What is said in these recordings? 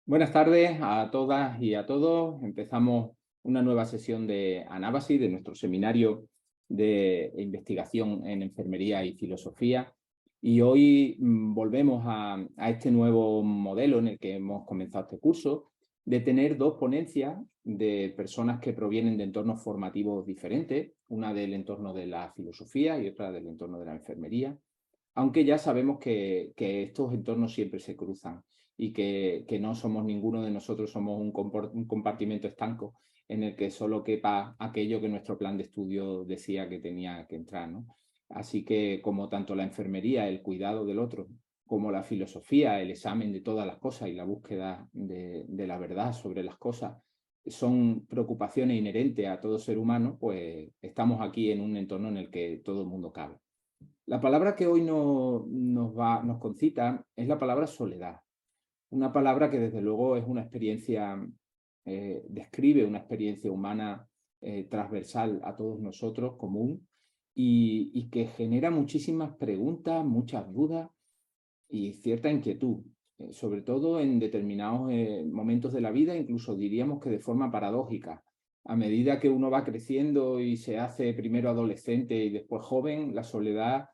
Buenas tardes a todas y a todos. Empezamos una nueva sesión de Anábasis, de nuestro seminario de investigación en enfermería y filosofía. Y hoy volvemos a este nuevo modelo en el que hemos comenzado este curso, de tener dos ponencias de personas que provienen de entornos formativos diferentes, una del entorno de la filosofía y otra del entorno de la enfermería, aunque ya sabemos que estos entornos siempre se cruzan y que no somos ninguno de nosotros, somos un compartimento estanco en el que solo quepa aquello que nuestro plan de estudio decía que tenía que entrar, ¿no? Así que como tanto la enfermería, el cuidado del otro, como la filosofía, el examen de todas las cosas y la búsqueda de la verdad sobre las cosas, son preocupaciones inherentes a todo ser humano, pues estamos aquí en un entorno en el que todo el mundo cabe. La palabra que hoy nos concita es la palabra soledad. Una palabra que desde luego es una experiencia, describe una experiencia humana transversal a todos nosotros, común, y que genera muchísimas preguntas, muchas dudas y cierta inquietud, sobre todo en determinados momentos de la vida, incluso diríamos que de forma paradójica. A medida que uno va creciendo y se hace primero adolescente y después joven, la soledad,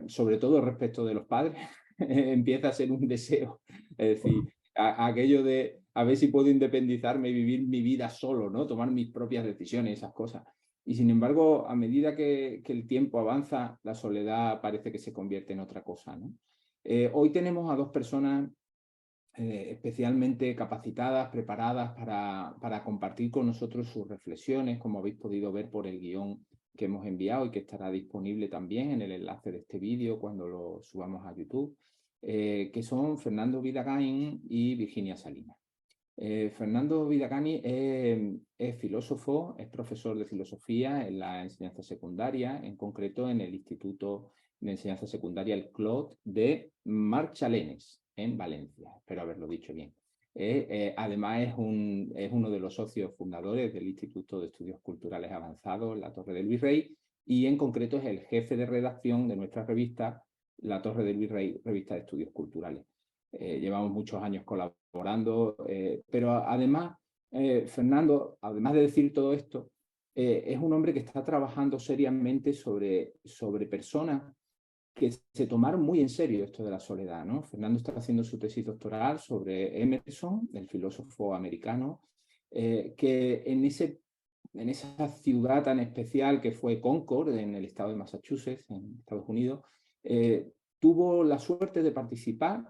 sobre todo respecto de los padres, empieza a ser un deseo. Es decir, aquello de a ver si puedo independizarme y vivir mi vida solo, ¿no? Tomar mis propias decisiones, esas cosas. Y sin embargo, a medida que el tiempo avanza, la soledad parece que se convierte en otra cosa, ¿no? Hoy tenemos a dos personas especialmente capacitadas, preparadas para compartir con nosotros sus reflexiones, como habéis podido ver por el guión que hemos enviado y que estará disponible también en el enlace de este vídeo cuando lo subamos a YouTube, que son Fernando Vidagain y Virginia Salinas. Fernando Vidagani es filósofo, es profesor de filosofía en la enseñanza secundaria, en concreto en el Instituto de Enseñanza Secundaria, el CLOT, de Marchalenes, en Valencia. Espero haberlo dicho bien. Además, es uno de los socios fundadores del Instituto de Estudios Culturales Avanzados, la Torre del Virrey, y en concreto es el jefe de redacción de nuestra revista, La Torre del Virrey, revista de estudios culturales. Llevamos muchos años colaborando, pero además, Fernando, además de decir todo esto, es un hombre que está trabajando seriamente sobre personas que se tomaron muy en serio esto de la soledad, ¿no? Fernando está haciendo su tesis doctoral sobre Emerson, el filósofo americano, que en esa ciudad tan especial que fue Concord, en el estado de Massachusetts, en Estados Unidos, tuvo la suerte de participar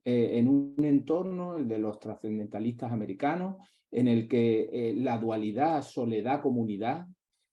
en un entorno, el de los trascendentalistas americanos, en el que la dualidad soledad-comunidad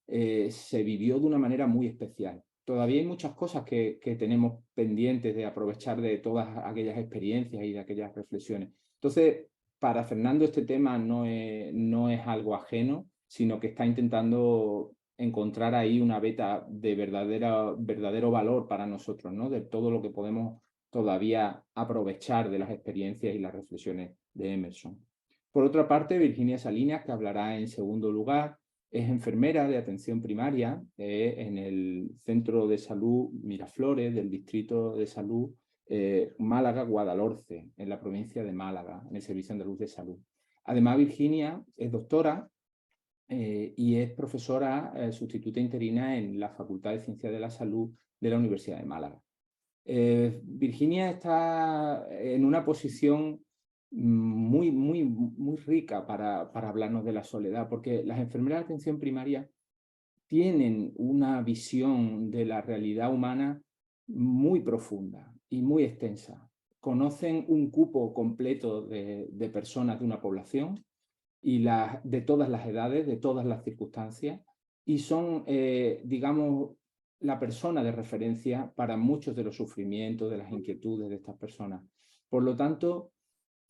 se vivió de una manera muy especial. Todavía hay muchas cosas que tenemos pendientes de aprovechar de todas aquellas experiencias y de aquellas reflexiones. Entonces, para Fernando este tema no es algo ajeno, sino que está intentando encontrar ahí una beta de verdadero valor para nosotros, ¿no? De todo lo que podemos todavía aprovechar de las experiencias y las reflexiones de Emerson. Por otra parte, Virginia Salinas, que hablará en segundo lugar, es enfermera de atención primaria en el Centro de Salud Miraflores del Distrito de Salud Málaga-Guadalhorce, en la provincia de Málaga, en el Servicio Andaluz de Salud. Además, Virginia es doctora y es profesora sustituta interina en la Facultad de Ciencias de la Salud de la Universidad de Málaga. Virginia está en una posición muy rica para hablarnos de la soledad, porque las enfermeras de atención primaria tienen una visión de la realidad humana muy profunda y muy extensa. Conocen un cupo completo de personas de una población y de todas las edades, de todas las circunstancias, y son, digamos, la persona de referencia para muchos de los sufrimientos, de las inquietudes de estas personas. Por lo tanto,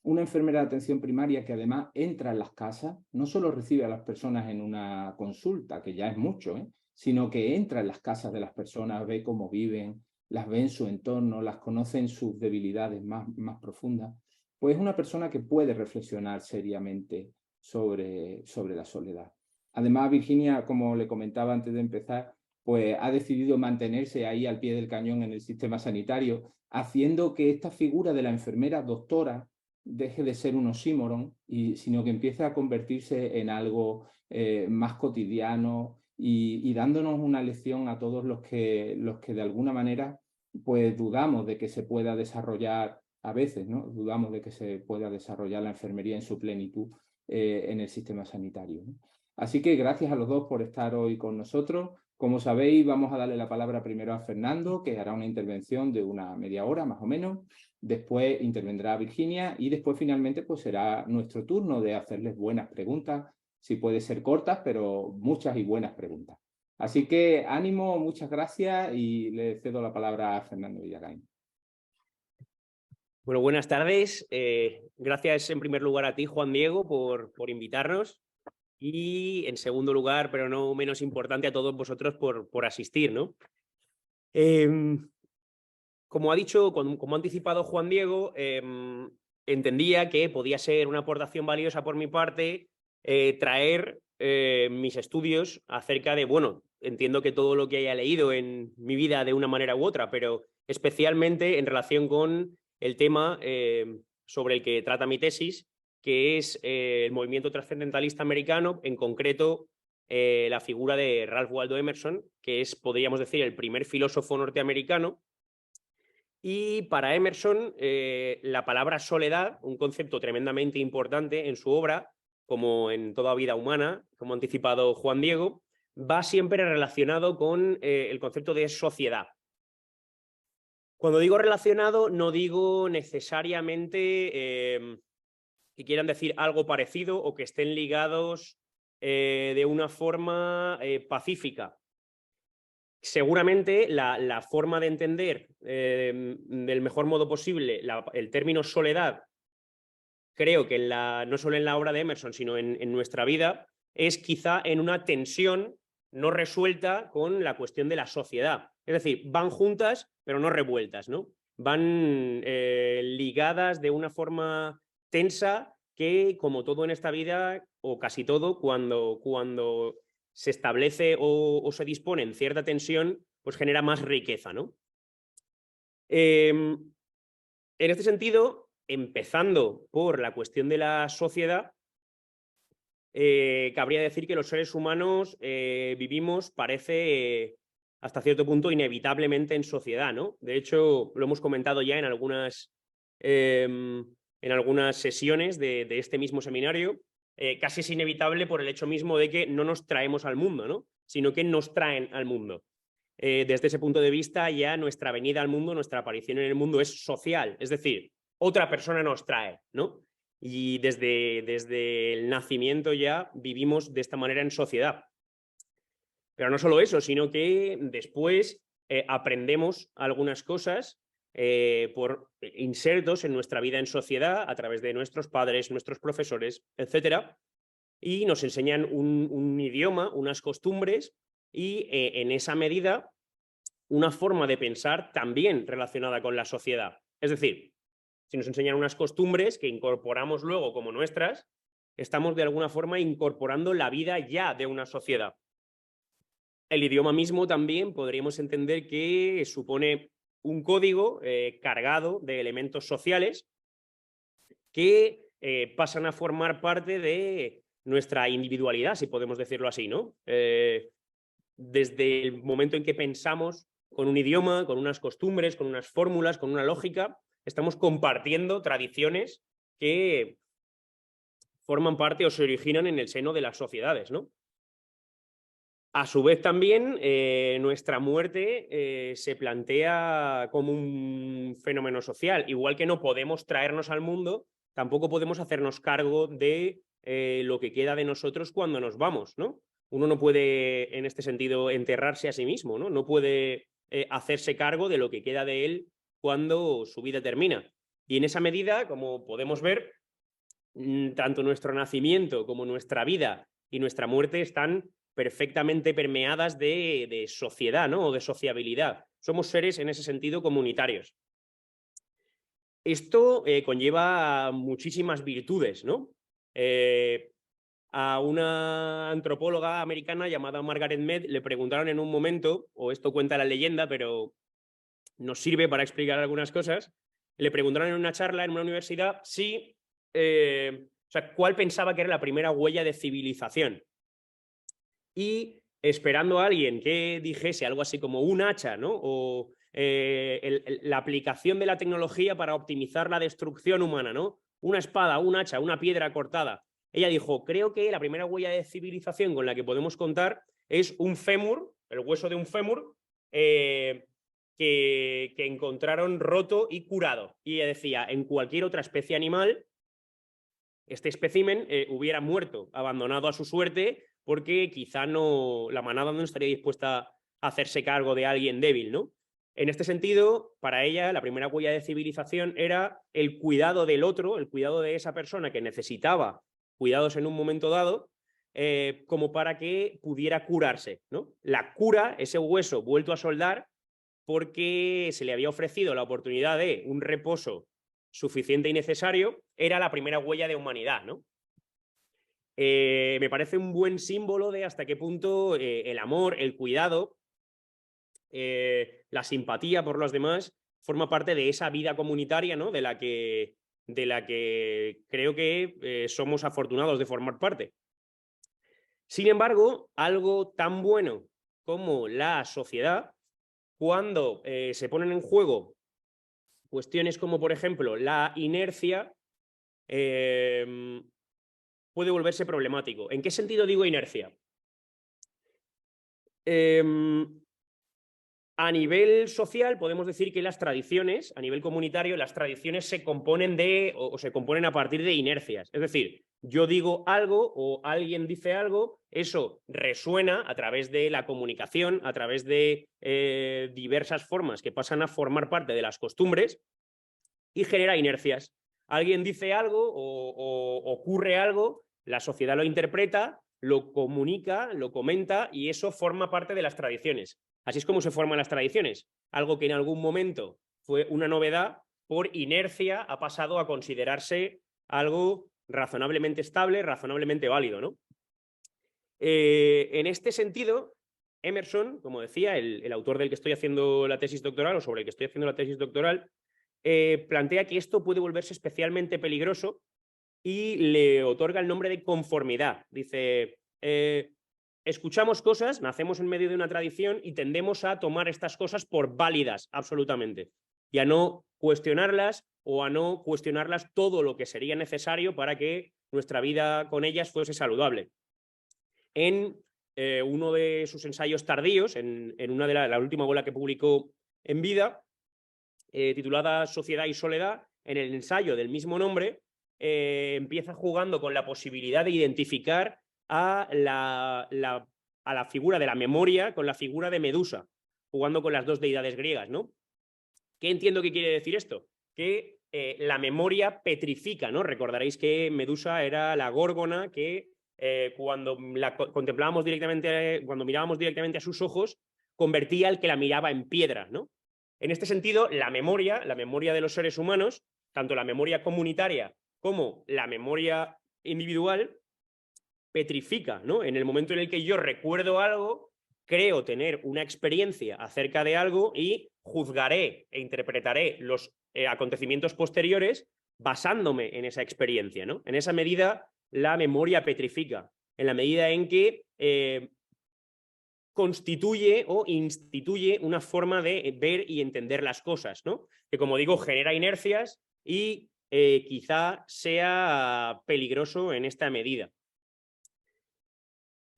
una enfermera de atención primaria que además entra en las casas, no solo recibe a las personas en una consulta, que ya es mucho, sino que entra en las casas de las personas, ve cómo viven, las ve en su entorno, las conoce en sus debilidades más profundas, pues es una persona que puede reflexionar seriamente sobre la soledad. Además, Virginia, como le comentaba antes de empezar, pues ha decidido mantenerse ahí al pie del cañón en el sistema sanitario, haciendo que esta figura de la enfermera doctora deje de ser un oxímoron, sino que empiece a convertirse en algo más cotidiano y dándonos una lección a todos los que de alguna manera pues dudamos de que se pueda desarrollar, a veces, ¿no? Dudamos de que se pueda desarrollar la enfermería en su plenitud en el sistema sanitario, ¿no? Así que gracias a los dos por estar hoy con nosotros. Como sabéis, vamos a darle la palabra primero a Fernando, que hará una intervención de una media hora más o menos. Después intervendrá Virginia y después finalmente pues será nuestro turno de hacerles buenas preguntas, si puede ser cortas, pero muchas y buenas preguntas. Así que ánimo, muchas gracias y le cedo la palabra a Fernando Villagain. Bueno, buenas tardes. Gracias en primer lugar a ti, Juan Diego, por invitarnos. Y en segundo lugar, pero no menos importante, a todos vosotros por asistir, ¿no? Como ha anticipado Juan Diego, entendía que podía ser una aportación valiosa por mi parte traer mis estudios acerca de, bueno, entiendo que todo lo que haya leído en mi vida de una manera u otra, pero especialmente en relación con el tema sobre el que trata mi tesis, que es el movimiento trascendentalista americano, en concreto la figura de Ralph Waldo Emerson, que es, podríamos decir, el primer filósofo norteamericano. Y para Emerson, la palabra soledad, un concepto tremendamente importante en su obra, como en toda vida humana, como ha anticipado Juan Diego, va siempre relacionado con el concepto de sociedad. Cuando digo relacionado, no digo necesariamente que quieran decir algo parecido o que estén ligados de una forma pacífica. Seguramente la forma de entender del mejor modo posible el término soledad, creo que no solo en la obra de Emerson, sino en nuestra vida, es quizá en una tensión no resuelta con la cuestión de la sociedad. Es decir, van juntas, pero no revueltas, ¿no? Van ligadas de una forma tensa que, como todo en esta vida, o casi todo, cuando se establece o se dispone en cierta tensión, pues genera más riqueza, ¿no? En este sentido, empezando por la cuestión de la sociedad, cabría decir que los seres humanos vivimos, parece, hasta cierto punto, inevitablemente en sociedad, ¿no? De hecho, lo hemos comentado ya en algunas sesiones de este mismo seminario. Casi es inevitable por el hecho mismo de que no nos traemos al mundo, ¿no? Sino que nos traen al mundo. Desde ese punto de vista, ya nuestra venida al mundo, nuestra aparición en el mundo es social, es decir, otra persona nos trae, ¿no? Y desde el nacimiento ya vivimos de esta manera en sociedad. Pero no solo eso, sino que después aprendemos algunas cosas por insertos en nuestra vida en sociedad a través de nuestros padres, nuestros profesores, etcétera, y nos enseñan un idioma, unas costumbres y en esa medida una forma de pensar también relacionada con la sociedad. Es decir, si nos enseñan unas costumbres que incorporamos luego como nuestras, estamos de alguna forma incorporando la vida ya de una sociedad. El idioma mismo también podríamos entender que supone un código cargado de elementos sociales que pasan a formar parte de nuestra individualidad, si podemos decirlo así, ¿no? Desde el momento en que pensamos con un idioma, con unas costumbres, con unas fórmulas, con una lógica, estamos compartiendo tradiciones que forman parte o se originan en el seno de las sociedades, ¿no? A su vez también nuestra muerte se plantea como un fenómeno social. Igual que no podemos traernos al mundo, tampoco podemos hacernos cargo de lo que queda de nosotros cuando nos vamos, ¿no? Uno no puede, en este sentido, enterrarse a sí mismo, ¿no? No puede hacerse cargo de lo que queda de él cuando su vida termina. Y en esa medida, como podemos ver, tanto nuestro nacimiento como nuestra vida y nuestra muerte están perfectamente permeadas de sociedad, ¿no? O de sociabilidad. Somos seres en ese sentido comunitarios. Esto conlleva muchísimas virtudes, ¿no? A una antropóloga americana llamada Margaret Mead le preguntaron en un momento, o esto cuenta la leyenda, pero nos sirve para explicar algunas cosas, le preguntaron en una charla en una universidad si o sea, cuál pensaba que era la primera huella de civilización. Y esperando a alguien que dijese algo así como un hacha, ¿no? O la aplicación de la tecnología para optimizar la destrucción humana, ¿no? Una espada, un hacha, una piedra cortada. Ella dijo, creo que la primera huella de civilización con la que podemos contar es un fémur, el hueso de un fémur, que encontraron roto y curado. Y ella decía, en cualquier otra especie animal, este espécimen hubiera muerto, abandonado a su suerte, porque quizá la manada no estaría dispuesta a hacerse cargo de alguien débil, ¿no? En este sentido, para ella, la primera huella de civilización era el cuidado del otro, el cuidado de esa persona que necesitaba cuidados en un momento dado, como para que pudiera curarse, ¿no? La cura, ese hueso vuelto a soldar, porque se le había ofrecido la oportunidad de un reposo suficiente y necesario, era la primera huella de humanidad, ¿no? Me parece un buen símbolo de hasta qué punto el amor, el cuidado, la simpatía por los demás forma parte de esa vida comunitaria, ¿no? de la que creo que somos afortunados de formar parte. Sin embargo, algo tan bueno como la sociedad, cuando se ponen en juego cuestiones como, por ejemplo, la inercia, puede volverse problemático. ¿En qué sentido digo inercia? A nivel social, podemos decir que las tradiciones, a nivel comunitario, las tradiciones se componen o se componen a partir de inercias. Es decir, yo digo algo o alguien dice algo, eso resuena a través de la comunicación, a través de diversas formas que pasan a formar parte de las costumbres y genera inercias. Alguien dice algo o ocurre algo, la sociedad lo interpreta, lo comunica, lo comenta y eso forma parte de las tradiciones. Así es como se forman las tradiciones. Algo que en algún momento fue una novedad, por inercia ha pasado a considerarse algo razonablemente estable, razonablemente válido, ¿no? En este sentido, Emerson, como decía, el autor del que estoy haciendo la tesis doctoral o sobre el que estoy haciendo la tesis doctoral, plantea que esto puede volverse especialmente peligroso y le otorga el nombre de conformidad. Dice, escuchamos cosas, nacemos en medio de una tradición y tendemos a tomar estas cosas por válidas absolutamente y a no cuestionarlas o a no cuestionarlas todo lo que sería necesario para que nuestra vida con ellas fuese saludable. En uno de sus ensayos tardíos, en una de la última obra que publicó en vida, titulada Sociedad y Soledad, en el ensayo del mismo nombre, empieza jugando con la posibilidad de identificar a la figura de la memoria con la figura de Medusa, jugando con las dos deidades griegas, ¿no? ¿Qué entiendo que quiere decir esto? Que la memoria petrifica, ¿no? Recordaréis que Medusa era la górgona que cuando la contemplábamos directamente, cuando mirábamos directamente a sus ojos, convertía al que la miraba en piedra, ¿no? En este sentido, la memoria de los seres humanos, tanto la memoria comunitaria como la memoria individual, petrifica, ¿no? En el momento en el que yo recuerdo algo, creo tener una experiencia acerca de algo y juzgaré e interpretaré los acontecimientos posteriores basándome en esa experiencia, ¿no? En esa medida, la memoria petrifica, en la medida en que constituye o instituye una forma de ver y entender las cosas, ¿no? Que, como digo, genera inercias y quizá sea peligroso en esta medida.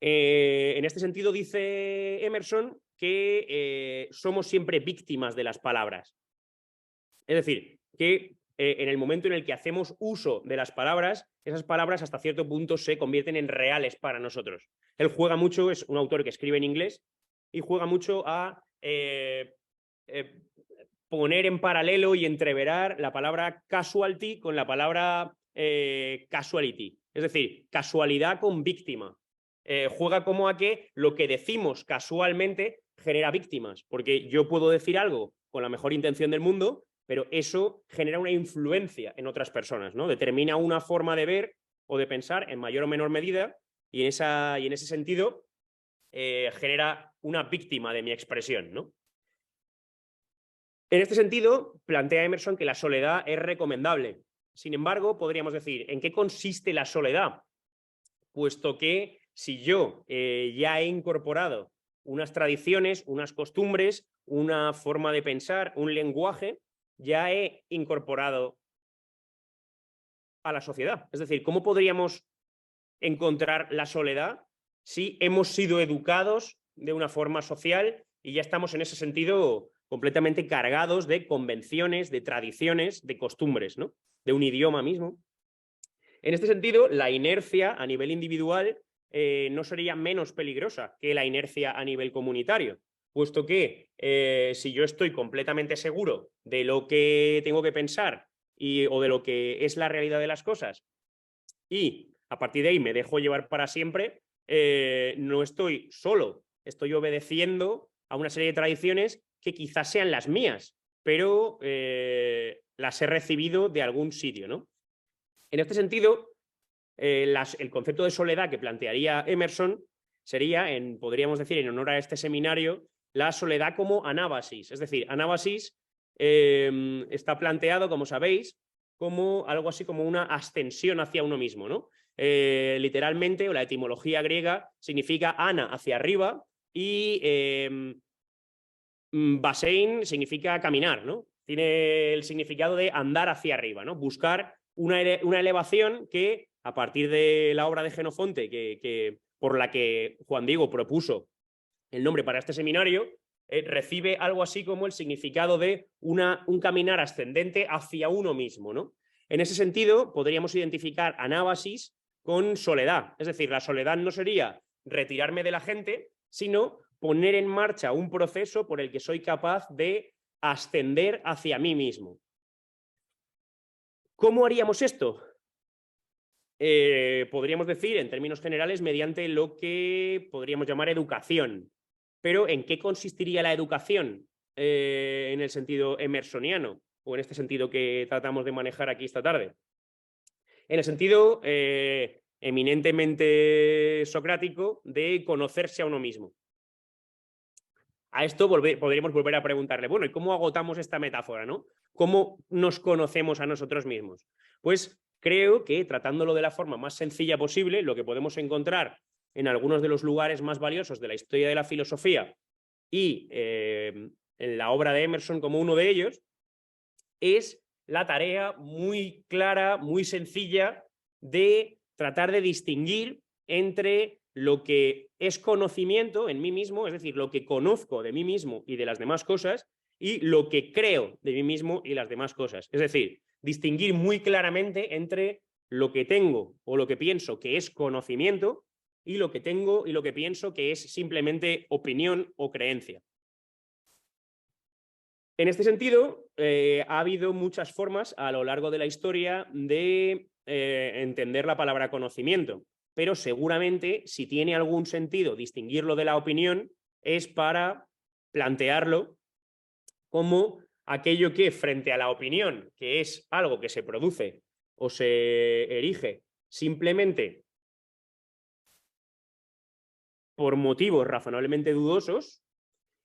En este sentido, dice Emerson que somos siempre víctimas de las palabras. Es decir, que en el momento en el que hacemos uso de las palabras, esas palabras hasta cierto punto se convierten en reales para nosotros. Él juega mucho, es un autor que escribe en inglés, y juega mucho a poner en paralelo y entreverar la palabra casualty con la palabra casuality. Es decir, casualidad con víctima. Juega como a que lo que decimos casualmente genera víctimas, porque yo puedo decir algo con la mejor intención del mundo, pero eso genera una influencia en otras personas, ¿no? Determina una forma de ver o de pensar en mayor o menor medida y en ese sentido genera una víctima de mi expresión, ¿no? En este sentido, plantea Emerson que la soledad es recomendable. sin embargo, podríamos decir, ¿en qué consiste la soledad? Puesto que si yo ya he incorporado unas tradiciones, unas costumbres, una forma de pensar, un lenguaje, ya he incorporado a la sociedad. Es decir, ¿cómo podríamos encontrar la soledad si hemos sido educados de una forma social y ya estamos en ese sentido completamente cargados de convenciones, de tradiciones, de costumbres, ¿no? De un idioma mismo? En este sentido, la inercia a nivel individual no sería menos peligrosa que la inercia a nivel comunitario, puesto que si yo estoy completamente seguro de lo que tengo que pensar o de lo que es la realidad de las cosas y a partir de ahí me dejo llevar para siempre, no estoy solo, estoy obedeciendo a una serie de tradiciones que quizás sean las mías, pero las he recibido de algún sitio, ¿no? En este sentido, el concepto de soledad que plantearía Emerson sería, podríamos decir, en honor a este seminario, la soledad como anábasis. Es decir, anábasis está planteado, como sabéis, como algo así como una ascensión hacia uno mismo, ¿no? Literalmente, o la etimología griega significa ana, hacia arriba, y basein significa caminar, ¿no? Tiene el significado de andar hacia arriba, ¿no? Buscar una elevación que, a partir de la obra de Jenofonte, por la que Juan Diego propuso el nombre para este seminario, recibe algo así como el significado de un caminar ascendente hacia uno mismo, ¿no? En ese sentido, podríamos identificar anábasis con soledad. Es decir, la soledad no sería retirarme de la gente, sino poner en marcha un proceso por el que soy capaz de ascender hacia mí mismo. ¿Cómo haríamos esto? Podríamos decir, en términos generales, mediante lo que podríamos llamar educación. Pero ¿en qué consistiría la educación en el sentido emersoniano o en este sentido que tratamos de manejar aquí esta tarde? En el sentido eminentemente socrático de conocerse a uno mismo. A esto podríamos volver a preguntarle, bueno, ¿y cómo agotamos esta metáfora, no? ¿Cómo nos conocemos a nosotros mismos? Pues creo que, tratándolo de la forma más sencilla posible, lo que podemos encontrar en algunos de los lugares más valiosos de la historia de la filosofía y en la obra de Emerson como uno de ellos, es la tarea muy clara, muy sencilla de tratar de distinguir entre lo que es conocimiento en mí mismo, es decir, lo que conozco de mí mismo y de las demás cosas, y lo que creo de mí mismo y las demás cosas. Es decir, distinguir muy claramente entre lo que tengo o lo que pienso que es conocimiento y lo que tengo y lo que pienso que es simplemente opinión o creencia. En este sentido, ha habido muchas formas a lo largo de la historia de entender la palabra conocimiento, pero seguramente si tiene algún sentido distinguirlo de la opinión es para plantearlo como aquello que frente a la opinión, que es algo que se produce o se erige simplemente por motivos razonablemente dudosos,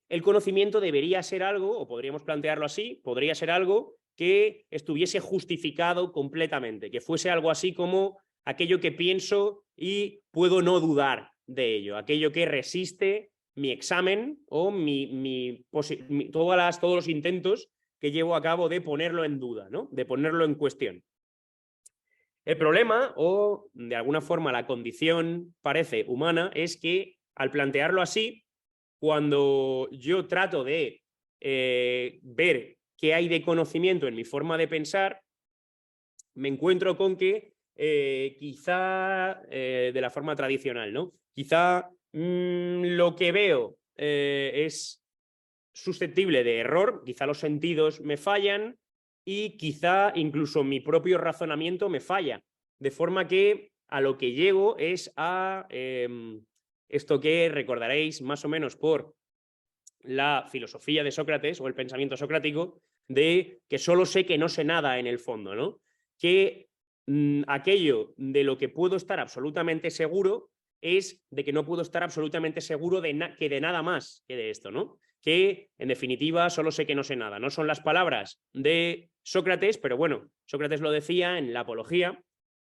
el conocimiento debería ser algo, o podríamos plantearlo así, podría ser algo que estuviese justificado completamente, que fuese algo así como aquello que pienso y puedo no dudar de ello, aquello que resiste mi examen o todos los intentos que llevo a cabo de ponerlo en duda, ¿no? De ponerlo en cuestión. El problema, o de alguna forma la condición parece humana, es que al plantearlo así, cuando yo trato de ver qué hay de conocimiento en mi forma de pensar, me encuentro con que quizá de la forma tradicional, ¿no? Quizá lo que veo es susceptible de error, quizá los sentidos me fallan y quizá incluso mi propio razonamiento me falla, de forma que a lo que llego es a esto que recordaréis más o menos por la filosofía de Sócrates o el pensamiento socrático, de que solo sé que no sé nada en el fondo, ¿no? Que aquello de lo que puedo estar absolutamente seguro es de que no puedo estar absolutamente seguro de nada más que de esto, ¿no? Que, en definitiva, solo sé que no sé nada. No son las palabras de Sócrates, pero bueno, Sócrates lo decía en la Apología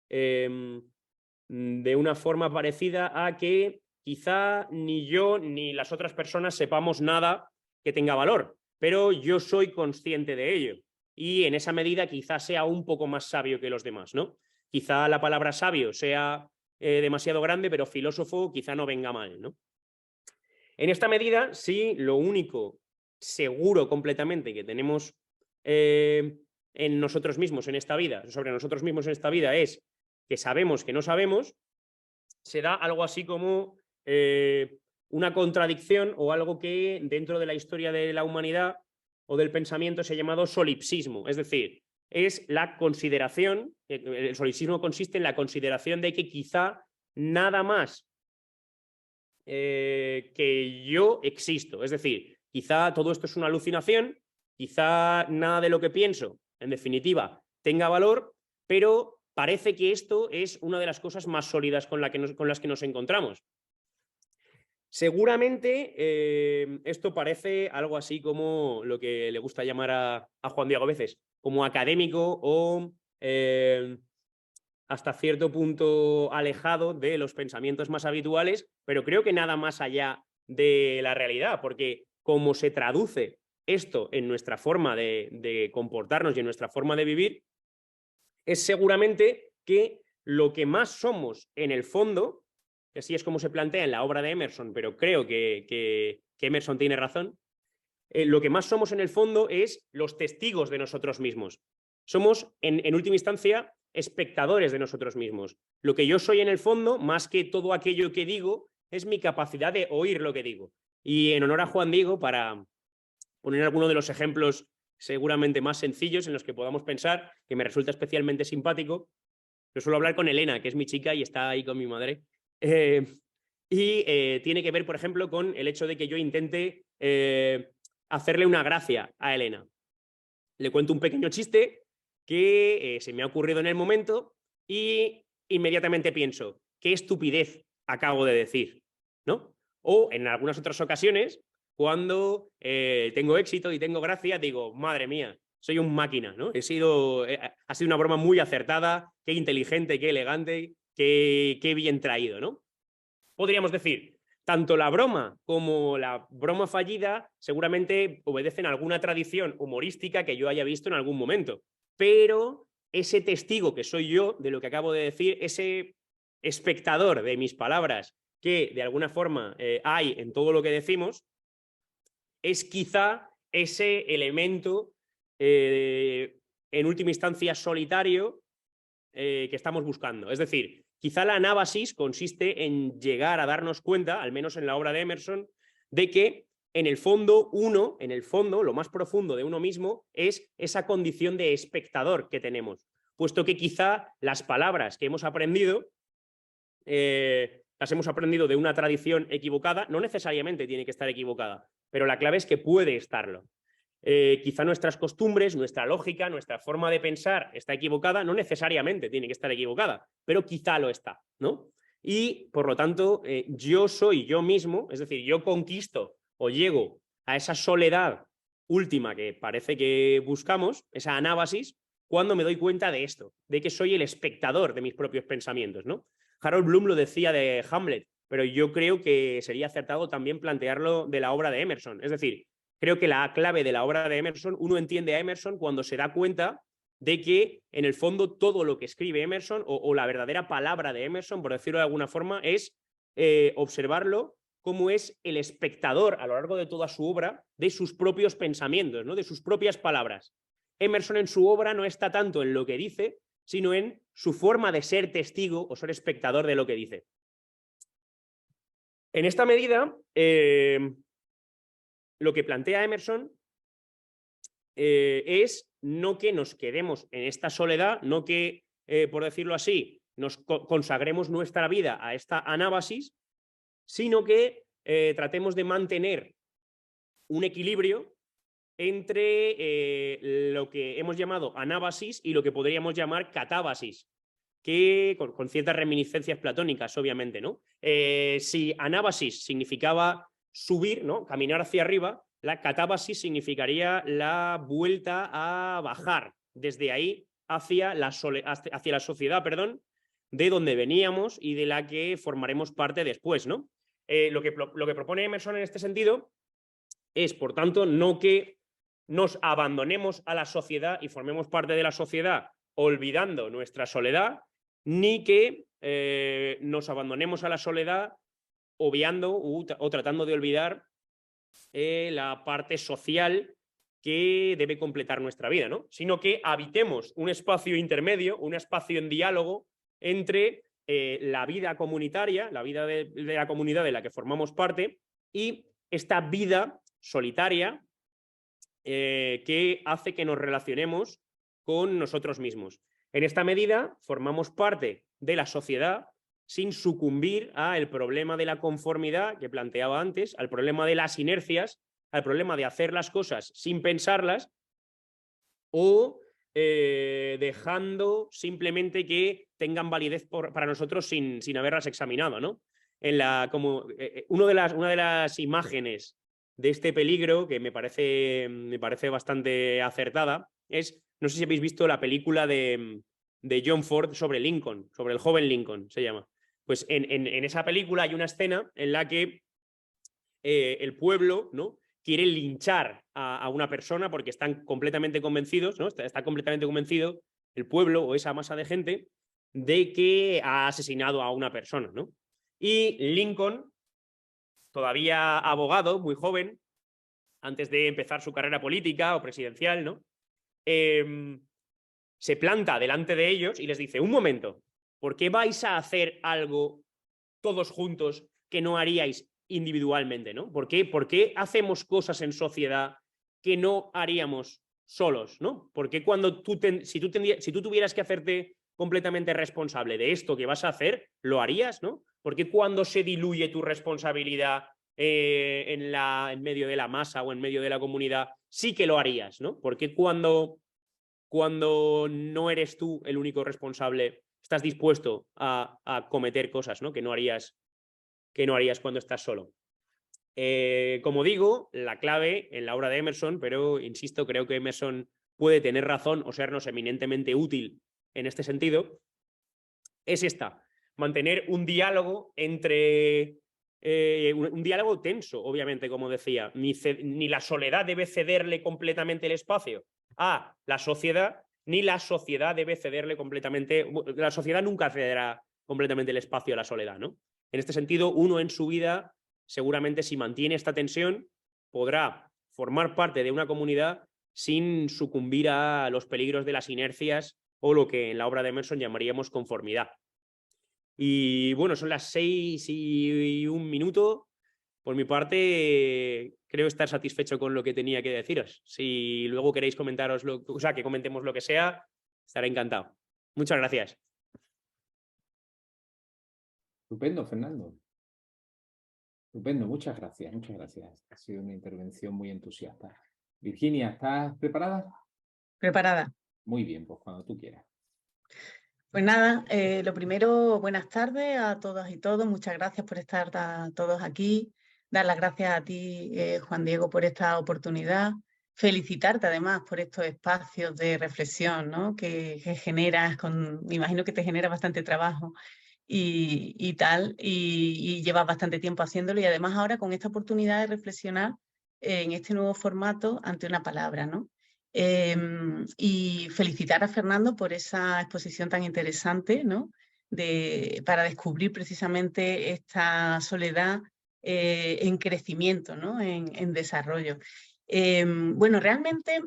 de una forma parecida a que quizá ni yo ni las otras personas sepamos nada que tenga valor, pero yo soy consciente de ello y en esa medida quizá sea un poco más sabio que los demás, ¿no? Quizá la palabra sabio sea demasiado grande, pero filósofo quizá no venga mal, ¿no? En esta medida, sí, lo único seguro completamente que tenemos en nosotros mismos en esta vida, sobre nosotros mismos en esta vida, es que sabemos que no sabemos, se da algo así como una contradicción o algo que dentro de la historia de la humanidad o del pensamiento se ha llamado solipsismo, es decir, es la consideración, el solipsismo consiste en la consideración de que quizá nada más que yo existo, es decir, quizá todo esto es una alucinación, quizá nada de lo que pienso, en definitiva, tenga valor, pero parece que esto es una de las cosas más sólidas con las que nos encontramos. Seguramente esto parece algo así como lo que le gusta llamar a Juan Diego a veces, como académico o hasta cierto punto alejado de los pensamientos más habituales, pero creo que nada más allá de la realidad, porque como se traduce esto en nuestra forma de comportarnos y en nuestra forma de vivir, es seguramente que lo que más somos en el fondo, que así es como se plantea en la obra de Emerson, pero creo que Emerson tiene razón, lo que más somos en el fondo es los testigos de nosotros mismos. Somos, en última instancia, espectadores de nosotros mismos. Lo que yo soy en el fondo, más que todo aquello que digo, es mi capacidad de oír lo que digo. Y en honor a Juan Diego, para poner alguno de los ejemplos seguramente más sencillos en los que podamos pensar, que me resulta especialmente simpático, yo suelo hablar con Elena, que es mi chica y está ahí con mi madre, tiene que ver, por ejemplo, con el hecho de que yo intente hacerle una gracia a Elena. Le cuento un pequeño chiste que se me ha ocurrido en el momento y inmediatamente pienso, qué estupidez acabo de decir, ¿no? O en algunas otras ocasiones, cuando tengo éxito y tengo gracia, digo, madre mía, soy un máquina, ¿no? Ha sido una broma muy acertada, qué inteligente, qué elegante, qué bien traído, ¿no? Podríamos decir, tanto la broma como la broma fallida seguramente obedecen a alguna tradición humorística que yo haya visto en algún momento, pero ese testigo que soy yo de lo que acabo de decir, ese espectador de mis palabras que de alguna forma hay en todo lo que decimos, es quizá ese elemento en última instancia solitario que estamos buscando. Es decir, quizá la anábasis consiste en llegar a darnos cuenta, al menos en la obra de Emerson, de que en el fondo lo más profundo de uno mismo es esa condición de espectador que tenemos, puesto que quizá las palabras que hemos aprendido las hemos aprendido de una tradición equivocada, no necesariamente tiene que estar equivocada, pero la clave es que puede estarlo. Quizá nuestras costumbres, nuestra lógica, nuestra forma de pensar está equivocada, no necesariamente tiene que estar equivocada, pero quizá lo está, ¿no? Y, por lo tanto, yo soy yo mismo, es decir, yo conquisto o llego a esa soledad última que parece que buscamos, esa anábasis, cuando me doy cuenta de esto, de que soy el espectador de mis propios pensamientos, ¿no? Harold Bloom lo decía de Hamlet, pero yo creo que sería acertado también plantearlo de la obra de Emerson, es decir, creo que la clave de la obra de Emerson, uno entiende a Emerson cuando se da cuenta de que, en el fondo, todo lo que escribe Emerson, o la verdadera palabra de Emerson, por decirlo de alguna forma, es observarlo como es el espectador a lo largo de toda su obra de sus propios pensamientos, ¿no? De sus propias palabras. Emerson en su obra no está tanto en lo que dice, sino en su forma de ser testigo o ser espectador de lo que dice. En esta medida, lo que plantea Emerson es no que nos quedemos en esta soledad, no que, por decirlo así, nos consagremos nuestra vida a esta anábasis, sino que tratemos de mantener un equilibrio entre lo que hemos llamado anábasis y lo que podríamos llamar catábasis, que con ciertas reminiscencias platónicas, obviamente, ¿no? Si anábasis significaba subir, ¿no? Caminar hacia arriba, la catábasis significaría la vuelta a bajar, desde ahí hacia la sociedad, perdón, de donde veníamos y de la que formaremos parte después, ¿no? Lo que propone Emerson en este sentido es, por tanto, no que nos abandonemos a la sociedad y formemos parte de la sociedad olvidando nuestra soledad, ni que nos abandonemos a la soledad obviando o tratando de olvidar la parte social que debe completar nuestra vida, ¿no? Sino que habitemos un espacio intermedio, un espacio en diálogo entre la vida comunitaria, la vida de la comunidad de la que formamos parte, y esta vida solitaria que hace que nos relacionemos con nosotros mismos. En esta medida, formamos parte de la sociedad sin sucumbir al problema de la conformidad que planteaba antes, al problema de las inercias, al problema de hacer las cosas sin pensarlas o dejando simplemente que tengan validez para nosotros sin haberlas examinado, ¿no? Una de las imágenes de este peligro que me parece bastante acertada es, no sé si habéis visto la película de John Ford sobre Lincoln, sobre el joven Lincoln, se llama. Pues en esa película hay una escena en la que el pueblo, ¿no?, quiere linchar a una persona porque están completamente convencidos, ¿no? Está completamente convencido el pueblo o esa masa de gente de que ha asesinado a una persona, ¿no? Y Lincoln, todavía abogado, muy joven, antes de empezar su carrera política o presidencial, ¿no? Se planta delante de ellos y les dice: un momento, ¿por qué vais a hacer algo todos juntos que no haríais individualmente, ¿no? ¿Por qué hacemos cosas en sociedad que no haríamos solos, ¿no? ¿Por qué cuando si tú tuvieras que hacerte completamente responsable de esto que vas a hacer, lo harías, ¿no? ¿Por qué cuando se diluye tu responsabilidad en medio de la masa o en medio de la comunidad sí que lo harías, ¿no? ¿Por qué cuando no eres tú el único responsable estás dispuesto a cometer cosas, ¿no?, que no harías cuando estás solo? Como digo, la clave en la obra de Emerson, pero insisto, creo que Emerson puede tener razón o sernos eminentemente útil en este sentido, es esta: mantener un diálogo entre un diálogo tenso, obviamente, como decía. Ni la soledad debe cederle completamente el espacio a la sociedad, ni la sociedad debe cederle completamente. La sociedad nunca cederá completamente el espacio a la soledad, ¿no? En este sentido, uno en su vida, seguramente, si mantiene esta tensión, podrá formar parte de una comunidad sin sucumbir a los peligros de las inercias o lo que en la obra de Emerson llamaríamos conformidad. Y bueno, son las 6:01. Por mi parte, creo estar satisfecho con lo que tenía que deciros. Si luego queréis comentaros, que comentemos lo que sea, estaré encantado. Muchas gracias. Estupendo, Fernando. Estupendo, muchas gracias, muchas gracias. Ha sido una intervención muy entusiasta. Virginia, ¿estás preparada? Preparada. Muy bien, pues cuando tú quieras. Pues nada, lo primero, buenas tardes a todas y todos. Muchas gracias por estar todos aquí. Dar las gracias a ti, Juan Diego, por esta oportunidad. Felicitarte además por estos espacios de reflexión, ¿no?, que generas, me imagino que te genera bastante trabajo y tal, y llevas bastante tiempo haciéndolo, y además ahora con esta oportunidad de reflexionar en este nuevo formato ante una palabra, ¿no? Y felicitar a Fernando por esa exposición tan interesante, ¿no?, para descubrir precisamente esta soledad en crecimiento, ¿no?, en desarrollo. Bueno, realmente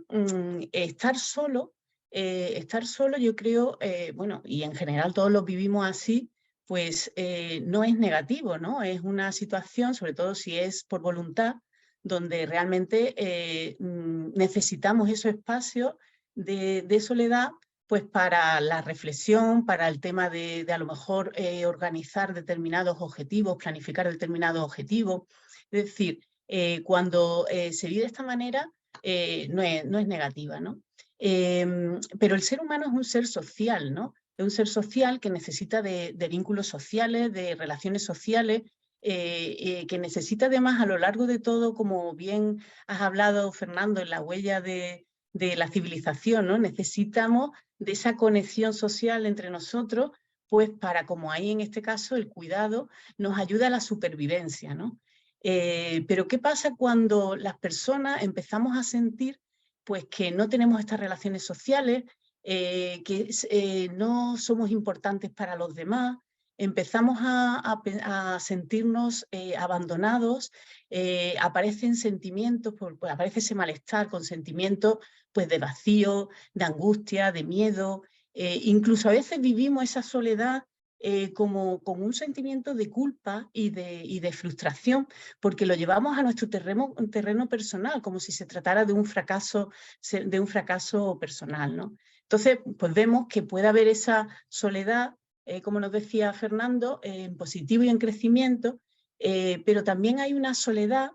estar solo yo creo, bueno, y en general todos lo vivimos así, pues no es negativo, ¿no? Es una situación, sobre todo si es por voluntad, donde realmente necesitamos esos espacios de soledad, pues para la reflexión, para el tema de a lo mejor organizar determinados objetivos, planificar determinados objetivos. Es decir, cuando se vive de esta manera no es negativa, ¿no? Pero el ser humano es un ser social, ¿no? Es un ser social que necesita de vínculos sociales, de relaciones sociales, que necesita además a lo largo de todo, como bien has hablado, Fernando, en la huella de de la civilización, ¿no? Necesitamos de esa conexión social entre nosotros, pues para, como ahí en este caso, el cuidado nos ayuda a la supervivencia, ¿no? Pero ¿qué pasa cuando las personas empezamos a sentir pues que no tenemos estas relaciones sociales, que no somos importantes para los demás? Empezamos a sentirnos abandonados, aparecen sentimientos, pues aparece ese malestar con sentimientos pues, de vacío, de angustia, de miedo, incluso a veces vivimos esa soledad como un sentimiento de culpa y de frustración, porque lo llevamos a nuestro terreno personal, como si se tratara de un fracaso personal, ¿no? Entonces, pues vemos que puede haber esa soledad, como nos decía Fernando, en positivo y en crecimiento, pero también hay una soledad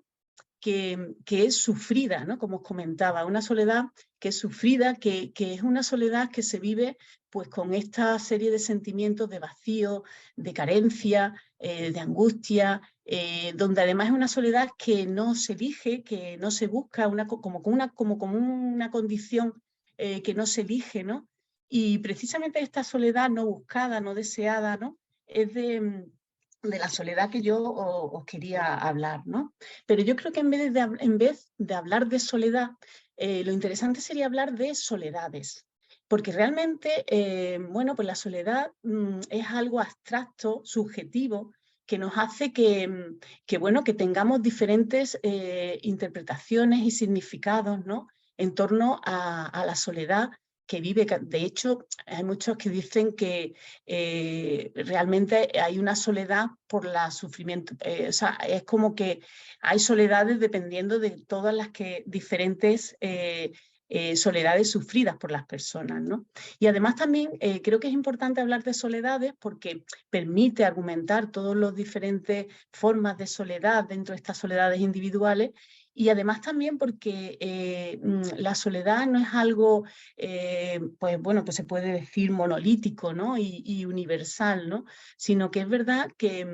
que es sufrida, ¿no? Como os comentaba, una soledad que es sufrida, que es una soledad que se vive pues, con esta serie de sentimientos de vacío, de carencia, de angustia, donde además es una soledad que no se elige, que no se busca, como una condición que no se elige, ¿no? Y precisamente esta soledad no buscada, no deseada, ¿no? Es de la soledad que yo os quería hablar, ¿no? Pero yo creo que en vez de hablar de soledad, lo interesante sería hablar de soledades, porque realmente, bueno, pues la soledad es algo abstracto, subjetivo, que nos hace bueno, que tengamos diferentes interpretaciones y significados, ¿no? En torno a la soledad que vive. De hecho, hay muchos que dicen que realmente hay una soledad por la sufrimiento. O sea, es como que hay soledades dependiendo de todas las diferentes soledades sufridas por las personas, ¿no? Y además también creo que es importante hablar de soledades porque permite argumentar todas las diferentes formas de soledad dentro de estas soledades individuales. Y además también porque la soledad no es algo, pues bueno, pues se puede decir monolítico, ¿no? y universal, ¿no? Sino que es verdad que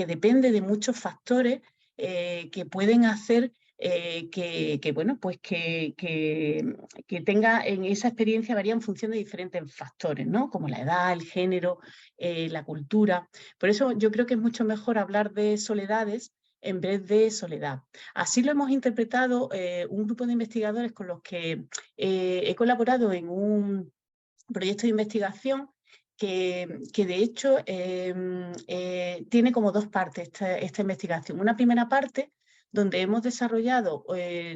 depende de muchos factores que pueden hacer bueno, pues que tenga en esa experiencia varía en función de diferentes factores, ¿no? Como la edad, el género, la cultura. Por eso yo creo que es mucho mejor hablar de soledades en vez de soledad. Así lo hemos interpretado un grupo de investigadores con los que he colaborado en un proyecto de investigación que de hecho tiene como dos partes esta investigación. Una primera parte donde hemos desarrollado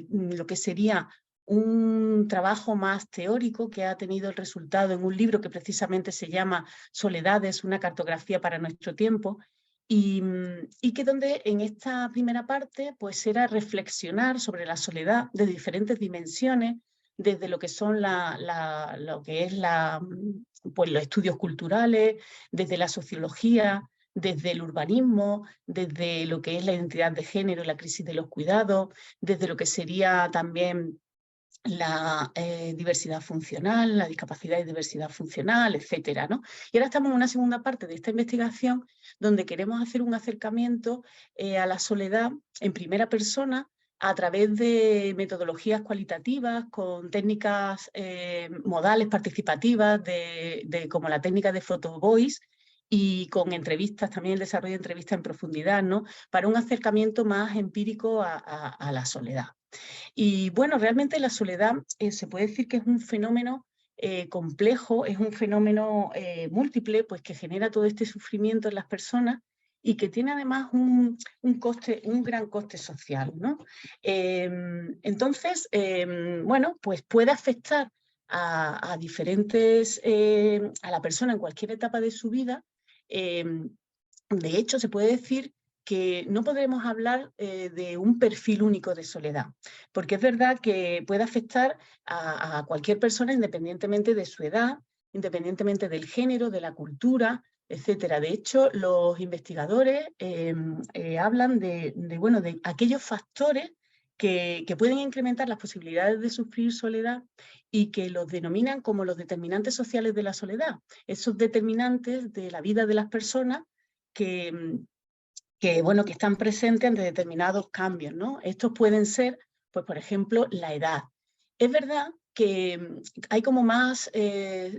lo que sería un trabajo más teórico que ha tenido el resultado en un libro que precisamente se llama Soledades, una cartografía para nuestro tiempo, y que donde en esta primera parte pues era reflexionar sobre la soledad de diferentes dimensiones, desde lo que son pues los estudios culturales, desde la sociología, desde el urbanismo, desde lo que es la identidad de género, la crisis de los cuidados, desde lo que sería también la diversidad funcional, la discapacidad y diversidad funcional, etcétera, ¿no? Y ahora estamos en una segunda parte de esta investigación donde queremos hacer un acercamiento a la soledad en primera persona a través de metodologías cualitativas, con técnicas modales participativas, como la técnica de photo voice, y con entrevistas, también el desarrollo de entrevistas en profundidad, ¿no? Para un acercamiento más empírico a la soledad. Y bueno, realmente la soledad se puede decir que es un fenómeno complejo, es un fenómeno múltiple, pues que genera todo este sufrimiento en las personas y que tiene además un gran coste social, ¿no? Entonces, bueno, pues puede afectar a la persona en cualquier etapa de su vida. De hecho, se puede decir que no podremos hablar de un perfil único de soledad, porque es verdad que puede afectar a cualquier persona independientemente de su edad, independientemente del género, de la cultura, etcétera. De hecho, los investigadores hablan bueno, de aquellos factores que pueden incrementar las posibilidades de sufrir soledad y que los denominan como los determinantes sociales de la soledad, esos determinantes de la vida de las personas bueno, que están presentes ante determinados cambios, ¿no? Estos pueden ser, pues, por ejemplo, la edad. es verdad que hay como más,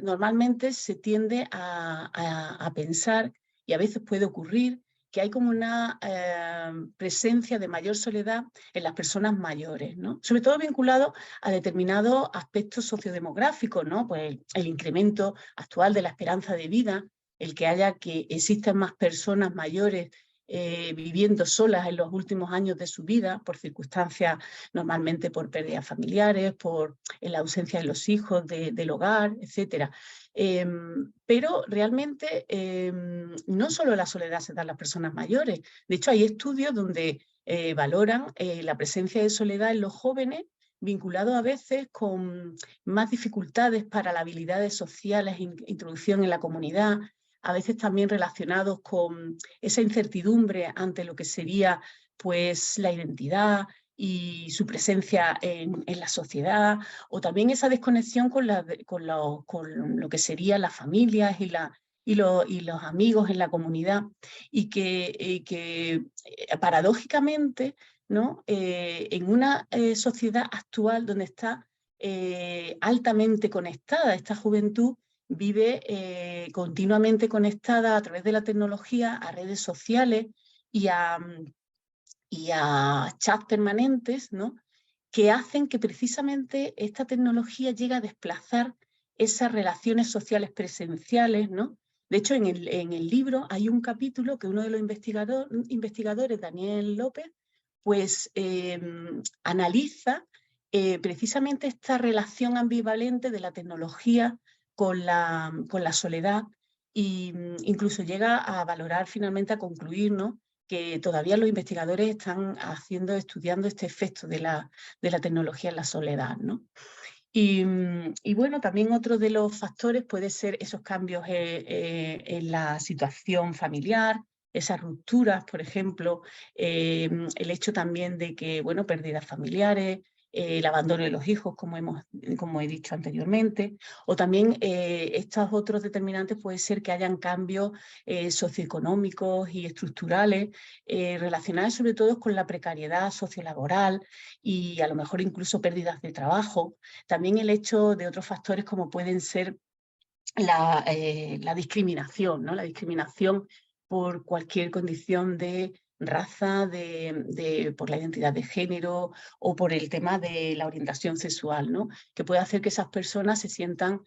normalmente se tiende a pensar, y a veces puede ocurrir, que hay como una presencia de mayor soledad en las personas mayores, ¿no? Sobre todo vinculado a determinados aspectos sociodemográficos, ¿no? Pues el incremento actual de la esperanza de vida, el que existen más personas mayores viviendo solas en los últimos años de su vida por circunstancias, normalmente por pérdidas familiares, por la ausencia de los hijos del hogar, etc. Pero realmente no solo la soledad se da en las personas mayores. De hecho, hay estudios donde valoran la presencia de soledad en los jóvenes, vinculado a veces con más dificultades para las habilidades sociales, introducción en la comunidad, a veces también relacionados con esa incertidumbre ante lo que sería pues la identidad y su presencia en la sociedad, o también esa desconexión con lo que serían las familias y los amigos en la comunidad, y que paradójicamente, ¿no? En una sociedad actual donde está altamente conectada esta juventud, vive continuamente conectada a través de la tecnología a redes sociales y a chats permanentes, ¿no? Que hacen que precisamente esta tecnología llegue a desplazar esas relaciones sociales presenciales, ¿no? De hecho, en el libro hay un capítulo que uno de los investigadores, Daniel López, pues analiza precisamente esta relación ambivalente de la tecnología con la soledad, e incluso llega a valorar, finalmente a concluir, ¿no? Que todavía los investigadores están estudiando este efecto de la tecnología en la soledad, ¿no? Y bueno, también otro de los factores puede ser esos cambios en la situación familiar, esas rupturas, por ejemplo, el hecho también de que, bueno, pérdidas familiares, el abandono de los hijos, como he dicho anteriormente, o también estos otros determinantes puede ser que hayan cambios socioeconómicos y estructurales relacionados sobre todo con la precariedad sociolaboral y a lo mejor incluso pérdidas de trabajo. También el hecho de otros factores como pueden ser la discriminación, ¿no? La discriminación por cualquier condición de raza, por la identidad de género o por el tema de la orientación sexual, ¿no? Que puede hacer que esas personas se sientan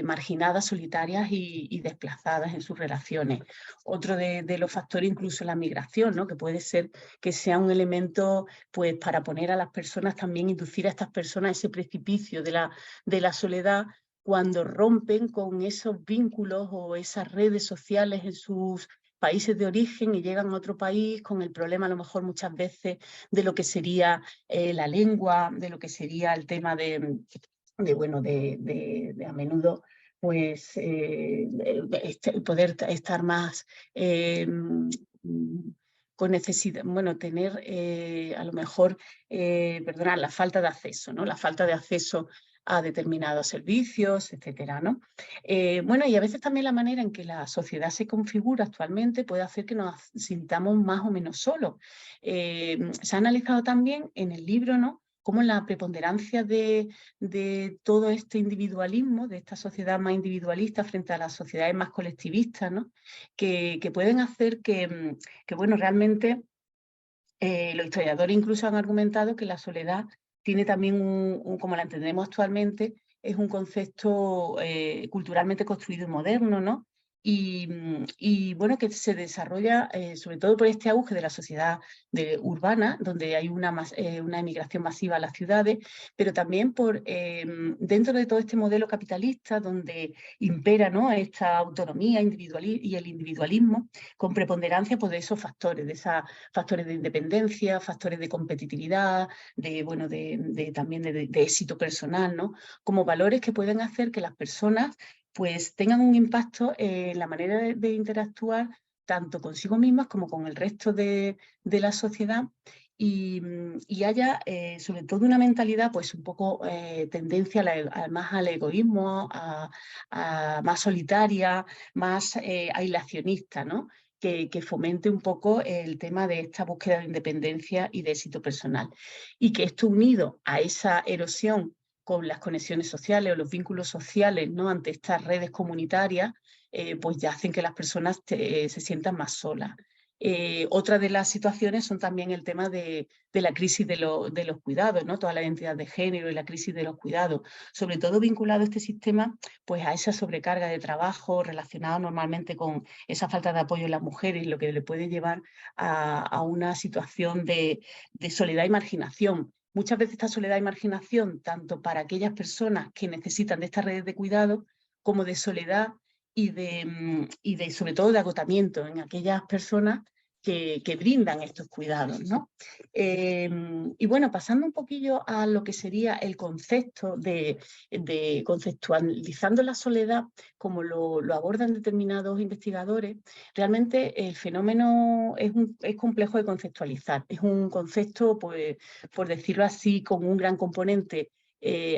marginadas, solitarias y desplazadas en sus relaciones. Otro de los factores, incluso la migración, ¿no? Que puede ser que sea un elemento pues, para poner a las personas, también inducir a estas personas a ese precipicio de la soledad, cuando rompen con esos vínculos o esas redes sociales en sus países de origen y llegan a otro país con el problema a lo mejor muchas veces de lo que sería la lengua, de lo que sería el tema de a menudo pues poder estar más con necesidad, bueno, tener a lo mejor, la falta de acceso, ¿no? La falta de acceso a determinados servicios, etcétera, ¿no? Bueno, y a veces también la manera en que la sociedad se configura actualmente puede hacer que nos sintamos más o menos solos. Se ha analizado también en el libro, ¿no? Cómo la preponderancia de todo este individualismo, de esta sociedad más individualista frente a las sociedades más colectivistas, ¿no? Que pueden hacer que bueno, realmente los historiadores incluso han argumentado que la soledad tiene también como la entendemos actualmente, es un concepto culturalmente construido y moderno, ¿no? Y bueno, que se desarrolla sobre todo por este auge de la sociedad urbana, donde hay una emigración masiva a las ciudades, pero también por dentro de todo este modelo capitalista donde impera, ¿no? Esta autonomía y el individualismo con preponderancia pues, de esos factores, factores de independencia, factores de competitividad, también de éxito personal, ¿no? Como valores que pueden hacer que las personas pues tengan un impacto en la manera de interactuar tanto consigo mismas como con el resto de la sociedad, y haya sobre todo una mentalidad pues un poco tendencia más al egoísmo, más solitaria, más aislacionista, ¿no? Que fomente un poco el tema de esta búsqueda de independencia y de éxito personal. Y que esto unido a esa erosión con las conexiones sociales o los vínculos sociales, ¿no?, ante estas redes comunitarias, pues ya hacen que las personas se sientan más solas. Otra de las situaciones son también el tema de la crisis de los cuidados, ¿no? Toda la identidad de género y la crisis de los cuidados, sobre todo vinculado a este sistema pues a esa sobrecarga de trabajo relacionada normalmente con esa falta de apoyo en las mujeres, lo que le puede llevar a una situación de soledad y marginación. Muchas veces esta soledad y marginación, tanto para aquellas personas que necesitan de estas redes de cuidado, como de soledad y sobre todo de agotamiento en aquellas personas que brindan estos cuidados, ¿no? Y bueno, pasando un poquillo a lo que sería el concepto de conceptualizando la soledad, como lo abordan determinados investigadores, realmente el fenómeno es complejo de conceptualizar. Es un concepto, pues, por decirlo así, con un gran componente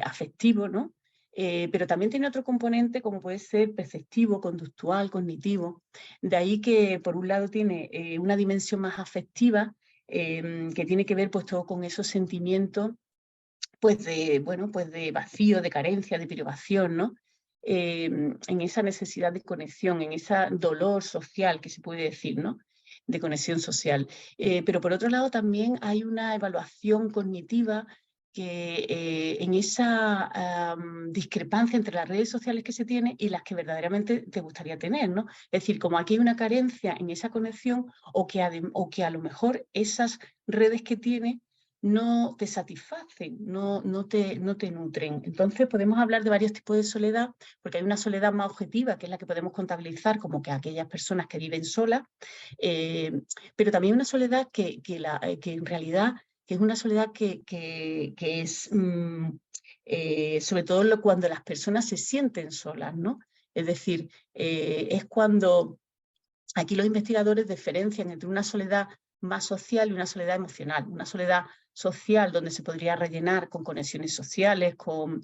afectivo, ¿no? Pero también tiene otro componente como puede ser perceptivo, conductual, cognitivo. De ahí que por un lado tiene una dimensión más afectiva que tiene que ver pues todo con esos sentimientos pues de vacío, de carencia, de privación, ¿no? En esa necesidad de conexión, en ese dolor social que se puede decir, ¿no?, de conexión social. Pero por otro lado también hay una evaluación cognitiva que en esa discrepancia entre las redes sociales que se tiene y las que verdaderamente te gustaría tener, ¿no? Es decir, como aquí hay una carencia en esa conexión o que a lo mejor esas redes que tiene no te satisfacen, no te nutren. Entonces podemos hablar de varios tipos de soledad, porque hay una soledad más objetiva, que es la que podemos contabilizar como que aquellas personas que viven solas, pero también una soledad que en realidad que es una soledad que es sobre todo cuando las personas se sienten solas, ¿no? Es decir, es cuando aquí los investigadores diferencian entre una soledad más social y una soledad emocional. Una soledad social donde se podría rellenar con conexiones sociales, con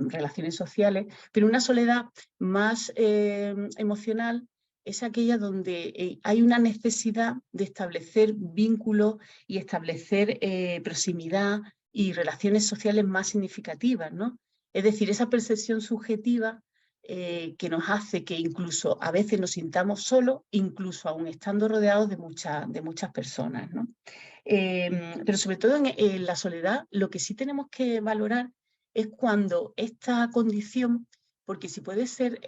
relaciones sociales, pero una soledad más emocional es aquella donde hay una necesidad de establecer vínculos y establecer proximidad y relaciones sociales más significativas, ¿no? Es decir, esa percepción subjetiva que nos hace que incluso a veces nos sintamos solos, incluso aún estando rodeados de muchas personas, ¿no? Pero sobre todo en la soledad, lo que sí tenemos que valorar es cuando esta condición, porque si puede ser,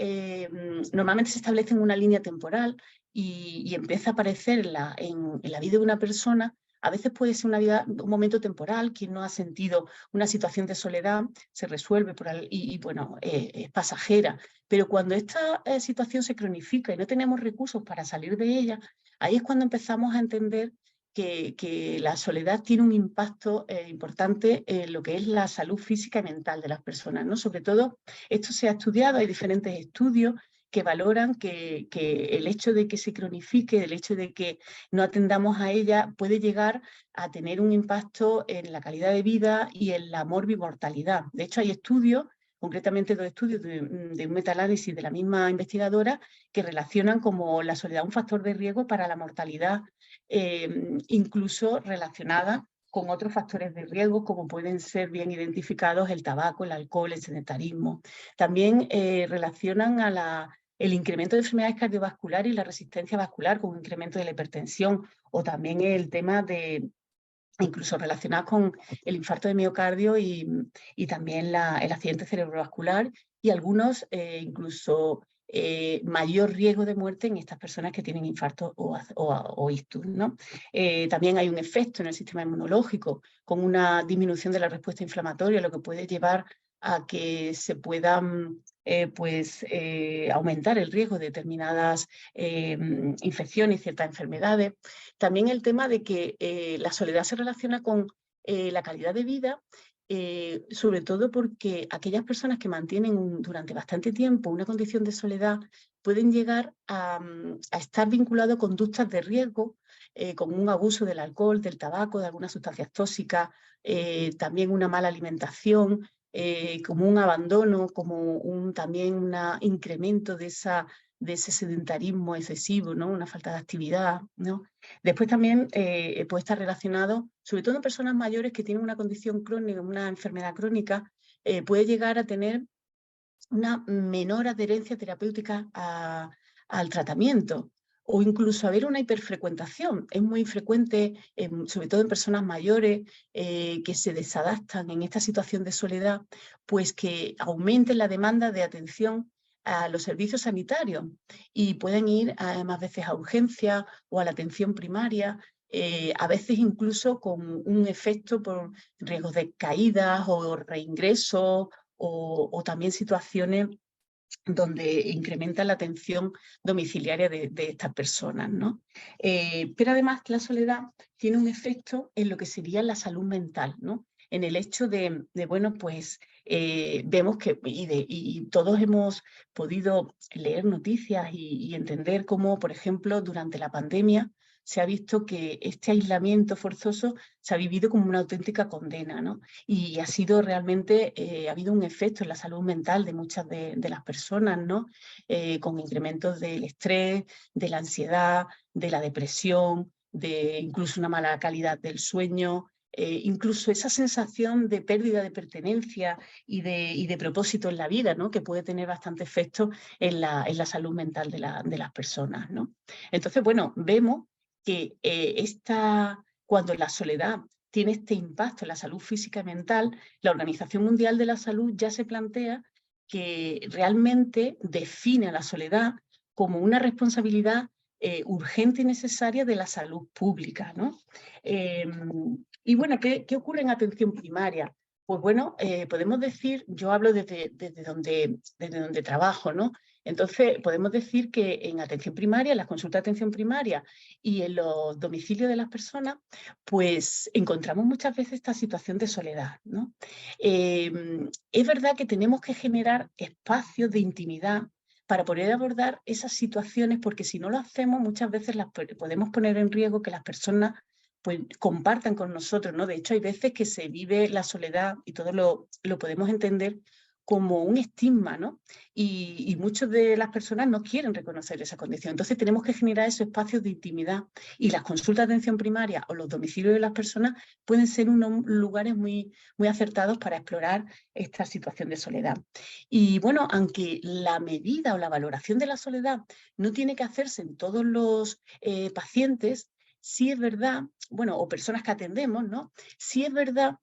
normalmente se establece en una línea temporal y empieza a aparecer en la vida de una persona. A veces puede ser un momento temporal, quien no ha sentido una situación de soledad, se resuelve bueno, es pasajera. Pero cuando esta situación se cronifica y no tenemos recursos para salir de ella, ahí es cuando empezamos a entender que la soledad tiene un impacto importante en lo que es la salud física y mental de las personas, ¿no? Sobre todo, esto se ha estudiado, hay diferentes estudios que valoran que el hecho de que se cronifique, el hecho de que no atendamos a ella, puede llegar a tener un impacto en la calidad de vida y en la morbimortalidad. De hecho, hay estudios, concretamente 2 estudios de un metaanálisis de la misma investigadora, que relacionan como la soledad un factor de riesgo para la mortalidad, incluso relacionada con otros factores de riesgo, como pueden ser bien identificados el tabaco, el alcohol, el sedentarismo. También relacionan el incremento de enfermedades cardiovasculares y la resistencia vascular con un incremento de la hipertensión, o también el tema de incluso relacionadas con el infarto de miocardio y también el accidente cerebrovascular, y algunos incluso mayor riesgo de muerte en estas personas que tienen infarto o ictus, ¿no? También hay un efecto en el sistema inmunológico con una disminución de la respuesta inflamatoria, lo que puede llevar a que se puedan aumentar el riesgo de determinadas infecciones y ciertas enfermedades. También el tema de que la soledad se relaciona con la calidad de vida, sobre todo porque aquellas personas que mantienen durante bastante tiempo una condición de soledad pueden llegar a estar vinculados a conductas de riesgo, como un abuso del alcohol, del tabaco, de algunas sustancias tóxicas, también una mala alimentación, como un abandono, como también un incremento de ese sedentarismo excesivo, ¿no? Una falta de actividad, ¿no? Después también puede estar relacionado, sobre todo en personas mayores que tienen una condición crónica, una enfermedad crónica, puede llegar a tener una menor adherencia terapéutica al tratamiento o incluso haber una hiperfrecuentación. Es muy frecuente, sobre todo en personas mayores que se desadaptan en esta situación de soledad, pues que aumente la demanda de atención a los servicios sanitarios y pueden ir más veces a urgencias o a la atención primaria, a veces incluso con un efecto por riesgos de caídas o reingresos o también situaciones donde incrementa la atención domiciliaria de estas personas, ¿no? Pero además la soledad tiene un efecto en lo que sería la salud mental, ¿no? En el hecho bueno, pues vemos que, y todos hemos podido leer noticias y entender cómo, por ejemplo, durante la pandemia se ha visto que este aislamiento forzoso se ha vivido como una auténtica condena, ¿no? Y ha sido realmente, ha habido un efecto en la salud mental de muchas de las personas, ¿no? Con incrementos del estrés, de la ansiedad, de la depresión, de incluso una mala calidad del sueño, incluso esa sensación de pérdida de pertenencia y de propósito en la vida, ¿no? Que puede tener bastante efecto en la salud mental de las personas, ¿no? Entonces, bueno, vemos que cuando la soledad tiene este impacto en la salud física y mental, la Organización Mundial de la Salud ya se plantea que realmente define a la soledad como una responsabilidad urgente y necesaria de la salud pública, ¿no? Y bueno, ¿qué ocurre en atención primaria? Pues bueno, podemos decir, yo hablo desde donde trabajo, ¿no? Entonces, podemos decir que en atención primaria, en las consultas de atención primaria y en los domicilios de las personas, pues encontramos muchas veces esta situación de soledad, ¿no? Es verdad que tenemos que generar espacios de intimidad para poder abordar esas situaciones, porque si no lo hacemos, muchas veces podemos poner en riesgo que las personas pues compartan con nosotros, ¿no? De hecho, hay veces que se vive la soledad, y todos lo podemos entender como un estigma, ¿no? Y muchas de las personas no quieren reconocer esa condición. Entonces tenemos que generar esos espacios de intimidad, y las consultas de atención primaria o los domicilios de las personas pueden ser unos lugares muy, muy acertados para explorar esta situación de soledad. Y bueno, aunque la medida o la valoración de la soledad no tiene que hacerse en todos los pacientes, sí es verdad, bueno, o personas que atendemos, ¿no? Sí es verdad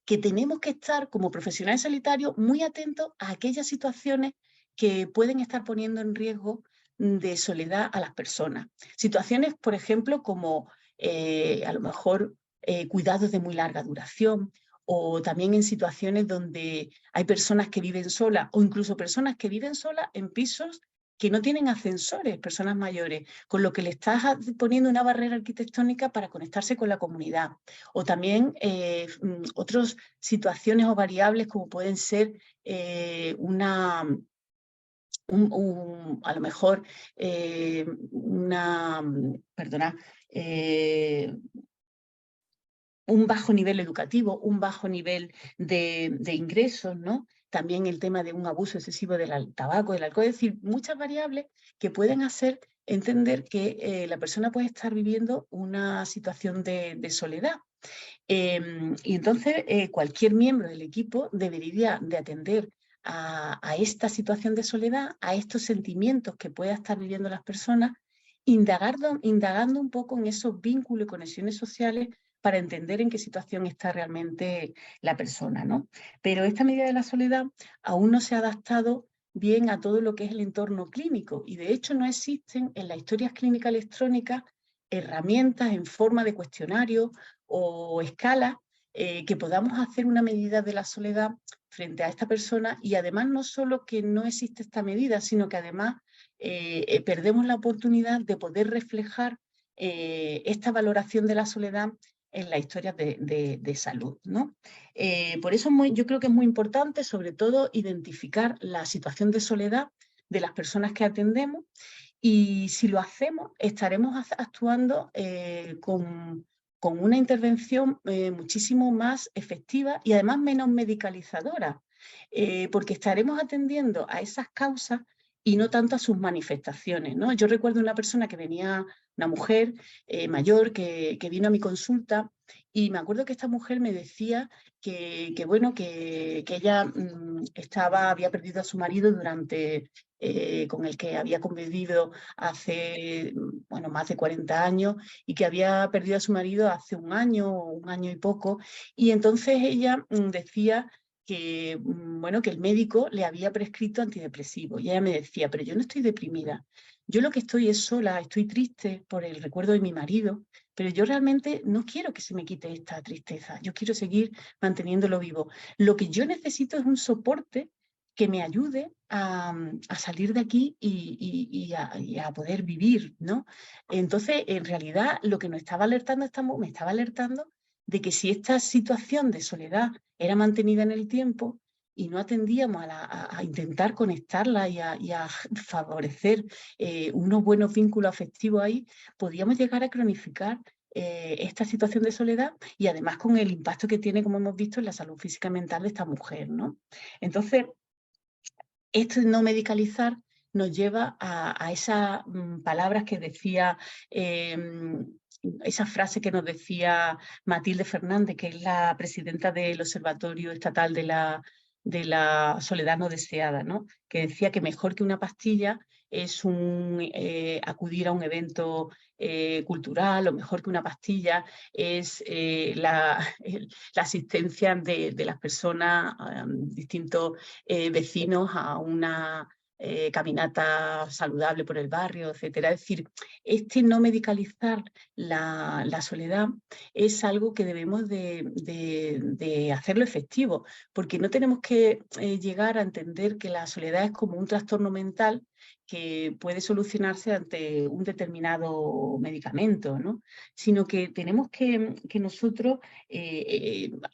que tenemos que estar como profesionales sanitarios muy atentos a aquellas situaciones que pueden estar poniendo en riesgo de soledad a las personas. Situaciones, por ejemplo, como a lo mejor cuidados de muy larga duración, o también en situaciones donde hay personas que viven solas, o incluso personas que viven solas en pisos que no tienen ascensores, personas mayores, con lo que le estás poniendo una barrera arquitectónica para conectarse con la comunidad. O también otras situaciones o variables como pueden ser a lo mejor un bajo nivel educativo, un bajo nivel de ingresos, ¿no? También el tema de un abuso excesivo del tabaco, del alcohol, es decir, muchas variables que pueden hacer entender que la persona puede estar viviendo una situación de soledad. Y entonces cualquier miembro del equipo debería de atender a esta situación de soledad, a estos sentimientos que puedan estar viviendo las personas, indagando un poco en esos vínculos y conexiones sociales para entender en qué situación está realmente la persona, ¿no? Pero esta medida de la soledad aún no se ha adaptado bien a todo lo que es el entorno clínico, y de hecho no existen en las historias clínicas electrónicas herramientas en forma de cuestionario o escala que podamos hacer una medida de la soledad frente a esta persona. Y además no solo que no existe esta medida, sino que además perdemos la oportunidad de poder reflejar esta valoración de la soledad en las historias de salud, ¿no? Por eso yo creo que es muy importante, sobre todo, identificar la situación de soledad de las personas que atendemos, y si lo hacemos, estaremos actuando con con una intervención muchísimo más efectiva y además menos medicalizadora, porque estaremos atendiendo a esas causas y no tanto a sus manifestaciones, ¿no? Yo recuerdo una persona que venía, una mujer mayor que vino a mi consulta, y me acuerdo que esta mujer me decía bueno, que ella había perdido a su marido con el que había convivido hace bueno, más de 40 años, y que había perdido a su marido hace un año y poco, y entonces ella decía bueno, que el médico le había prescrito antidepresivos, y ella me decía, pero yo no estoy deprimida, yo lo que estoy es sola, estoy triste por el recuerdo de mi marido, pero yo realmente no quiero que se me quite esta tristeza, yo quiero seguir manteniéndolo vivo. Lo que yo necesito es un soporte que me ayude a salir de aquí y a poder vivir, ¿no? Entonces, en realidad, lo que nos estaba alertando, me estaba alertando de que si esta situación de soledad era mantenida en el tiempo y no atendíamos a intentar conectarla y a favorecer unos buenos vínculos afectivos ahí, podíamos llegar a cronificar esta situación de soledad, y además con el impacto que tiene, como hemos visto, en la salud física y mental de esta mujer, ¿no? Entonces, esto de no medicalizar nos lleva a esas palabras que decía, esa frase que nos decía Matilde Fernández, que es la presidenta del Observatorio Estatal de la Soledad No Deseada, ¿no? Que decía que mejor que una pastilla es acudir a un evento cultural, o mejor que una pastilla es la asistencia de las personas, distintos vecinos, a una caminata saludable por el barrio, etcétera. Es decir, no medicalizar la soledad es algo que debemos de hacerlo efectivo, porque no tenemos que llegar a entender que la soledad es como un trastorno mental que puede solucionarse ante un determinado medicamento, ¿no? Sino que tenemos que nosotros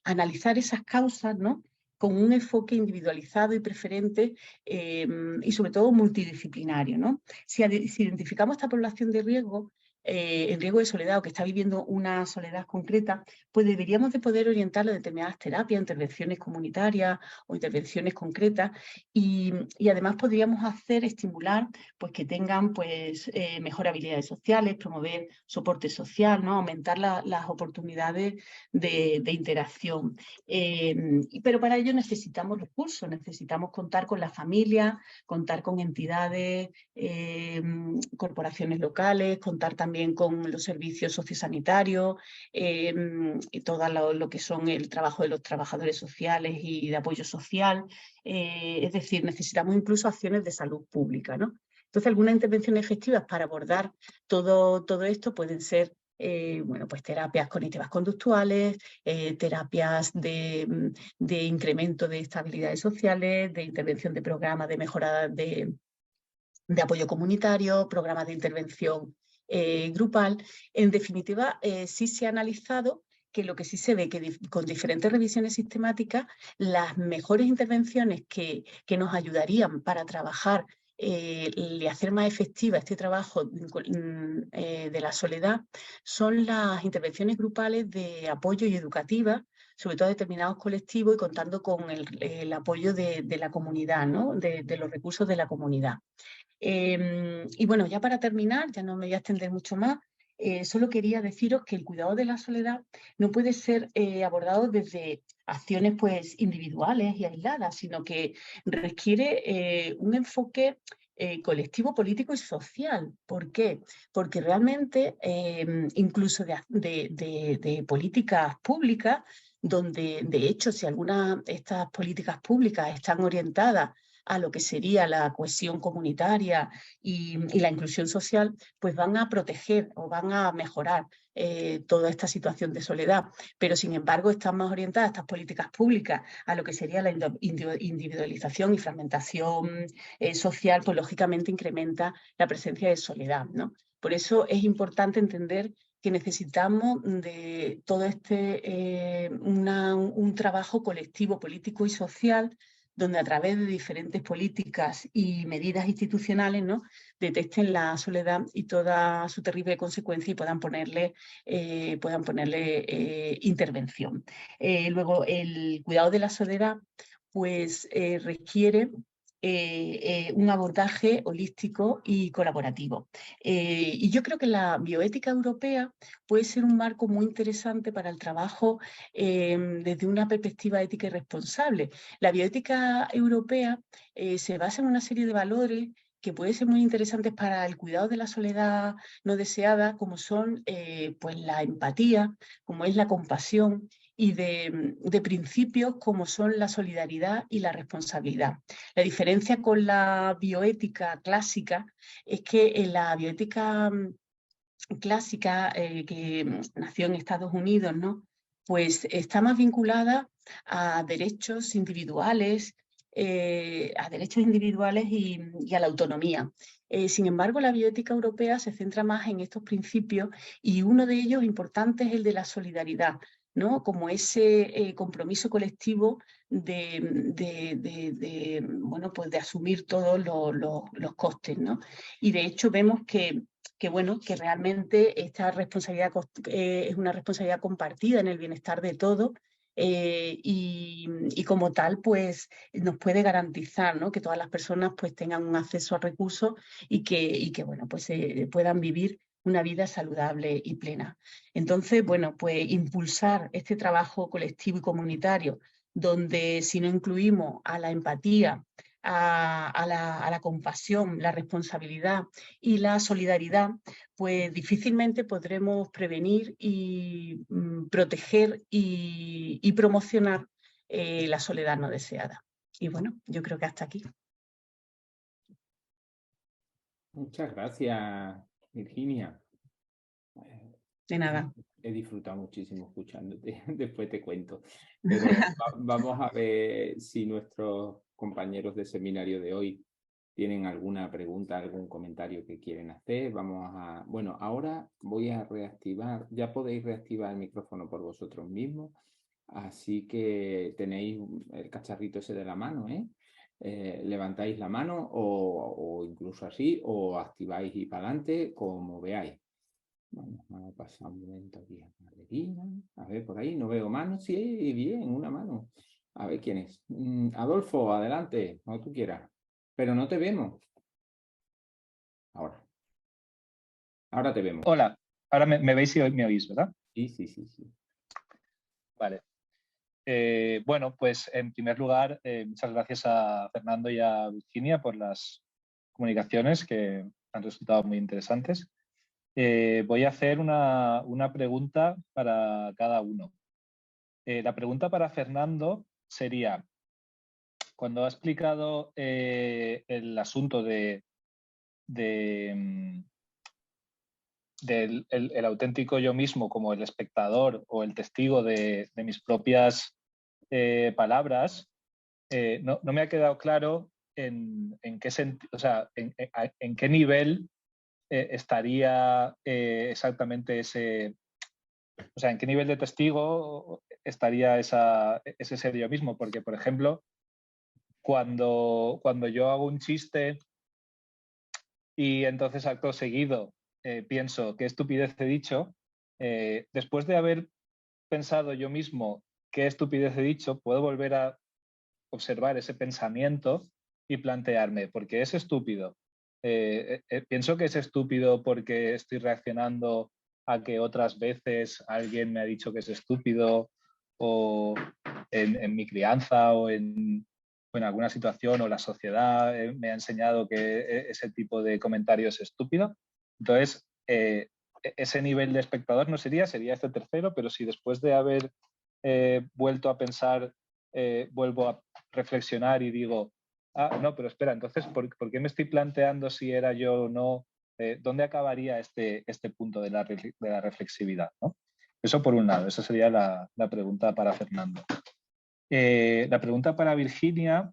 analizar esas causas, ¿no? Con un enfoque individualizado y preferente, y sobre todo multidisciplinario, ¿no? Si identificamos esta población de riesgo, en riesgo de soledad, o que está viviendo una soledad concreta, pues deberíamos de poder orientarlo a determinadas terapias, intervenciones comunitarias o intervenciones concretas, y además podríamos estimular pues, que tengan pues, mejor habilidades sociales, promover soporte social, ¿no? Aumentar las oportunidades de interacción. Pero para ello necesitamos recursos, necesitamos contar con la familia, contar con entidades, corporaciones locales, contar también con los servicios sociosanitarios, y todo lo que son el trabajo de los trabajadores sociales y de apoyo social. Es decir, necesitamos incluso acciones de salud pública, ¿no? Entonces, algunas intervenciones efectivas para abordar todo esto pueden ser bueno, pues terapias cognitivas conductuales, terapias de incremento de estabilidades sociales, de intervención de programas de mejora de apoyo comunitario, programas de intervención grupal. En definitiva, sí se ha analizado que lo que sí se ve que con diferentes revisiones sistemáticas, las mejores intervenciones que nos ayudarían para trabajar y hacer más efectiva este trabajo de la soledad son las intervenciones grupales de apoyo y educativas, sobre todo a determinados colectivos, y contando con el apoyo de la comunidad, ¿no? de los recursos de la comunidad. Y bueno, ya para terminar, ya no me voy a extender mucho más, solo quería deciros que el cuidado de la soledad no puede ser abordado desde acciones pues, individuales y aisladas, sino que requiere un enfoque colectivo, político y social. ¿Por qué? Porque realmente, incluso de políticas públicas, donde de hecho si algunas de estas políticas públicas están orientadas a lo que sería la cohesión comunitaria y la inclusión social, pues van a proteger o van a mejorar toda esta situación de soledad. Pero, sin embargo, están más orientadas estas políticas públicas a lo que sería la individualización y fragmentación social, pues lógicamente incrementa la presencia de soledad, ¿no? Por eso es importante entender que necesitamos de todo un trabajo colectivo, político y social, donde a través de diferentes políticas y medidas institucionales, ¿no?, detecten la soledad y toda su terrible consecuencia y puedan ponerle intervención. Luego, el cuidado de la soledad pues requiere un abordaje holístico y colaborativo. Y yo creo que la bioética europea puede ser un marco muy interesante para el trabajo desde una perspectiva ética y responsable. La bioética europea se basa en una serie de valores que pueden ser muy interesantes para el cuidado de la soledad no deseada, como son pues la empatía, como es la compasión, y de principios como son la solidaridad y la responsabilidad. La diferencia con la bioética clásica es que en la bioética clásica que nació en Estados Unidos, ¿no?, pues está más vinculada a derechos individuales, y a la autonomía. Sin embargo, la bioética europea se centra más en estos principios y uno de ellos importante es el de la solidaridad, ¿no?, como ese compromiso colectivo bueno, pues de asumir todos los costes, ¿no? Y de hecho vemos que realmente esta responsabilidad es una responsabilidad compartida en el bienestar de todos, y como tal pues nos puede garantizar, ¿no?, que todas las personas pues tengan un acceso a recursos y que bueno, pues puedan vivir una vida saludable y plena. Entonces, bueno, pues impulsar este trabajo colectivo y comunitario, donde si no incluimos a la empatía, a la compasión, la responsabilidad y la solidaridad, pues difícilmente podremos prevenir y proteger y promocionar la soledad no deseada. Y bueno, yo creo que hasta aquí. Muchas gracias, Virginia. De nada. He disfrutado muchísimo escuchándote, después te cuento. Pero vamos a ver si nuestros compañeros de seminario de hoy tienen alguna pregunta, algún comentario que quieren hacer. Bueno, ahora voy a reactivar, ya podéis reactivar el micrófono por vosotros mismos, así que tenéis el cacharrito ese de la mano, ¿eh? Levantáis la mano o incluso así, o activáis y para adelante, como veáis. Vamos a pasar un momento aquí a Malerina. A ver, por ahí no veo manos. Sí, bien, una mano. A ver quién es. Adolfo, adelante, como tú quieras. Pero no te vemos. Ahora. Ahora te vemos. Hola, ahora me veis y me oís, ¿verdad? Sí, sí, sí, sí. Vale. Bueno, pues en primer lugar, muchas gracias a Fernando y a Virginia por las comunicaciones que han resultado muy interesantes. Voy a hacer una pregunta para cada uno. La pregunta para Fernando sería, cuando ha explicado el asunto del el auténtico yo mismo como el espectador o el testigo de mis propias palabras, no me ha quedado claro en qué o sea, en qué nivel estaría exactamente ese, o sea, en qué nivel de testigo estaría ese ser yo mismo, porque, por ejemplo, cuando yo hago un chiste y entonces acto seguido pienso qué estupidez he dicho, después de haber pensado yo mismo qué estupidez he dicho, puedo volver a observar ese pensamiento y plantearme, ¿por qué es estúpido? Pienso que es estúpido porque estoy reaccionando a que otras veces alguien me ha dicho que es estúpido, o en mi crianza o en alguna situación, o la sociedad me ha enseñado que ese tipo de comentario es estúpido. Entonces, ese nivel de espectador no sería este tercero, pero si después de haber vuelto a pensar, vuelvo a reflexionar y digo, no, pero espera, entonces, ¿por qué me estoy planteando si era yo o no? ¿Dónde acabaría este punto de la reflexividad, ¿no? Eso por un lado, esa sería la pregunta para Fernando. La pregunta para Virginia,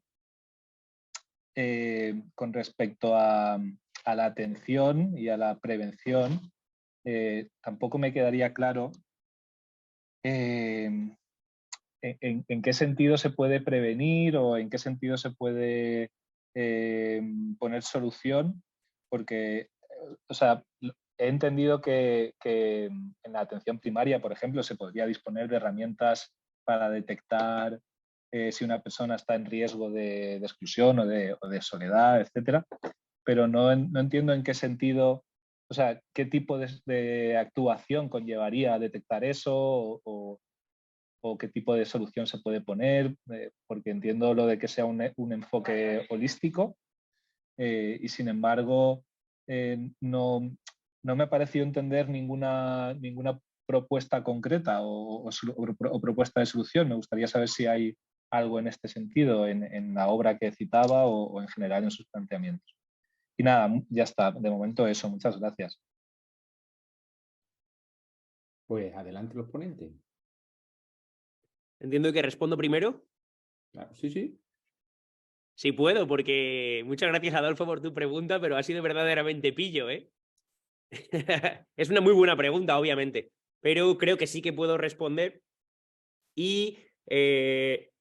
con respecto a la atención y a la prevención, tampoco me quedaría claro en qué sentido se puede prevenir o en qué sentido se puede poner solución, porque, o sea, he entendido que en la atención primaria, por ejemplo, se podría disponer de herramientas para detectar si una persona está en riesgo de exclusión o de soledad, etcétera, pero no entiendo en qué sentido, o sea, qué tipo de actuación conllevaría detectar eso o qué tipo de solución se puede poner, porque entiendo lo de que sea un enfoque holístico y sin embargo no me ha parecido entender ninguna propuesta concreta o propuesta de solución. Me gustaría saber si hay algo en este sentido en la obra que citaba o en general en sus planteamientos. Y nada, ya está. De momento eso. Muchas gracias. Pues adelante los ponentes. Entiendo que respondo primero. Claro, sí, sí. Sí puedo, porque muchas gracias, Adolfo, por tu pregunta, pero ha sido verdaderamente pillo, ¿eh? Es una muy buena pregunta, obviamente, pero creo que sí que puedo responder. Y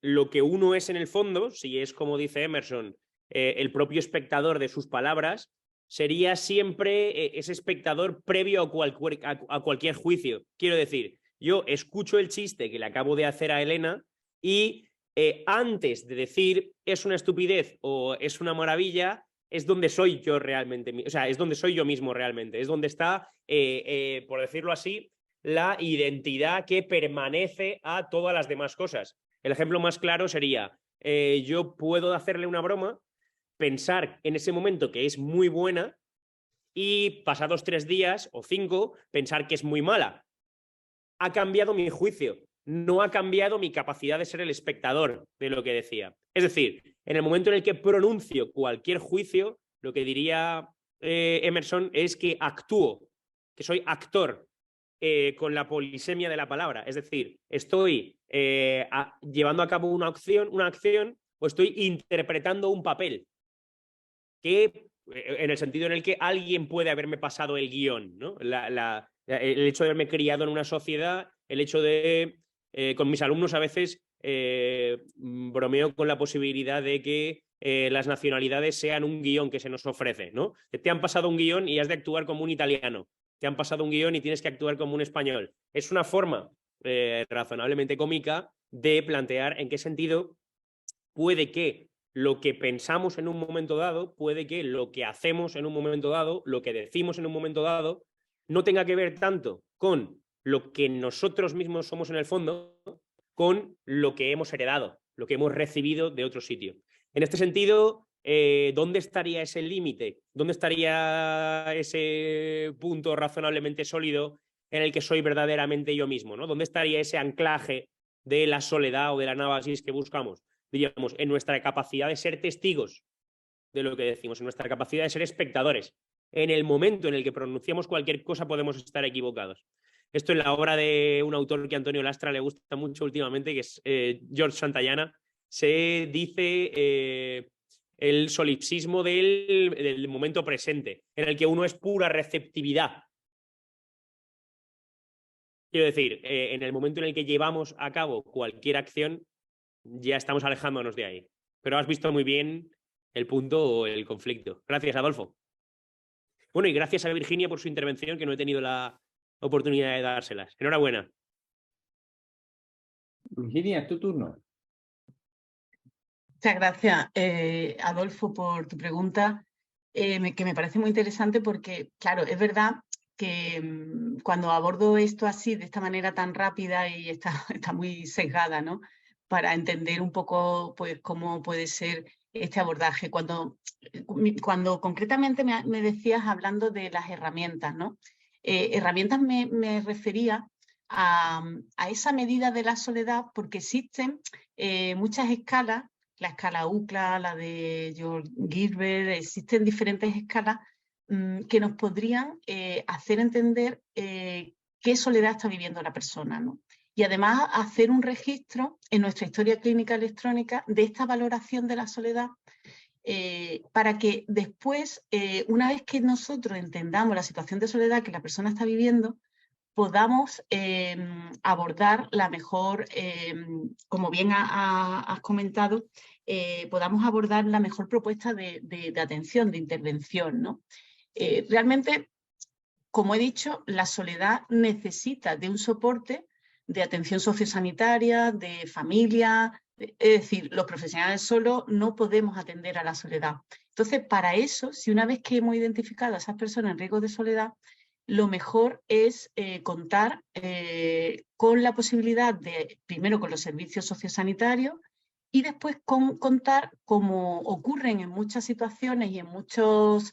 lo que uno es en el fondo, si es como dice Emerson, el propio espectador de sus palabras, sería siempre ese espectador previo a cualquier juicio. Quiero decir, yo escucho el chiste que le acabo de hacer a Elena y antes de decir es una estupidez o es una maravilla, es donde soy yo realmente, o sea, es donde soy yo mismo realmente, es donde está, por decirlo así, la identidad que permanece a todas las demás cosas. El ejemplo más claro sería, yo puedo hacerle una broma, pensar en ese momento que es muy buena y pasados 3 días o 5 pensar que es muy mala. Ha cambiado mi juicio, no ha cambiado mi capacidad de ser el espectador de lo que decía. Es decir, en el momento en el que pronuncio cualquier juicio, lo que diría Emerson es que actúo, que soy actor, con la polisemia de la palabra. Es decir, estoy llevando a cabo una acción o estoy interpretando un papel que, en el sentido en el que alguien puede haberme pasado el guión, ¿no? El hecho de haberme criado en una sociedad, el hecho de, con mis alumnos a veces bromeo con la posibilidad de que las nacionalidades sean un guión que se nos ofrece, ¿no? Te han pasado un guión y has de actuar como un italiano. Te han pasado un guión y tienes que actuar como un español. Es una forma razonablemente cómica de plantear en qué sentido puede que lo que pensamos en un momento dado, puede que lo que hacemos en un momento dado, lo que decimos en un momento dado, no tenga que ver tanto con lo que nosotros mismos somos en el fondo, con lo que hemos heredado, lo que hemos recibido de otro sitio. En este sentido, ¿dónde estaría ese límite? ¿Dónde estaría ese punto razonablemente sólido en el que soy verdaderamente yo mismo, ¿no? ¿Dónde estaría ese anclaje de la soledad o de la anábasis que buscamos? Diríamos, en nuestra capacidad de ser testigos de lo que decimos, en nuestra capacidad de ser espectadores. En el momento en el que pronunciamos cualquier cosa podemos estar equivocados. Esto en la obra de un autor que a Antonio Lastra le gusta mucho últimamente, que es George Santayana, se dice el solipsismo del momento presente, en el que uno es pura receptividad. Quiero decir, en el momento en el que llevamos a cabo cualquier acción, ya estamos alejándonos de ahí. Pero has visto muy bien el punto o el conflicto. Gracias, Adolfo. Bueno, y gracias a Virginia por su intervención, que no he tenido la oportunidad de dárselas. Enhorabuena. Virginia, es tu turno. Muchas gracias, Adolfo, por tu pregunta, que me parece muy interesante porque, claro, es verdad que cuando abordo esto así, de esta manera tan rápida y está muy sesgada, ¿no? Para entender un poco pues, cómo puede ser este abordaje. Cuando concretamente me decías hablando de las herramientas, ¿no? Herramientas me refería a esa medida de la soledad porque existen muchas escalas, la escala UCLA, la de George Gilbert, existen diferentes escalas que nos podrían hacer entender qué soledad está viviendo la persona, ¿no? Y además hacer un registro en nuestra historia clínica electrónica de esta valoración de la soledad para que después, una vez que nosotros entendamos la situación de soledad que la persona está viviendo, podamos abordar la mejor, como bien has comentado, podamos abordar la mejor propuesta de atención, de intervención, ¿no? Realmente, como he dicho, la soledad necesita de un soporte de atención sociosanitaria, de familia, es decir, los profesionales solos no podemos atender a la soledad. Entonces, para eso, si una vez que hemos identificado a esas personas en riesgo de soledad, lo mejor es contar con la posibilidad de, primero con los servicios sociosanitarios y después contar, como ocurren en muchas situaciones y en muchos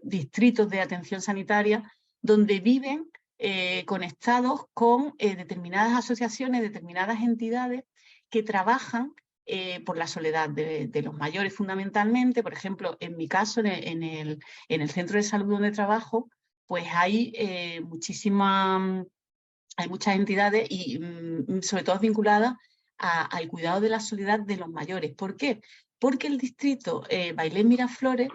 distritos de atención sanitaria, donde viven conectados con determinadas asociaciones, determinadas entidades que trabajan por la soledad de los mayores fundamentalmente. Por ejemplo, en mi caso, en el centro de salud donde trabajo, pues hay muchas entidades y sobre todo vinculadas al cuidado de la soledad de los mayores. ¿Por qué? Porque el distrito Bailén Miraflores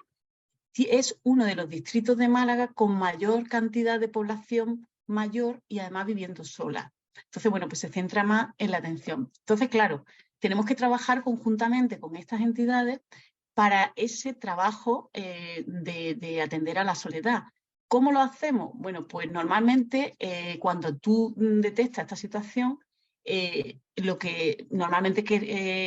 es uno de los distritos de Málaga con mayor cantidad de población mayor y además viviendo sola. Entonces, bueno, pues se centra más en la atención. Entonces, claro, tenemos que trabajar conjuntamente con estas entidades para ese trabajo de atender a la soledad. ¿Cómo lo hacemos? Bueno, pues normalmente cuando tú detectas esta situación, lo que normalmente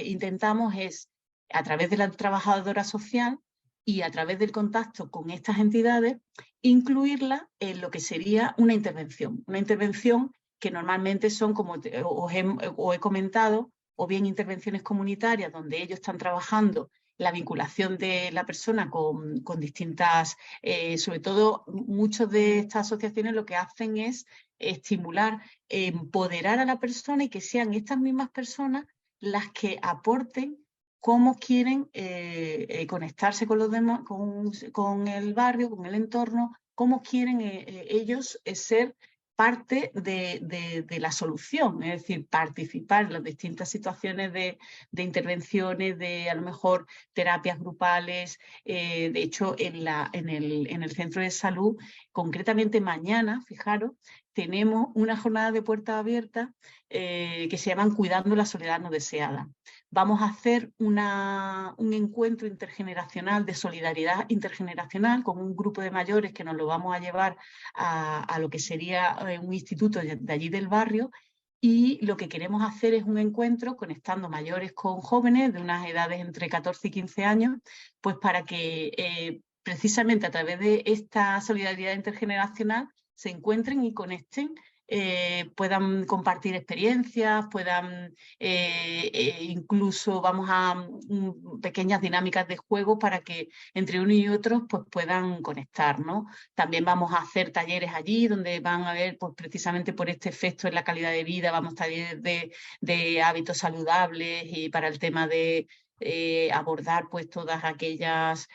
intentamos es, a través de la trabajadora social y a través del contacto con estas entidades, incluirla en lo que sería una intervención. Una intervención que normalmente son, como os he comentado, o bien intervenciones comunitarias donde ellos están trabajando la vinculación de la persona con distintas, sobre todo muchas de estas asociaciones lo que hacen es estimular, empoderar a la persona y que sean estas mismas personas las que aporten cómo quieren conectarse con los demás, con el barrio, con el entorno, cómo quieren ellos ser parte de la solución, es decir, participar en las distintas situaciones de intervenciones, de a lo mejor terapias grupales. De hecho, en el centro de salud, concretamente mañana, fijaros, tenemos una jornada de puertas abiertas que se llaman Cuidando la soledad no deseada. Vamos a hacer un encuentro intergeneracional de solidaridad intergeneracional con un grupo de mayores que nos lo vamos a llevar a lo que sería un instituto de allí del barrio, y lo que queremos hacer es un encuentro conectando mayores con jóvenes de unas edades entre 14 y 15 años, pues para que precisamente a través de esta solidaridad intergeneracional se encuentren y conecten, puedan compartir experiencias, puedan incluso vamos a pequeñas dinámicas de juego para que entre uno y otro pues puedan conectar, ¿no? También vamos a hacer talleres allí donde van a ver, pues precisamente por este efecto en la calidad de vida, vamos a talleres de hábitos saludables y para el tema de abordar pues todas aquellas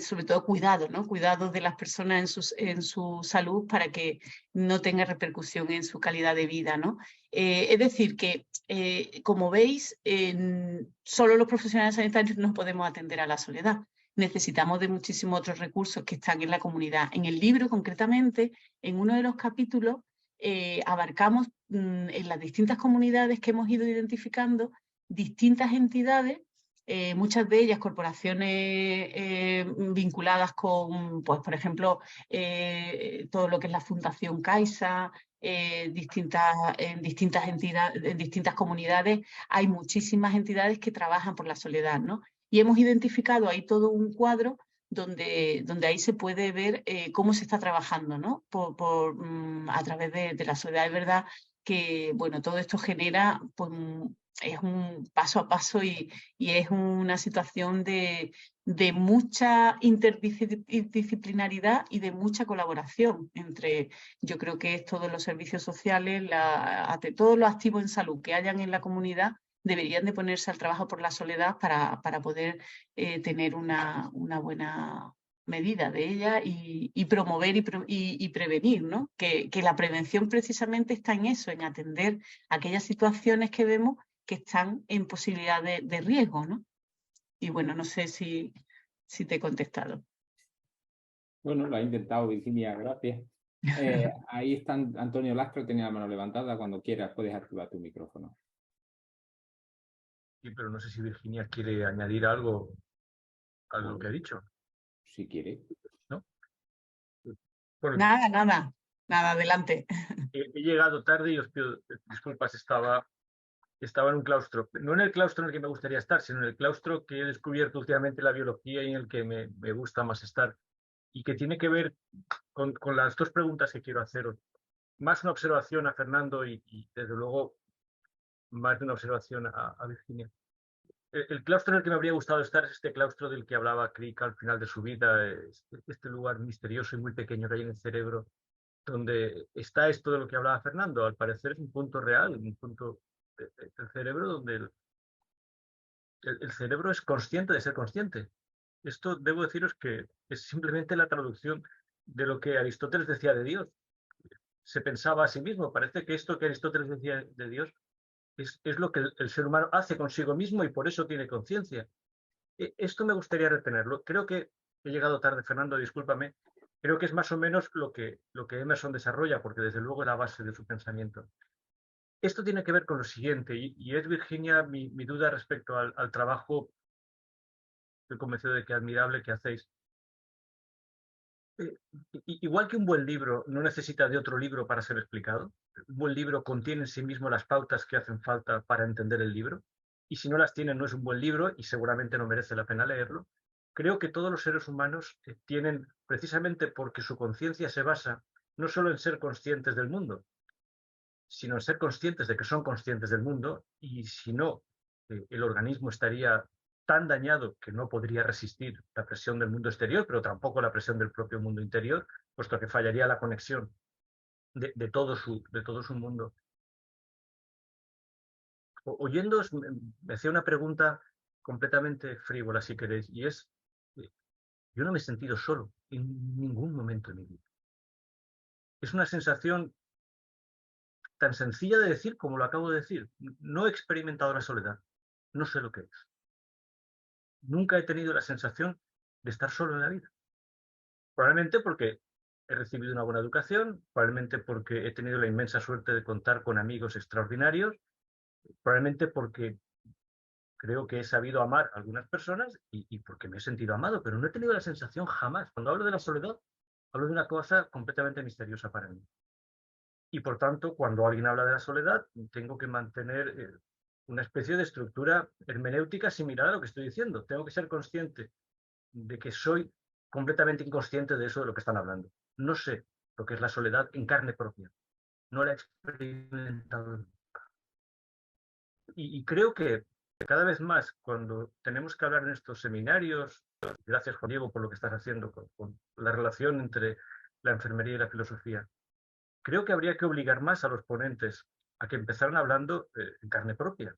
sobre todo cuidados, ¿no? Cuidados de las personas en su salud para que no tenga repercusión en su calidad de vida, ¿no? Es decir, que como veis, solo los profesionales sanitarios no podemos atender a la soledad. Necesitamos de muchísimos otros recursos que están en la comunidad. En el libro, concretamente, en uno de los capítulos, abarcamos en las distintas comunidades que hemos ido identificando distintas entidades, muchas de ellas corporaciones vinculadas con, pues, por ejemplo, todo lo que es la Fundación Caixa, en distintas entidades, en distintas comunidades hay muchísimas entidades que trabajan por la soledad, ¿no? Y hemos identificado ahí todo un cuadro donde ahí se puede ver cómo se está trabajando, ¿no? A través de la soledad. Es verdad que, bueno, todo esto genera, pues, es un paso a paso y es una situación de mucha interdisciplinaridad y de mucha colaboración entre, yo creo que es todos los servicios sociales, todos los activos en salud que hayan en la comunidad deberían de ponerse al trabajo por la soledad para poder tener una buena medida de ella y promover y prevenir, ¿no? Que la prevención precisamente está en eso, en atender aquellas situaciones que vemos que están en posibilidad de riesgo, ¿no? Y bueno, no sé si te he contestado. Bueno, lo ha intentado, Virginia, gracias. Ahí está Antonio Lastro, tenía la mano levantada. Cuando quieras puedes activar tu micrófono. Sí, pero no sé si Virginia quiere añadir algo a lo que ha dicho, Si quiere. ¿no? Bueno, Nada, adelante. he llegado tarde y os pido disculpas, estaba en un claustro, no en el claustro en el que me gustaría estar, sino en el claustro que he descubierto últimamente la biología y en el que me gusta más estar, y que tiene que ver con las dos preguntas que quiero haceros. Más una observación a Fernando y desde luego, más de una observación a Virginia. El claustro en el que me habría gustado estar es este claustro del que hablaba Crick al final de su vida, este lugar misterioso y muy pequeño que hay en el cerebro, donde está esto de lo que hablaba Fernando. Al parecer es un punto real, un punto del cerebro donde el cerebro es consciente de ser consciente. Esto debo deciros que es simplemente la traducción de lo que Aristóteles decía de Dios. Se pensaba a sí mismo. Parece que esto que Aristóteles decía de Dios es lo que el ser humano hace consigo mismo y por eso tiene conciencia. Esto me gustaría retenerlo. Creo que he llegado tarde, Fernando, discúlpame. Creo que es más o menos lo que Emerson desarrolla, porque desde luego es la base de su pensamiento. Esto tiene que ver con lo siguiente, y es, Virginia, mi duda respecto al trabajo, estoy convencido de que admirable que hacéis. Igual que un buen libro no necesita de otro libro para ser explicado, un buen libro contiene en sí mismo las pautas que hacen falta para entender el libro, y si no las tiene no es un buen libro y seguramente no merece la pena leerlo. Creo que todos los seres humanos tienen, precisamente porque su conciencia se basa no solo en ser conscientes del mundo, sino en ser conscientes de que son conscientes del mundo, y si no, el organismo estaría tan dañado que no podría resistir la presión del mundo exterior, pero tampoco la presión del propio mundo interior, puesto que fallaría la conexión de todo su mundo. Oyéndoos, me hacía una pregunta completamente frívola, si queréis, y es, yo no me he sentido solo en ningún momento de mi vida. Es una sensación tan sencilla de decir como lo acabo de decir. No he experimentado la soledad, no sé lo que es. Nunca he tenido la sensación de estar solo en la vida. Probablemente porque he recibido una buena educación, probablemente porque he tenido la inmensa suerte de contar con amigos extraordinarios, probablemente porque creo que he sabido amar a algunas personas y porque me he sentido amado, pero no he tenido la sensación jamás. Cuando hablo de la soledad, hablo de una cosa completamente misteriosa para mí. Y por tanto, cuando alguien habla de la soledad, tengo que mantener una especie de estructura hermenéutica similar a lo que estoy diciendo. Tengo que ser consciente de que soy completamente inconsciente de eso de lo que están hablando. No sé lo que es la soledad en carne propia. No la he experimentado nunca. Y creo que cada vez más, cuando tenemos que hablar en estos seminarios, gracias Juan Diego por lo que estás haciendo con la relación entre la enfermería y la filosofía, creo que habría que obligar más a los ponentes a que empezaran hablando en carne propia.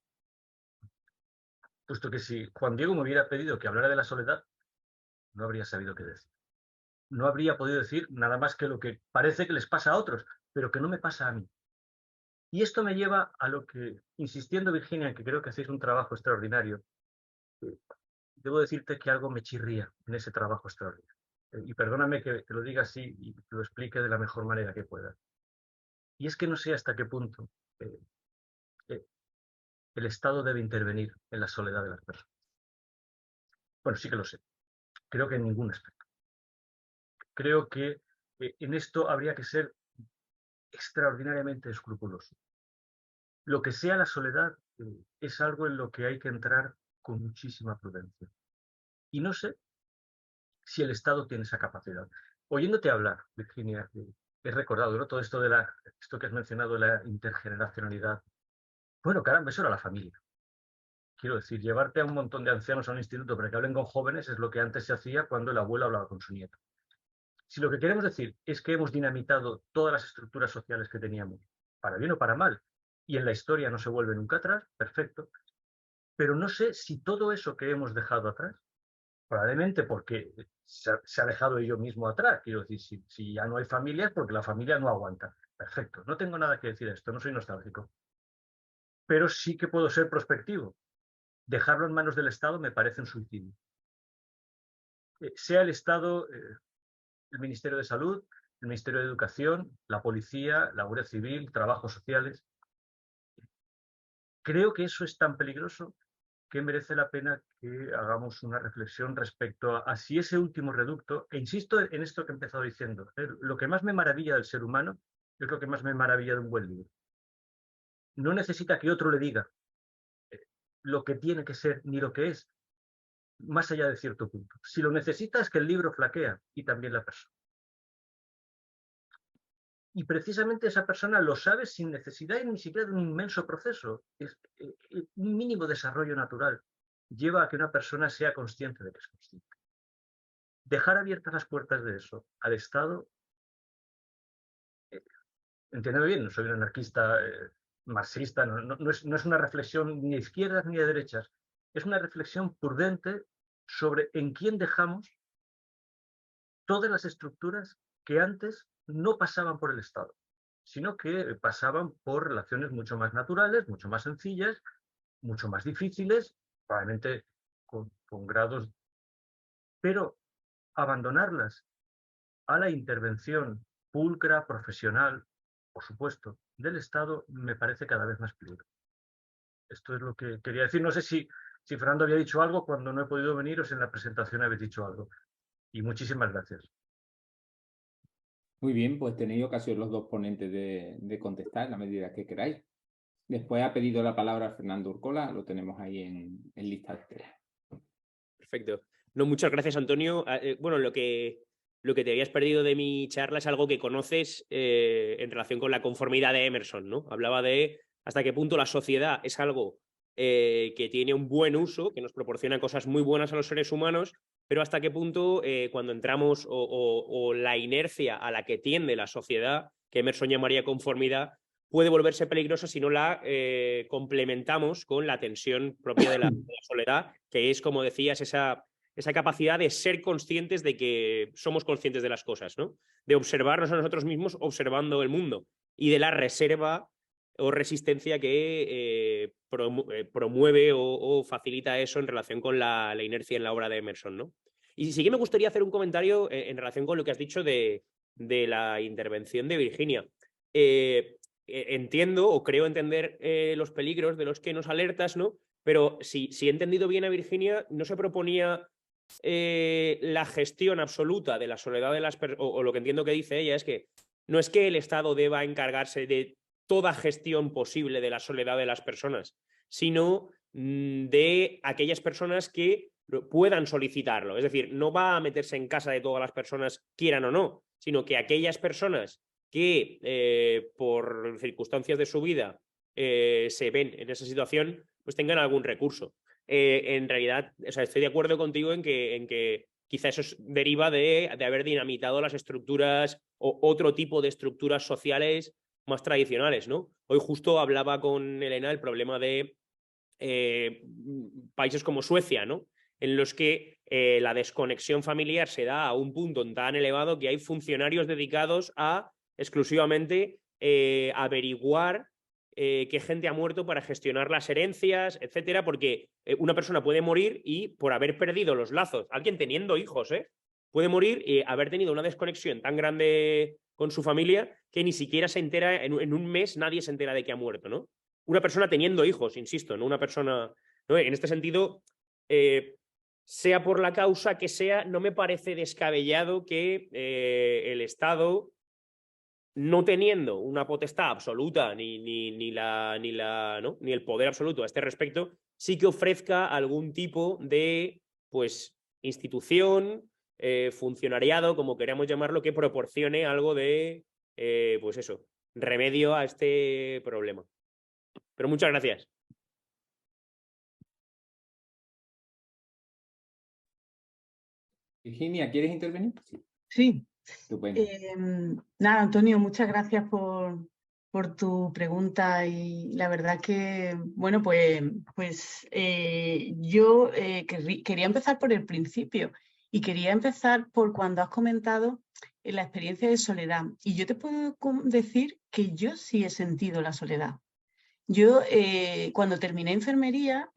Puesto que si Juan Diego me hubiera pedido que hablara de la soledad, no habría sabido qué decir. No habría podido decir nada más que lo que parece que les pasa a otros, pero que no me pasa a mí. Y esto me lleva a lo que, insistiendo Virginia, que creo que hacéis un trabajo extraordinario, debo decirte que algo me chirría en ese trabajo extraordinario. Y perdóname que lo diga así y que lo explique de la mejor manera que pueda. Y es que no sé hasta qué punto el Estado debe intervenir en la soledad de las personas. Bueno, sí que lo sé. Creo que en ningún aspecto. Creo que en esto habría que ser extraordinariamente escrupuloso. Lo que sea la soledad es algo en lo que hay que entrar con muchísima prudencia. Y no sé si el Estado tiene esa capacidad. Oyéndote hablar, Virginia, he recordado, ¿no?, todo esto esto que has mencionado de la intergeneracionalidad. Bueno, caramba, eso era la familia. Quiero decir, llevarte a un montón de ancianos a un instituto para que hablen con jóvenes es lo que antes se hacía cuando el abuelo hablaba con su nieto. Si lo que queremos decir es que hemos dinamitado todas las estructuras sociales que teníamos, para bien o para mal, y en la historia no se vuelve nunca atrás, perfecto, pero no sé si todo eso que hemos dejado atrás, probablemente porque se ha dejado ello mismo atrás, quiero decir, si ya no hay familias, porque la familia no aguanta, perfecto, no tengo nada que decir a esto, no soy nostálgico, pero sí que puedo ser prospectivo. Dejarlo en manos del Estado me parece un suicidio. Sea el Estado el Ministerio de Salud, el Ministerio de Educación, la Policía, la Guardia Civil, Trabajos Sociales. Creo que eso es tan peligroso que merece la pena que hagamos una reflexión respecto a si ese último reducto, e insisto en esto que he empezado diciendo, lo que más me maravilla del ser humano es lo que más me maravilla de un buen libro. No necesita que otro le diga lo que tiene que ser ni lo que es, más allá de cierto punto. Si lo necesita es que el libro flaquea y también la persona. Y precisamente esa persona lo sabe sin necesidad ni siquiera de un inmenso proceso. Un mínimo desarrollo natural lleva a que una persona sea consciente de que es consciente. Dejar abiertas las puertas de eso al Estado, entiéndeme bien, no soy un anarquista marxista, no es una reflexión ni de izquierdas ni de derechas, es una reflexión prudente sobre en quién dejamos todas las estructuras que antes no pasaban por el Estado, sino que pasaban por relaciones mucho más naturales, mucho más sencillas, mucho más difíciles, probablemente con grados, pero abandonarlas a la intervención pulcra, profesional, por supuesto, del Estado, me parece cada vez más peligroso. Esto es lo que quería decir. No sé si Fernando había dicho algo cuando no he podido venir o si en la presentación habéis dicho algo. Y muchísimas gracias. Muy bien, pues tenéis ocasión los dos ponentes de contestar en la medida que queráis. Después ha pedido la palabra Fernando Urcola, lo tenemos ahí en lista de espera. Perfecto. No, muchas gracias, Antonio. Bueno, lo que te habías perdido de mi charla es algo que conoces en relación con la conformidad de Emerson, ¿no? Hablaba de hasta qué punto la sociedad es algo que tiene un buen uso, que nos proporciona cosas muy buenas a los seres humanos, pero hasta qué punto cuando entramos o la inercia a la que tiende la sociedad, que Emerson llamaría conformidad, puede volverse peligrosa si no la complementamos con la tensión propia de la soledad, que es, como decías, esa capacidad de ser conscientes de que somos conscientes de las cosas, ¿no? De observarnos a nosotros mismos observando el mundo y de la reserva o resistencia que promueve o facilita eso en relación con la inercia en la obra de Emerson, ¿no? Y sí que me gustaría hacer un comentario en relación con lo que has dicho de la intervención de Virginia. Entiendo o creo entender los peligros de los que nos alertas, ¿no? Pero si he entendido bien a Virginia, no se proponía la gestión absoluta de la soledad de las personas, o lo que entiendo que dice ella es que no es que el Estado deba encargarse de toda gestión posible de la soledad de las personas, sino de aquellas personas que puedan solicitarlo. Es decir, no va a meterse en casa de todas las personas, quieran o no, sino que aquellas personas que por circunstancias de su vida se ven en esa situación, pues tengan algún recurso. En realidad, o sea, estoy de acuerdo contigo en que quizá eso deriva de haber dinamitado las estructuras o otro tipo de estructuras sociales más tradicionales, ¿no? Hoy justo hablaba con Elena del problema de países como Suecia, ¿no? En los que la desconexión familiar se da a un punto tan elevado que hay funcionarios dedicados a exclusivamente averiguar qué gente ha muerto para gestionar las herencias, etcétera, porque una persona puede morir y por haber perdido los lazos, alguien teniendo hijos, puede morir y haber tenido una desconexión tan grande con su familia que ni siquiera se entera, en un mes nadie se entera de que ha muerto, ¿no? Una persona teniendo hijos, insisto, no una persona, ¿no? En este sentido, sea por la causa que sea, no me parece descabellado que el Estado, no teniendo una potestad absoluta ni el poder absoluto a este respecto, sí que ofrezca algún tipo de pues, institución, funcionariado, como queramos llamarlo, que proporcione algo de pues eso, remedio a este problema. Pero muchas gracias. Virginia, ¿quieres intervenir? Sí. Estupendo. Nada, Antonio, muchas gracias por tu pregunta y la verdad que, bueno, pues yo quería empezar por el principio y quería empezar por cuando has comentado la experiencia de soledad. Y yo te puedo decir que yo sí he sentido la soledad. Yo cuando terminé enfermería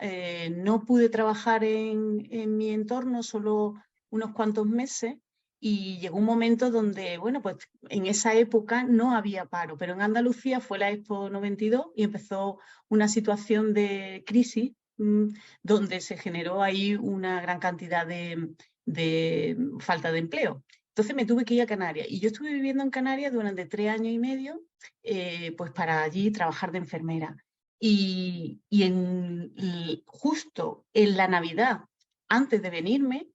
no pude trabajar en mi entorno solo unos cuantos meses y llegó un momento donde, bueno, pues en esa época no había paro, pero en Andalucía fue la Expo 92 y empezó una situación de crisis donde se generó ahí una gran cantidad de falta de empleo. Entonces me tuve que ir a Canarias y yo estuve viviendo en Canarias durante 3 años y medio, pues para allí trabajar de enfermera. Y justo en la Navidad, antes de venirme,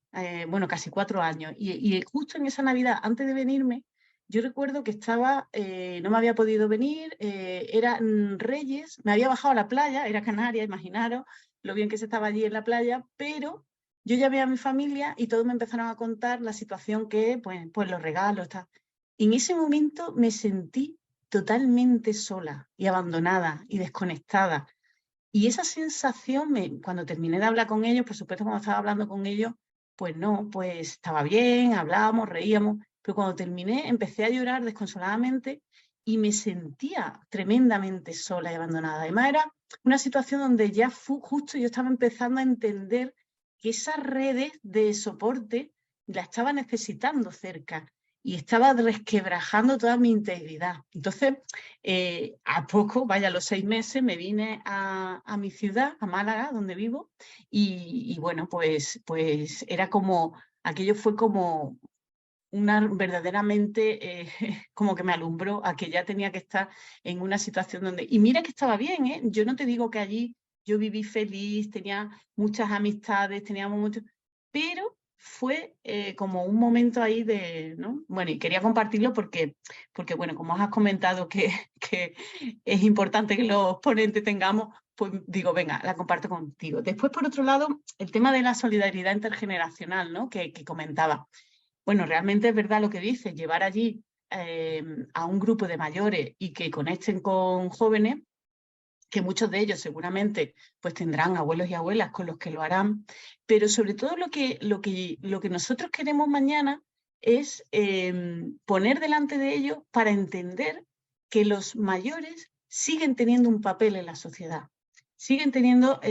bueno, casi 4 años, y justo en esa Navidad, antes de venirme, yo recuerdo que estaba, no me había podido venir, eran Reyes, me había bajado a la playa, era Canarias, imaginaros lo bien que se estaba allí en la playa, pero yo llamé a mi familia y todos me empezaron a contar la situación que, pues los regalos, tal. Y en ese momento me sentí totalmente sola y abandonada y desconectada. Y esa sensación, cuando terminé de hablar con ellos, por supuesto cuando estaba hablando con ellos, pues no, pues estaba bien, hablábamos, reíamos, pero cuando terminé empecé a llorar desconsoladamente y me sentía tremendamente sola y abandonada. Además era una situación donde ya justo yo estaba empezando a entender que esas redes de soporte la estaba necesitando cerca y estaba resquebrajando toda mi integridad. Entonces, a poco, vaya, a los 6 meses, me vine a mi ciudad, a Málaga, donde vivo, y bueno, pues era como, aquello fue como verdaderamente como que me alumbró a que ya tenía que estar en una situación donde, y mira que estaba bien, yo no te digo que allí yo viví feliz, tenía muchas amistades, teníamos muchos, pero fue como un momento ahí de, ¿no? Bueno, y quería compartirlo porque bueno, como has comentado que es importante que los ponentes tengamos, pues digo, venga, la comparto contigo. Después, por otro lado, el tema de la solidaridad intergeneracional, ¿no? que comentaba. Bueno, realmente es verdad lo que dice, llevar allí a un grupo de mayores y que conecten con jóvenes, que muchos de ellos seguramente pues tendrán abuelos y abuelas con los que lo harán, pero sobre todo lo que nosotros queremos mañana es poner delante de ellos para entender que los mayores siguen teniendo un papel en la sociedad, siguen teniendo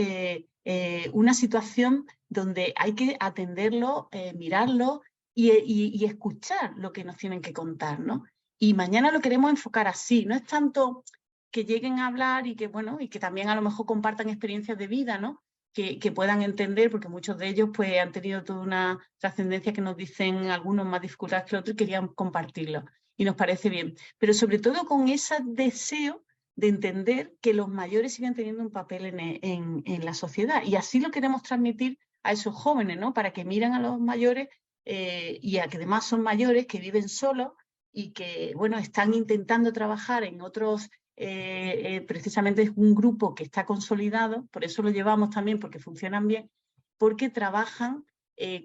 una situación donde hay que atenderlo, mirarlo y escuchar lo que nos tienen que contar, ¿no? Y mañana lo queremos enfocar así, no es tanto que lleguen a hablar y que, bueno, y que también a lo mejor compartan experiencias de vida, ¿no? Que puedan entender, porque muchos de ellos pues han tenido toda una trascendencia que nos dicen algunos más dificultades que otros y querían compartirlo. Y nos parece bien. Pero sobre todo con ese deseo de entender que los mayores siguen teniendo un papel en la sociedad. Y así lo queremos transmitir a esos jóvenes, ¿no? Para que miren a los mayores y a que además son mayores, que viven solos y que, bueno, están intentando trabajar en otros precisamente es un grupo que está consolidado, por eso lo llevamos también, porque funcionan bien, porque trabajan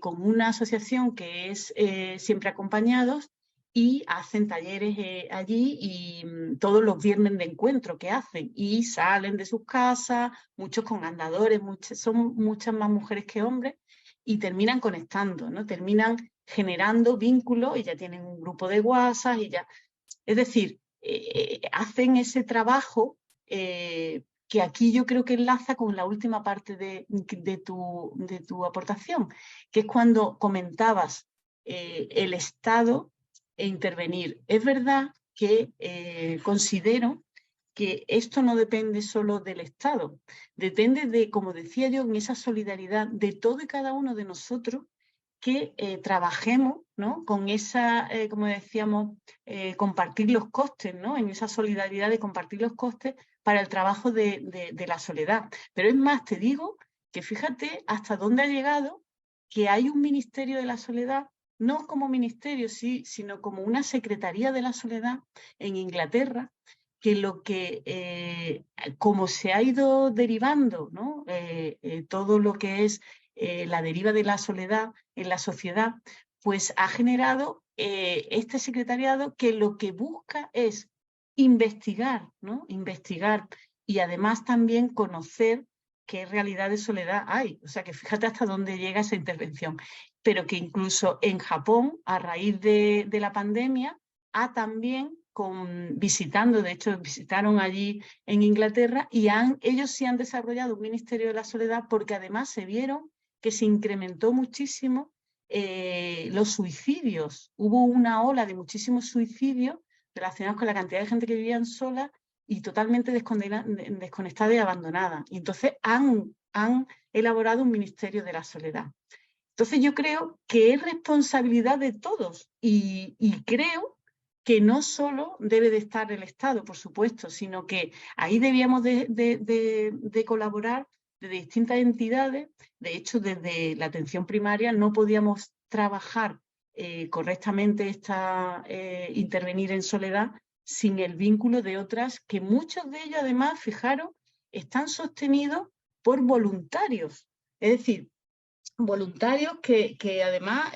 con una asociación que es Siempre Acompañados y hacen talleres allí y todos los viernes de encuentro que hacen y salen de sus casas, muchos con andadores, son muchas más mujeres que hombres y terminan conectando, ¿no? Terminan generando vínculos y ya tienen un grupo de WhatsApp y ya, es decir, hacen ese trabajo que aquí yo creo que enlaza con la última parte de tu aportación, que es cuando comentabas el Estado e intervenir. Es verdad que considero que esto no depende solo del Estado, depende de, como decía yo, en esa solidaridad de todo y cada uno de nosotros que trabajemos, ¿no? Con esa, como decíamos, compartir los costes, ¿no? En esa solidaridad de compartir los costes para el trabajo de la soledad. Pero es más, te digo que fíjate hasta dónde ha llegado que hay un Ministerio de la Soledad, no como ministerio, sí, sino como una Secretaría de la Soledad en Inglaterra, que lo que, como se ha ido derivando, ¿no? Todo lo que es la deriva de la soledad en la sociedad, pues ha generado este secretariado que lo que busca es investigar, ¿no? Investigar y además también conocer qué realidad de soledad hay. O sea que fíjate hasta dónde llega esa intervención. Pero que incluso en Japón, a raíz de la pandemia, ha también visitando, de hecho visitaron allí en Inglaterra y ellos sí han desarrollado un Ministerio de la Soledad porque además se vieron que se incrementó muchísimo los suicidios. Hubo una ola de muchísimos suicidios relacionados con la cantidad de gente que vivían sola y totalmente desconectada y abandonada. Y entonces han elaborado un ministerio de la soledad. Entonces yo creo que es responsabilidad de todos y creo que no solo debe de estar el Estado, por supuesto, sino que ahí debíamos de colaborar desde distintas entidades. De hecho, desde la atención primaria no podíamos trabajar correctamente intervenir en soledad sin el vínculo de otras, que muchos de ellos además, fijaros, están sostenidos por voluntarios. Es decir, voluntarios que además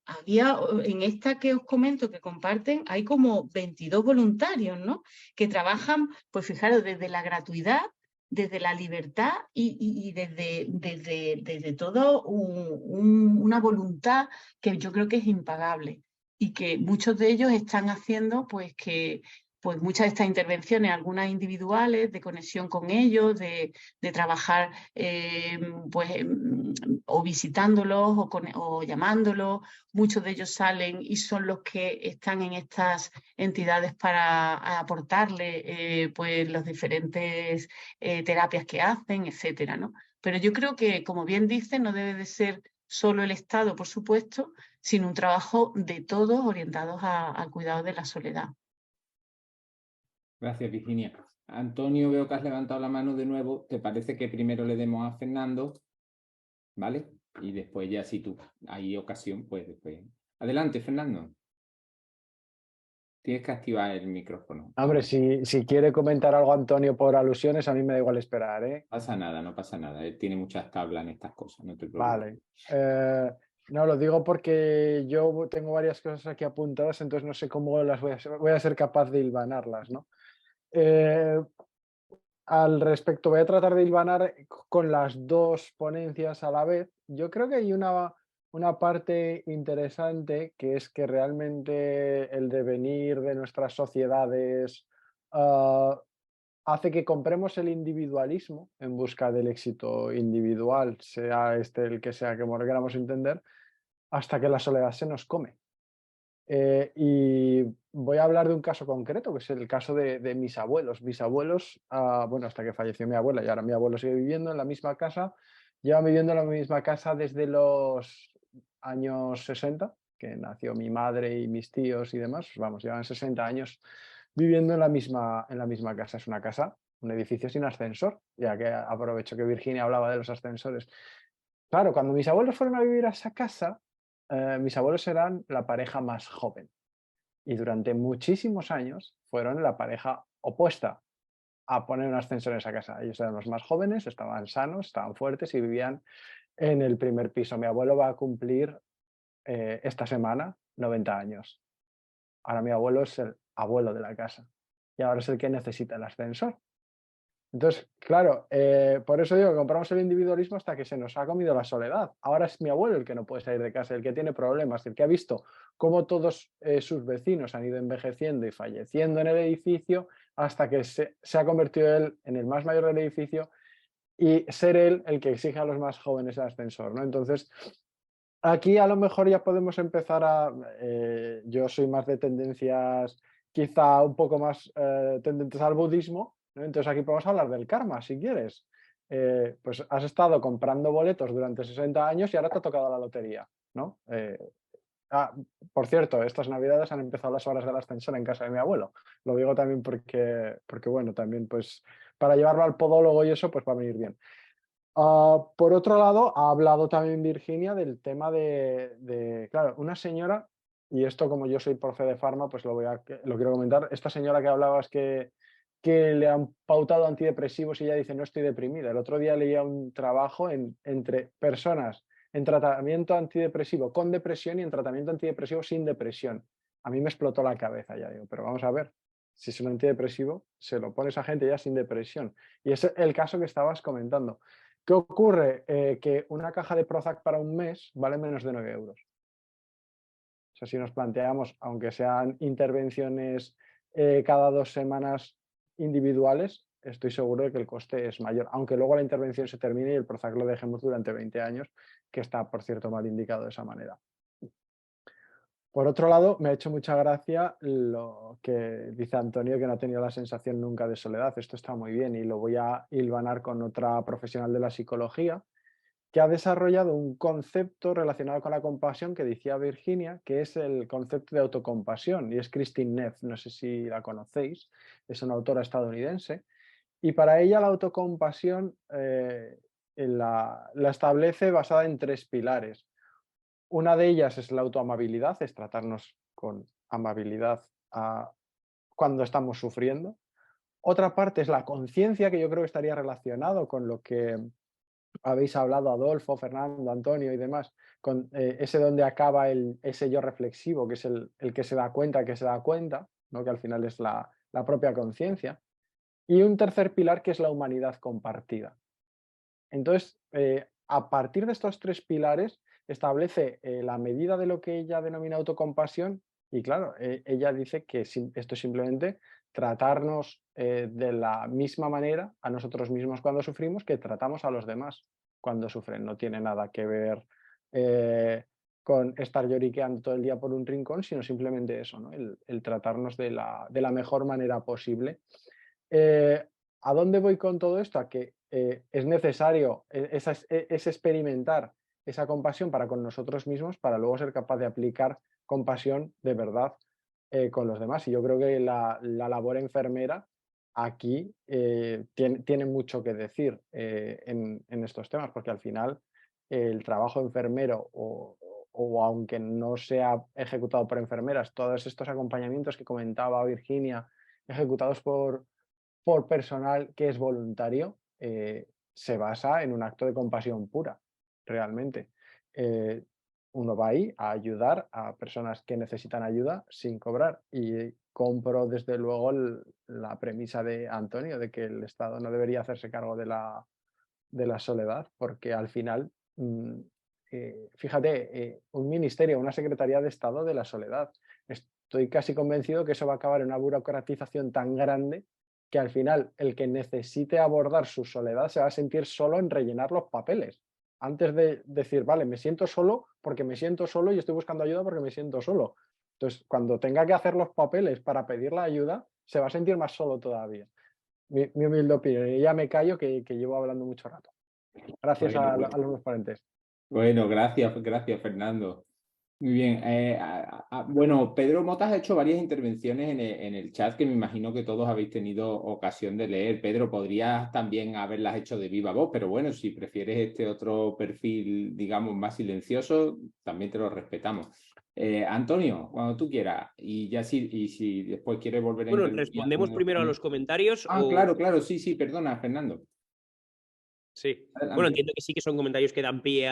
había, en esta que os comento que comparten, hay como 22 voluntarios, ¿no? Que trabajan, pues fijaros, desde la gratuidad, desde la libertad y desde todo una voluntad que yo creo que es impagable y que muchos de ellos están haciendo pues que pues muchas de estas intervenciones, algunas individuales, de conexión con ellos, de trabajar pues, o visitándolos o llamándolos. Muchos de ellos salen y son los que están en estas entidades para aportarle pues, las diferentes terapias que hacen, etcétera, ¿no? Pero yo creo que, como bien dice, no debe de ser solo el Estado, por supuesto, sino un trabajo de todos orientados al cuidado de la soledad. Gracias, Virginia. Antonio, veo que has levantado la mano de nuevo. ¿Te parece que primero le demos a Fernando? ¿Vale? Y después ya si tú hay ocasión, pues después. Adelante, Fernando. Tienes que activar el micrófono. Hombre, si quiere comentar algo Antonio por alusiones, a mí me da igual esperar, ¿eh? No pasa nada, no pasa nada. Él tiene muchas tablas en estas cosas, no te preocupes. Vale. No, lo digo porque yo tengo varias cosas aquí apuntadas, entonces no sé cómo las voy a ser capaz de hilvanarlas, ¿no? Al respecto, voy a tratar de hilvanar con las dos ponencias a la vez. Yo creo que hay una parte interesante, que es que realmente el devenir de nuestras sociedades hace que compremos el individualismo en busca del éxito individual, sea este el que sea que queramos entender, hasta que la soledad se nos come. Y voy a hablar de un caso concreto, que es el caso de mis abuelos. Mis abuelos, bueno, hasta que falleció mi abuela, y ahora mi abuelo sigue viviendo en la misma casa, llevan viviendo en la misma casa desde los años 60, que nació mi madre y mis tíos y demás, vamos, llevan 60 años viviendo en la misma casa. Es una casa, un edificio sin ascensor, ya que aprovecho que Virginia hablaba de los ascensores. Claro, cuando mis abuelos fueron a vivir a esa casa, mis abuelos eran la pareja más joven y durante muchísimos años fueron la pareja opuesta a poner un ascensor en esa casa. Ellos eran los más jóvenes, estaban sanos, estaban fuertes y vivían en el primer piso. Mi abuelo va a cumplir esta semana 90 años. Ahora mi abuelo es el abuelo de la casa y ahora es el que necesita el ascensor. Entonces, claro, por eso digo que compramos el individualismo hasta que se nos ha comido la soledad. Ahora es mi abuelo el que no puede salir de casa, el que tiene problemas, el que ha visto cómo todos sus vecinos han ido envejeciendo y falleciendo en el edificio hasta que se ha convertido él en el más mayor del edificio y ser él el que exige a los más jóvenes el ascensor, ¿no? Entonces, aquí a lo mejor ya podemos empezar yo soy más de tendencias quizá un poco más tendentes al budismo, ¿no? Entonces aquí podemos hablar del karma, si quieres. Pues has estado comprando boletos durante 60 años y ahora te ha tocado la lotería, ¿no? Por cierto, estas navidades han empezado las horas del ascensor en casa de mi abuelo. Lo digo también porque bueno, también pues para llevarlo al podólogo y eso pues va a venir bien. Por otro lado, ha hablado también Virginia del tema claro, una señora, y esto como yo soy profe de farma, pues lo quiero comentar. Esta señora que hablabas que le han pautado antidepresivos y ella dice no estoy deprimida. El otro día leía un trabajo entre personas en tratamiento antidepresivo con depresión y en tratamiento antidepresivo sin depresión. A mí me explotó la cabeza, ya digo, pero vamos a ver, si es un antidepresivo, se lo pones a gente ya sin depresión. Y es el caso que estabas comentando. ¿Qué ocurre? Que una caja de Prozac para un mes vale menos de 9 euros. O sea, si nos planteamos, aunque sean intervenciones cada 2 semanas individuales, estoy seguro de que el coste es mayor, aunque luego la intervención se termine y el Prozac lo dejemos durante 20 años, que está, por cierto, mal indicado de esa manera. Por otro lado, me ha hecho mucha gracia lo que dice Antonio, que no ha tenido la sensación nunca de soledad. Esto está muy bien y lo voy a hilvanar con otra profesional de la psicología, que ha desarrollado un concepto relacionado con la compasión que decía Virginia, que es el concepto de autocompasión, y es Christine Neff, no sé si la conocéis, es una autora estadounidense, y para ella la autocompasión la establece basada en 3 pilares. Una de ellas es la autoamabilidad, es tratarnos con amabilidad cuando estamos sufriendo. Otra parte es la conciencia, que yo creo que estaría relacionado con lo que habéis hablado, Adolfo, Fernando, Antonio y demás, con ese donde acaba ese yo reflexivo, que es el que se da cuenta, ¿no? Que al final es la propia conciencia. Y un tercer pilar que es la humanidad compartida. Entonces, a partir de estos 3 pilares, establece la medida de lo que ella denomina autocompasión y claro, ella dice que esto es simplemente tratarnos de la misma manera a nosotros mismos cuando sufrimos que tratamos a los demás cuando sufren. No tiene nada que ver con estar lloriqueando todo el día por un rincón, sino simplemente eso, ¿no? El tratarnos de la mejor manera posible. ¿A dónde voy con todo esto? A que es necesario es experimentar esa compasión para con nosotros mismos para luego ser capaz de aplicar compasión de verdad con los demás. Y yo creo que la labor enfermera aquí tiene mucho que decir en estos temas, porque al final el trabajo enfermero o aunque no sea ejecutado por enfermeras, todos estos acompañamientos que comentaba Virginia, ejecutados por personal que es voluntario, se basa en un acto de compasión pura, realmente. Uno va ahí a ayudar a personas que necesitan ayuda sin cobrar y compro desde luego la premisa de Antonio de que el Estado no debería hacerse cargo de la soledad, porque al final, fíjate, un ministerio, una Secretaría de Estado de la soledad. Estoy casi convencido que eso va a acabar en una burocratización tan grande que al final el que necesite abordar su soledad se va a sentir solo en rellenar los papeles. Antes de decir, vale, me siento solo porque me siento solo y estoy buscando ayuda porque me siento solo. Entonces, cuando tenga que hacer los papeles para pedir la ayuda, se va a sentir más solo todavía. Mi humilde opinión. Y ya me callo que llevo hablando mucho rato. Gracias a los ponentes. Bueno, gracias Fernando. Muy bien. Bueno, Pedro Motas ha hecho varias intervenciones en el chat que me imagino que todos habéis tenido ocasión de leer. Pedro, podrías también haberlas hecho de viva voz, pero bueno, si prefieres este otro perfil, digamos, más silencioso, también te lo respetamos. Antonio, cuando tú quieras, y si después quieres volver a Bueno, intervenir. ¿respondemos primero a los comentarios? Claro, sí, perdona, Fernando. Sí. Adelante. Bueno, entiendo que sí que son comentarios que dan pie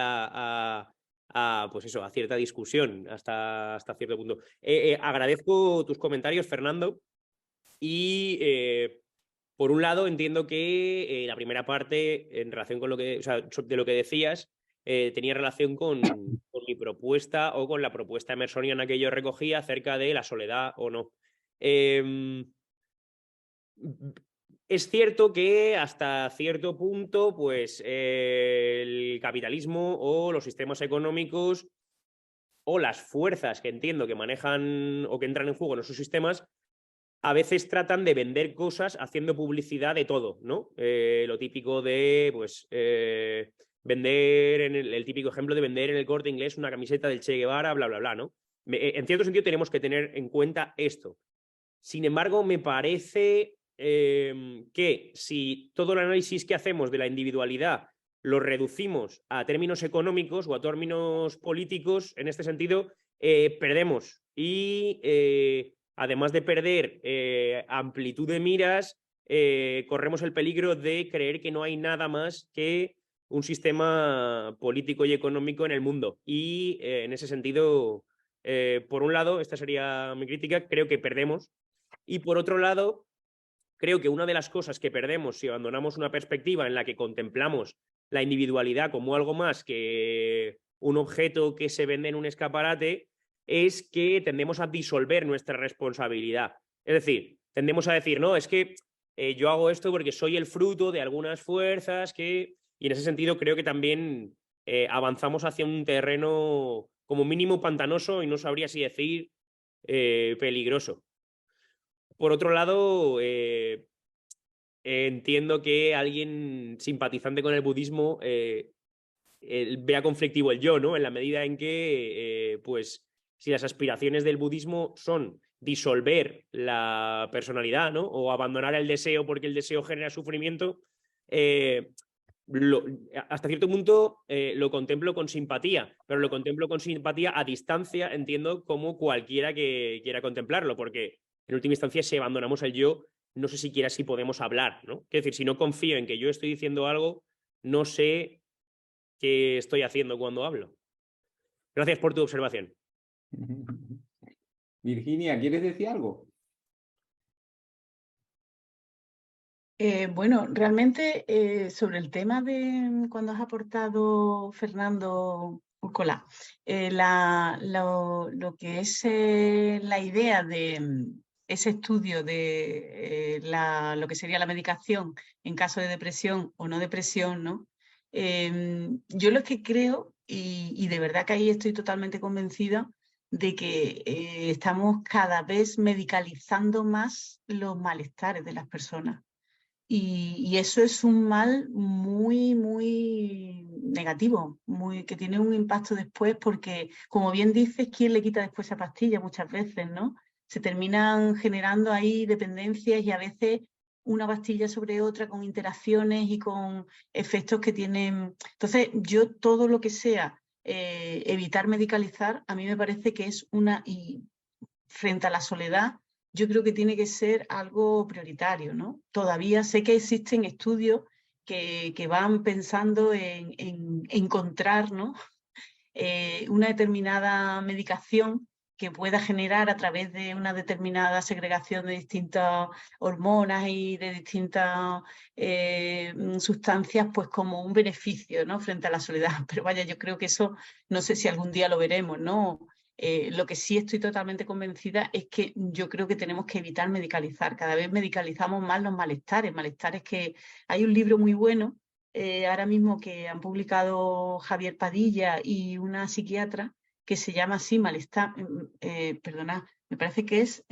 pues eso, a cierta discusión hasta cierto punto. Agradezco tus comentarios, Fernando. Y por un lado, entiendo que la primera parte, en relación con lo que, o sea, de lo que decías, tenía relación con mi propuesta o con la propuesta emersoniana que yo recogía acerca de la soledad o no. Es cierto que hasta cierto punto, pues el capitalismo o los sistemas económicos o las fuerzas que entiendo que manejan o que entran en juego en esos sistemas a veces tratan de vender cosas haciendo publicidad de todo, ¿no? Lo típico de, pues, vender, el típico ejemplo de vender en el Corte Inglés una camiseta del Che Guevara, bla, bla, bla, ¿no? En cierto sentido tenemos que tener en cuenta esto. Sin embargo, me parece que si todo el análisis que hacemos de la individualidad lo reducimos a términos económicos o a términos políticos, en este sentido, perdemos. Y además de perder amplitud de miras, corremos el peligro de creer que no hay nada más que un sistema político y económico en el mundo. Y en ese sentido, por un lado, esta sería mi crítica, creo que perdemos. Y por otro lado, creo que una de las cosas que perdemos si abandonamos una perspectiva en la que contemplamos la individualidad como algo más que un objeto que se vende en un escaparate es que tendemos a disolver nuestra responsabilidad. Es decir, tendemos a decir, no, es que yo hago esto porque soy el fruto de algunas fuerzas que... Y en ese sentido creo que también avanzamos hacia un terreno como mínimo pantanoso y no sabría si decir peligroso. Por otro lado, entiendo que alguien simpatizante con el budismo vea conflictivo el yo, ¿no? En la medida en que, pues, si las aspiraciones del budismo son disolver la personalidad, ¿no? O abandonar el deseo porque el deseo genera sufrimiento, hasta cierto punto lo contemplo con simpatía, pero lo contemplo con simpatía a distancia, entiendo, como cualquiera que quiera contemplarlo, porque en última instancia, si abandonamos el yo, no sé siquiera si podemos hablar, ¿no? Es decir, si no confío en que yo estoy diciendo algo, no sé qué estoy haciendo cuando hablo. Gracias por tu observación. Virginia, ¿quieres decir algo? Bueno, realmente sobre el tema de cuando has aportado, Fernando Urcola, lo que es la idea de ese estudio de lo que sería la medicación en caso de depresión o no depresión, ¿no? Yo lo que creo, y de verdad que ahí estoy totalmente convencida, de que estamos cada vez medicalizando más los malestares de las personas. Y eso es un mal muy, muy negativo, que tiene un impacto después porque, como bien dices, ¿quién le quita después esa pastilla muchas veces, ¿no? Se terminan generando ahí dependencias y a veces una pastilla sobre otra con interacciones y con efectos que tienen... Entonces, yo todo lo que sea evitar medicalizar, a mí me parece que es y frente a la soledad, yo creo que tiene que ser algo prioritario, ¿no? Todavía sé que existen estudios que van pensando en encontrar, ¿no? Una determinada medicación que pueda generar a través de una determinada segregación de distintas hormonas y de distintas sustancias, pues como un beneficio, ¿no? Frente a la soledad. Pero vaya, yo creo que eso no sé si algún día lo veremos, ¿no? Lo que sí estoy totalmente convencida es que yo creo que tenemos que evitar medicalizar. Cada vez medicalizamos más los malestares. Malestares que hay un libro muy bueno ahora mismo que han publicado Javier Padilla y una psiquiatra que se llama así, perdona, me parece que es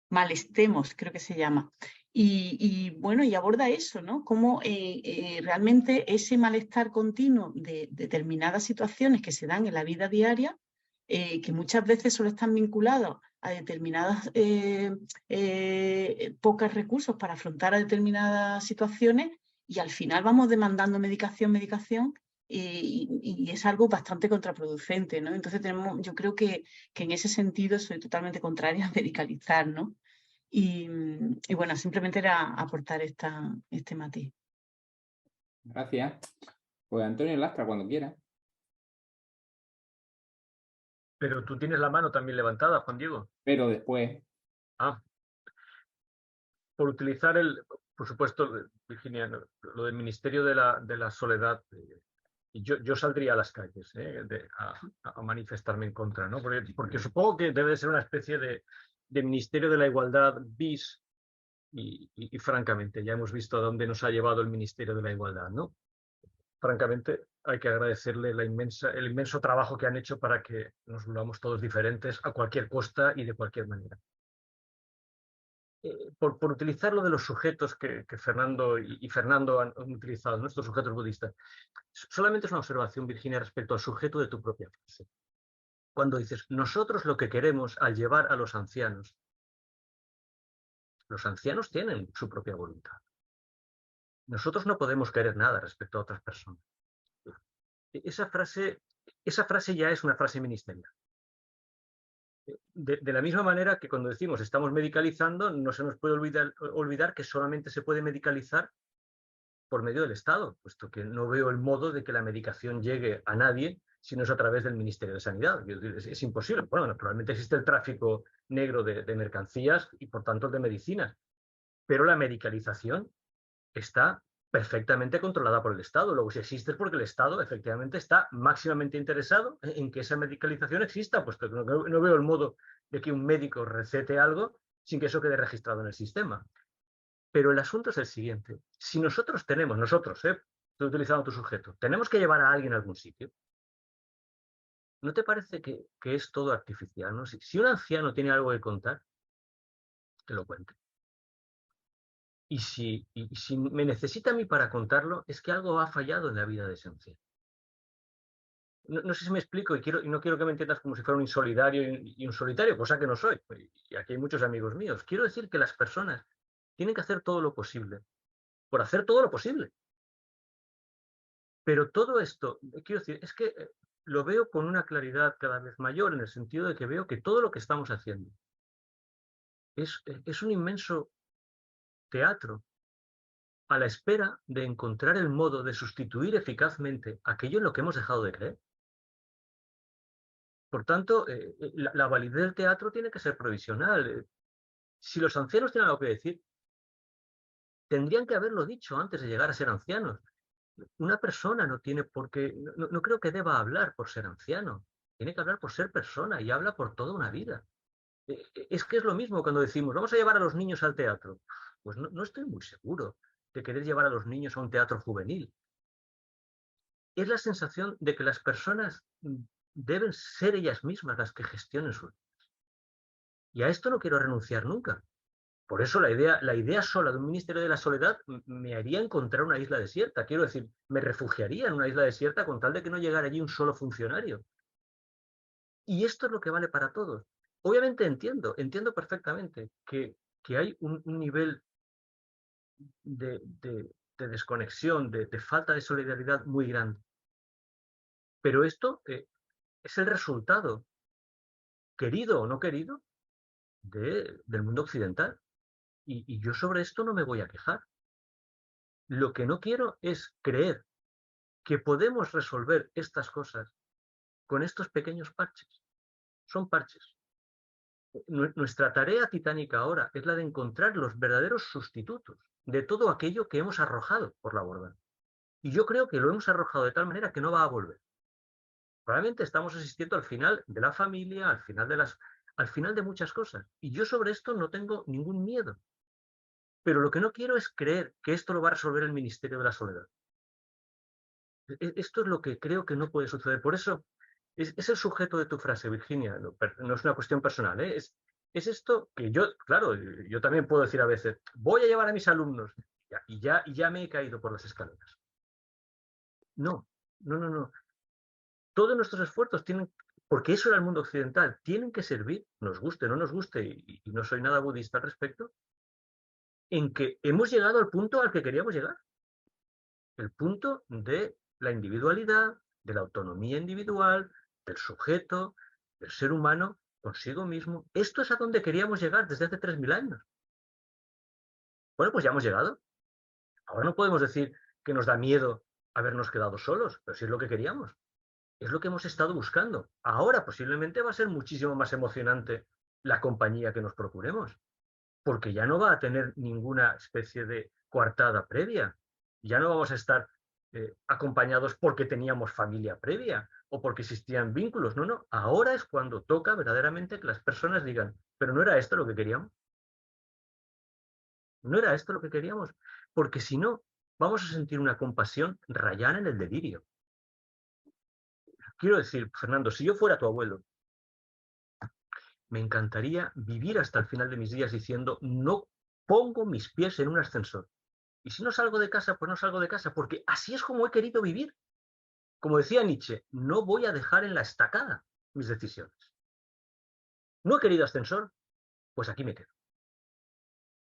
Malestemos, creo que se llama. Y bueno, y aborda eso, ¿no? Cómo realmente ese malestar continuo de determinadas situaciones que se dan en la vida diaria, que muchas veces solo están vinculados a determinadas pocos recursos para afrontar a determinadas situaciones, y al final vamos demandando medicación, y es algo bastante contraproducente, ¿no? Entonces yo creo que en ese sentido soy totalmente contraria a medicalizar, ¿no? Y bueno, simplemente era aportar este matiz. Gracias. Pues Antonio Lastra, cuando quiera. Pero tú tienes la mano también levantada, Juan Diego. Pero después. Por utilizar por supuesto, Virginia, lo del Ministerio de la Soledad, yo saldría a las calles a manifestarme en contra, ¿no? Porque supongo que debe ser una especie de Ministerio de la Igualdad bis y francamente, ya hemos visto a dónde nos ha llevado el Ministerio de la Igualdad, ¿no? Francamente, hay que agradecerle el inmenso trabajo que han hecho para que nos volvamos todos diferentes a cualquier costa y de cualquier manera. Por utilizar lo de los sujetos que Fernando y Fernando han utilizado, nuestros sujetos budistas, solamente es una observación, Virginia, respecto al sujeto de tu propia frase. Cuando dices, nosotros lo que queremos al llevar a los ancianos tienen su propia voluntad. Nosotros no podemos querer nada respecto a otras personas. Esa frase ya es una frase ministerial. De la misma manera que cuando decimos estamos medicalizando, no se nos puede olvidar que solamente se puede medicalizar por medio del Estado, puesto que no veo el modo de que la medicación llegue a nadie si no es a través del Ministerio de Sanidad. Es imposible. Bueno, naturalmente existe el tráfico negro de mercancías y por tanto el de medicinas, pero la medicalización está perfectamente controlada por el Estado. Luego, si existe es porque el Estado efectivamente está máximamente interesado en que esa medicalización exista, puesto que no veo el modo de que un médico recete algo sin que eso quede registrado en el sistema. Pero el asunto es el siguiente. Si nosotros tenemos, estoy utilizando tu sujeto, tenemos que llevar a alguien a algún sitio, ¿no te parece que es todo artificial? ¿No? Si un anciano tiene algo que contar, que lo cuente. Y si me necesita a mí para contarlo, es que algo ha fallado en la vida de ese anciano. No sé si me explico y no quiero que me entiendas como si fuera un insolidario y un solitario, cosa que no soy. Y aquí hay muchos amigos míos. Quiero decir que las personas tienen que hacer todo lo posible por hacer todo lo posible. Pero todo esto, quiero decir, es que lo veo con una claridad cada vez mayor en el sentido de que veo que todo lo que estamos haciendo es un inmenso teatro a la espera de encontrar el modo de sustituir eficazmente aquello en lo que hemos dejado de creer. Por tanto, la validez del teatro tiene que ser provisional. Si los ancianos tienen algo que decir, tendrían que haberlo dicho antes de llegar a ser ancianos. Una persona no tiene por qué, no creo que deba hablar por ser anciano. Tiene que hablar por ser persona y habla por toda una vida. Es que es lo mismo cuando decimos, vamos a llevar a los niños al teatro. Pues no estoy muy seguro de querer llevar a los niños a un teatro juvenil. Es la sensación de que las personas deben ser ellas mismas las que gestionen sus vidas. Y a esto no quiero renunciar nunca. Por eso la idea sola de un ministerio de la soledad me haría encontrar una isla desierta. Quiero decir, me refugiaría en una isla desierta con tal de que no llegara allí un solo funcionario. Y esto es lo que vale para todos. Obviamente entiendo perfectamente que hay un nivel de desconexión, de falta de solidaridad muy grande. Pero esto es el resultado, querido o no querido, del mundo occidental. Y yo sobre esto no me voy a quejar. Lo que no quiero es creer que podemos resolver estas cosas con estos pequeños parches. Son parches. Nuestra tarea titánica ahora es la de encontrar los verdaderos sustitutos de todo aquello que hemos arrojado por la borda. Y yo creo que lo hemos arrojado de tal manera que no va a volver. Probablemente estamos asistiendo al final de la familia, al final de muchas cosas. Y yo sobre esto no tengo ningún miedo. Pero lo que no quiero es creer que esto lo va a resolver el Ministerio de la Soledad. Esto es lo que creo que no puede suceder. Por eso es el sujeto de tu frase, Virginia. No es una cuestión personal. Es esto que yo, claro, yo también puedo decir a veces, voy a llevar a mis alumnos y ya me he caído por las escaleras. No. Todos nuestros esfuerzos tienen, porque eso era el mundo occidental, tienen que servir, nos guste, no nos guste, y no soy nada budista al respecto, en que hemos llegado al punto al que queríamos llegar. El punto de la individualidad, de la autonomía individual, del sujeto, del ser humano consigo mismo. Esto es a donde queríamos llegar desde hace 3000 años. Bueno, pues ya hemos llegado. Ahora no podemos decir que nos da miedo habernos quedado solos, pero si es lo que queríamos. Es lo que hemos estado buscando. Ahora posiblemente va a ser muchísimo más emocionante la compañía que nos procuremos, porque ya no va a tener ninguna especie de coartada previa. Ya no vamos a estar acompañados porque teníamos familia previa o porque existían vínculos. No. Ahora es cuando toca verdaderamente que las personas digan, pero ¿no era esto lo que queríamos? ¿No era esto lo que queríamos? Porque si no, vamos a sentir una compasión rayana en el delirio. Quiero decir, Fernando, si yo fuera tu abuelo, me encantaría vivir hasta el final de mis días diciendo, no pongo mis pies en un ascensor. Y si no salgo de casa, pues no salgo de casa, porque así es como he querido vivir. Como decía Nietzsche, no voy a dejar en la estacada mis decisiones. No he querido ascensor, pues aquí me quedo.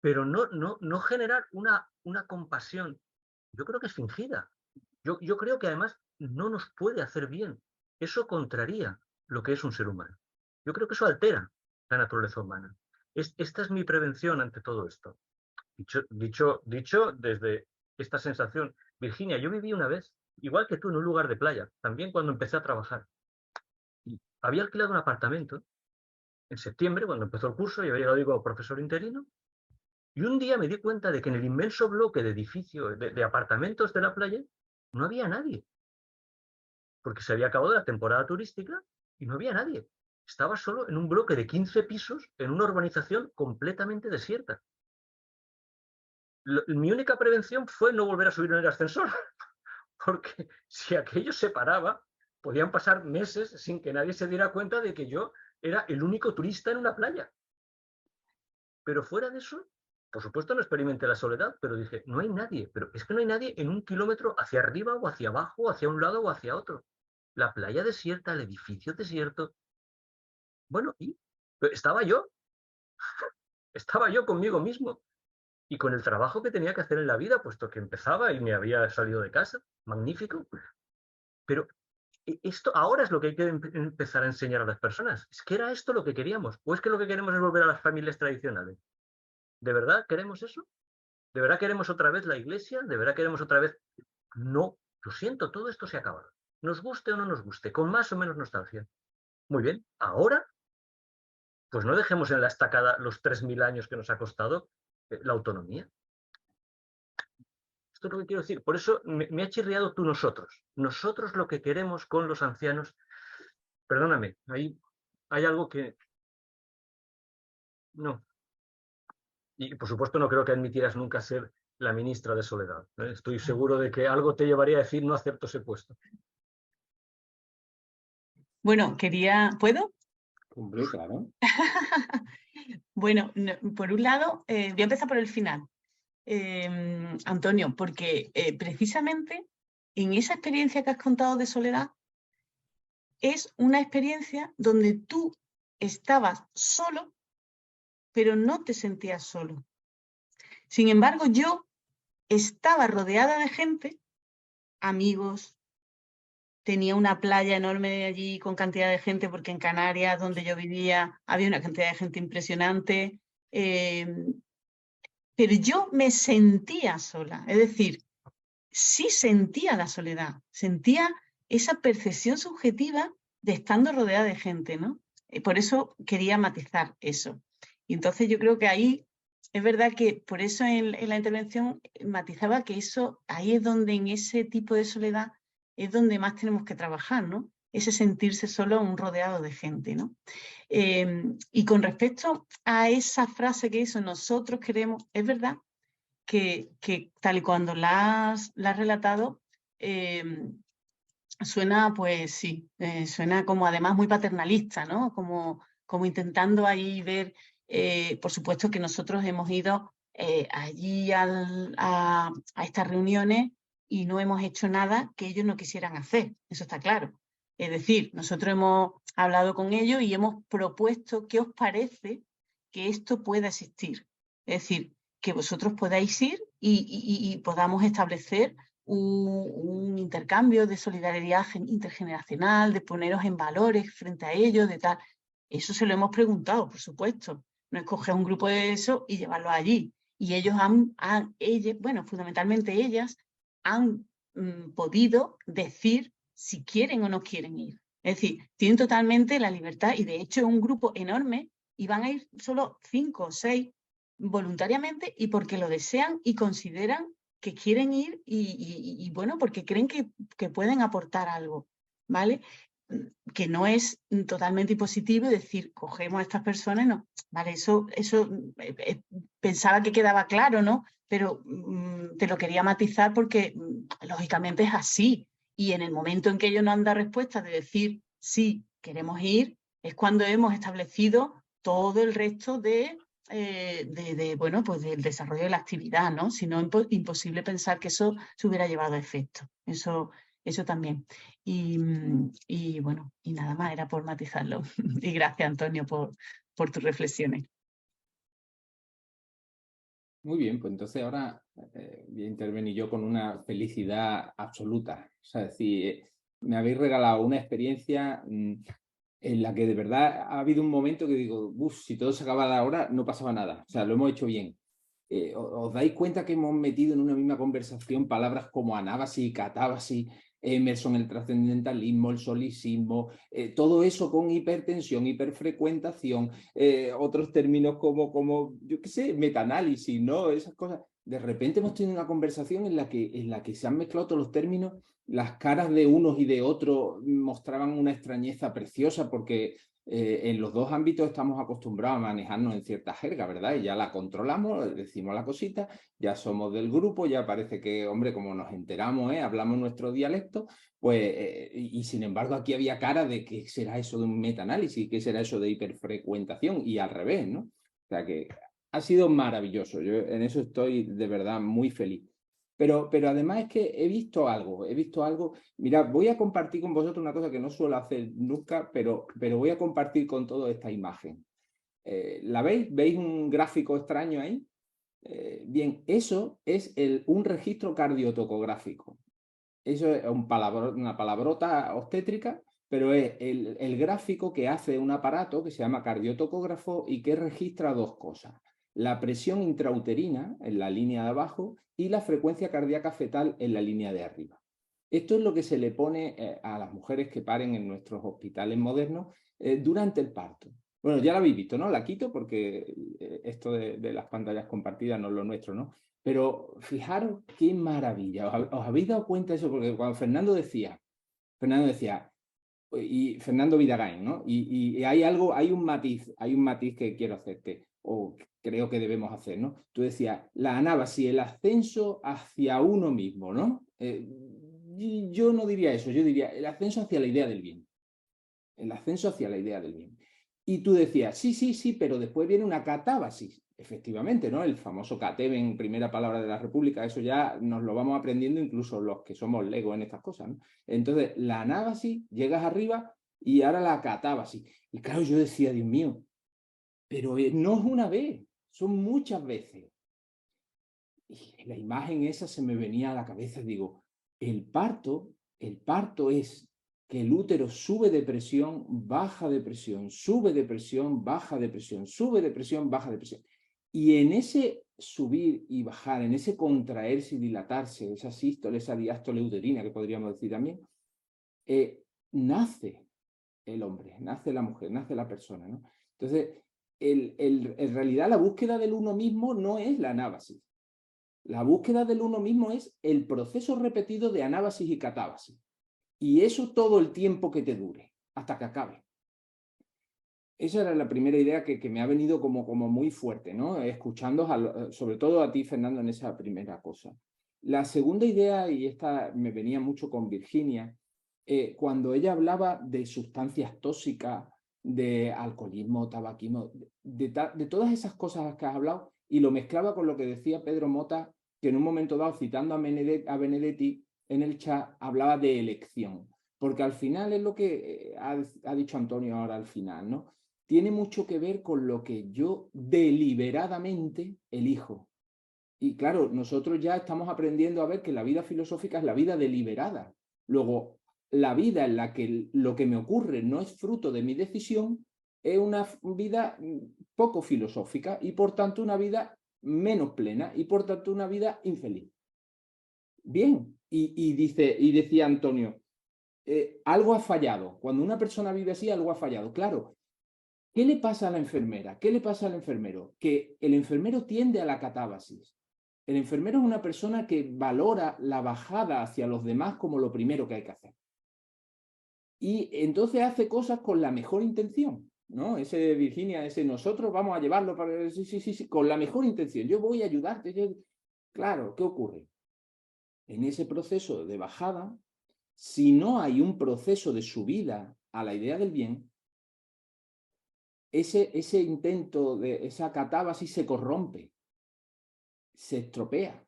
Pero no generar una compasión, yo creo que es fingida. Yo creo que además no nos puede hacer bien. Eso contraría lo que es un ser humano. Yo creo que eso altera la naturaleza humana. Esta es mi prevención ante todo esto. Dicho desde esta sensación. Virginia, yo viví una vez, igual que tú, en un lugar de playa, también cuando empecé a trabajar. Y había alquilado un apartamento en septiembre, cuando empezó el curso, y había llegado, digo, profesor interino, y un día me di cuenta de que en el inmenso bloque de edificios, de apartamentos de la playa, no había nadie. Porque se había acabado la temporada turística y no había nadie. Estaba solo en un bloque de 15 pisos en una urbanización completamente desierta. Mi única prevención fue no volver a subir en el ascensor, porque si aquello se paraba, podían pasar meses sin que nadie se diera cuenta de que yo era el único turista en una playa. Pero fuera de eso, por supuesto no experimenté la soledad, pero dije, no hay nadie, pero es que no hay nadie en 1 kilómetro hacia arriba o hacia abajo, o hacia un lado o hacia otro. La playa desierta, el edificio desierto. Bueno, y estaba yo conmigo mismo y con el trabajo que tenía que hacer en la vida, puesto que empezaba y me había salido de casa, magnífico. Pero esto ahora es lo que hay que empezar a enseñar a las personas. ¿Es que era esto lo que queríamos? ¿O es que lo que queremos es volver a las familias tradicionales? ¿De verdad queremos eso? ¿De verdad queremos otra vez la iglesia? ¿De verdad queremos otra vez? No, lo siento, todo esto se ha acabado. Nos guste o no nos guste, con más o menos nostalgia. Muy bien, ahora, pues no dejemos en la estacada los 3000 años que nos ha costado la autonomía. Esto es lo que quiero decir. Por eso me ha chirriado tú nosotros. Nosotros lo que queremos con los ancianos. Perdóname, ahí hay algo que... No. Y por supuesto no creo que admitieras nunca ser la ministra de Soledad. Estoy seguro de que algo te llevaría a decir no acepto ese puesto. Bueno, ¿puedo? Hombre, claro. Bueno, por un lado, voy a empezar por el final, Antonio, porque precisamente en esa experiencia que has contado de soledad, es una experiencia donde tú estabas solo, pero no te sentías solo. Sin embargo, yo estaba rodeada de gente, amigos, tenía una playa enorme allí con cantidad de gente, porque en Canarias, donde yo vivía, había una cantidad de gente impresionante, pero yo me sentía sola, es decir, sí sentía la soledad, sentía esa percepción subjetiva de estando rodeada de gente, ¿no? Por eso quería matizar eso. Y entonces yo creo que ahí, es verdad que por eso en la intervención matizaba que eso, ahí es donde en ese tipo de soledad es donde más tenemos que trabajar, ¿no? Ese sentirse solo un rodeado de gente, ¿no? Y con respecto a esa frase que hizo, nosotros queremos, es verdad que tal y cuando la has relatado, suena, pues sí, suena como además muy paternalista, ¿no? Como intentando ahí ver, por supuesto que nosotros hemos ido allí a estas reuniones y no hemos hecho nada que ellos no quisieran hacer, eso está claro. Es decir, nosotros hemos hablado con ellos y hemos propuesto qué os parece que esto pueda existir. Es decir, que vosotros podáis ir y podamos establecer un intercambio de solidaridad intergeneracional, de poneros en valores frente a ellos, de tal. Eso se lo hemos preguntado, por supuesto. No es coger un grupo de eso y llevarlo allí. Y ellos bueno, fundamentalmente ellas han podido decir si quieren o no quieren ir. Es decir, tienen totalmente la libertad y de hecho es un grupo enorme y van a ir solo 5 o 6 voluntariamente y porque lo desean y consideran que quieren ir y bueno, porque creen que pueden aportar algo, ¿vale? Que no es totalmente impositivo decir, cogemos a estas personas, no, ¿vale? Eso pensaba que quedaba claro, ¿no? Pero te lo quería matizar porque lógicamente es así. Y en el momento en que ellos no han dado respuesta de decir, sí, queremos ir, es cuando hemos establecido todo el resto bueno, pues del desarrollo de la actividad, ¿no? Si no, imposible pensar que eso se hubiera llevado a efecto. Eso también. Y bueno, y nada más, era por matizarlo. Y gracias, Antonio, por tus reflexiones. Muy bien, pues entonces ahora voy a intervenir yo con una felicidad absoluta. O sea, es decir, me habéis regalado una experiencia en la que de verdad ha habido un momento que digo, si todo se acabara ahora, no pasaba nada. O sea, lo hemos hecho bien. ¿Os dais cuenta que hemos metido en una misma conversación palabras como anábasis, catábasis, Emerson, el trascendentalismo, el solicismo, todo eso con hipertensión, hiperfrecuentación, otros términos como, yo qué sé, metaanálisis, ¿no? Esas cosas. De repente hemos tenido una conversación en la que se han mezclado todos los términos, las caras de unos y de otros mostraban una extrañeza preciosa porque en los dos ámbitos estamos acostumbrados a manejarnos en cierta jerga, ¿verdad? Y ya la controlamos, decimos la cosita, ya somos del grupo, ya parece que, hombre, como nos enteramos, hablamos nuestro dialecto, pues, y sin embargo aquí había cara de qué será eso de un metaanálisis, qué será eso de hiperfrecuentación, y al revés, ¿no? O sea que ha sido maravilloso, yo en eso estoy de verdad muy feliz. Pero además es que he visto algo. Mira, voy a compartir con vosotros una cosa que no suelo hacer nunca, pero voy a compartir con todos esta imagen. ¿La veis? ¿Veis un gráfico extraño ahí? Bien, eso es un registro cardiotocográfico. Eso es una palabrota obstétrica, pero es el gráfico que hace un aparato que se llama cardiotocógrafo y que registra dos cosas: la presión intrauterina en la línea de abajo y la frecuencia cardíaca fetal en la línea de arriba. Esto es lo que se le pone a las mujeres que paren en nuestros hospitales modernos durante el parto. Bueno, ya la habéis visto, ¿no? La quito porque esto de las pantallas compartidas no es lo nuestro, ¿no? Pero fijaros qué maravilla. ¿Os habéis dado cuenta de eso? Porque cuando Fernando decía, y Fernando Vidagain, ¿no? Y hay un matiz que quiero hacerte, o creo que debemos hacer, ¿no? Tú decías, la anábasis, el ascenso hacia uno mismo, ¿no? Yo no diría eso, yo diría el ascenso hacia la idea del bien. El ascenso hacia la idea del bien. Y tú decías, sí, pero después viene una catábasis. Efectivamente, ¿no? El famoso cateven, primera palabra de la República, eso ya nos lo vamos aprendiendo incluso los que somos legos en estas cosas, ¿no? Entonces, la anábasis, llegas arriba y ahora la catábasis. Y claro, yo decía, Dios mío, pero no es una vez, son muchas veces. Y la imagen esa se me venía a la cabeza, digo, el parto es que el útero sube de presión, baja de presión, sube de presión, baja de presión, sube de presión, baja de presión. Y en ese subir y bajar, en ese contraerse y dilatarse, esa sístole, esa diástole uterina, que podríamos decir también, nace el hombre, nace la mujer, nace la persona, ¿no? Entonces, en realidad la búsqueda del uno mismo no es la anábasis. La búsqueda del uno mismo es el proceso repetido de anábasis y catábasis. Y eso todo el tiempo que te dure, hasta que acabe. Esa era la primera idea que me ha venido como muy fuerte, ¿no? Escuchando sobre todo a ti, Fernando, en esa primera cosa. La segunda idea, y esta me venía mucho con Virginia, cuando ella hablaba de sustancias tóxicas, de alcoholismo, tabaquismo, de todas esas cosas que has hablado, y lo mezclaba con lo que decía Pedro Mota, que en un momento dado, citando a Benedetti en el chat, hablaba de elección. Porque al final es lo que ha dicho Antonio ahora al final, ¿no? Tiene mucho que ver con lo que yo deliberadamente elijo. Y claro, nosotros ya estamos aprendiendo a ver que la vida filosófica es la vida deliberada. Luego, la vida en la que lo que me ocurre no es fruto de mi decisión es una vida poco filosófica y por tanto una vida menos plena y por tanto una vida infeliz. Bien, y decía Antonio, algo ha fallado. Cuando una persona vive así, algo ha fallado. Claro, ¿qué le pasa a la enfermera? ¿Qué le pasa al enfermero? Que el enfermero tiende a la catábasis. El enfermero es una persona que valora la bajada hacia los demás como lo primero que hay que hacer. Y entonces hace cosas con la mejor intención, ¿no? Ese Virginia, nosotros vamos a llevarlo para... Sí, con la mejor intención. Yo voy a ayudarte. Claro, ¿qué ocurre? En ese proceso de bajada, si no hay un proceso de subida a la idea del bien, ese intento esa catábasis se corrompe, se estropea.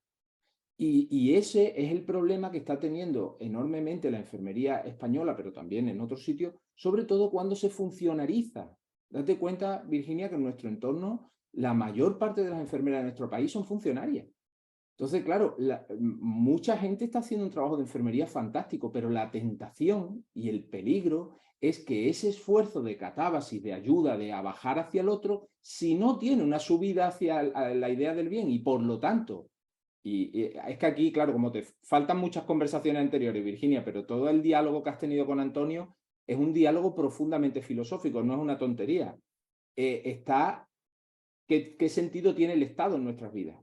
Y ese es el problema que está teniendo enormemente la enfermería española, pero también en otros sitios, sobre todo cuando se funcionariza. Date cuenta, Virginia, que en nuestro entorno la mayor parte de las enfermeras de nuestro país son funcionarias. Entonces, claro, mucha gente está haciendo un trabajo de enfermería fantástico, pero la tentación y el peligro es que ese esfuerzo de catábasis, de ayuda, de bajar hacia el otro, si no tiene una subida hacia la idea del bien y por lo tanto, y es que aquí, claro, como te faltan muchas conversaciones anteriores, Virginia, pero todo el diálogo que has tenido con Antonio es un diálogo profundamente filosófico, no es una tontería. ¿Qué sentido tiene el Estado en nuestras vidas?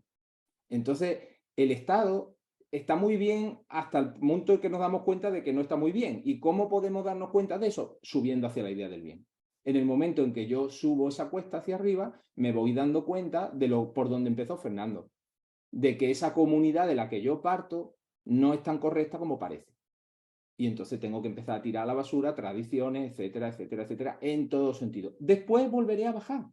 Entonces, el Estado está muy bien hasta el punto en que nos damos cuenta de que no está muy bien. ¿Y cómo podemos darnos cuenta de eso? Subiendo hacia la idea del bien. En el momento en que yo subo esa cuesta hacia arriba, me voy dando cuenta de por donde empezó Fernando, de que esa comunidad de la que yo parto no es tan correcta como parece. Y entonces tengo que empezar a tirar a la basura tradiciones, etcétera, etcétera, etcétera, en todo sentido. Después volveré a bajar.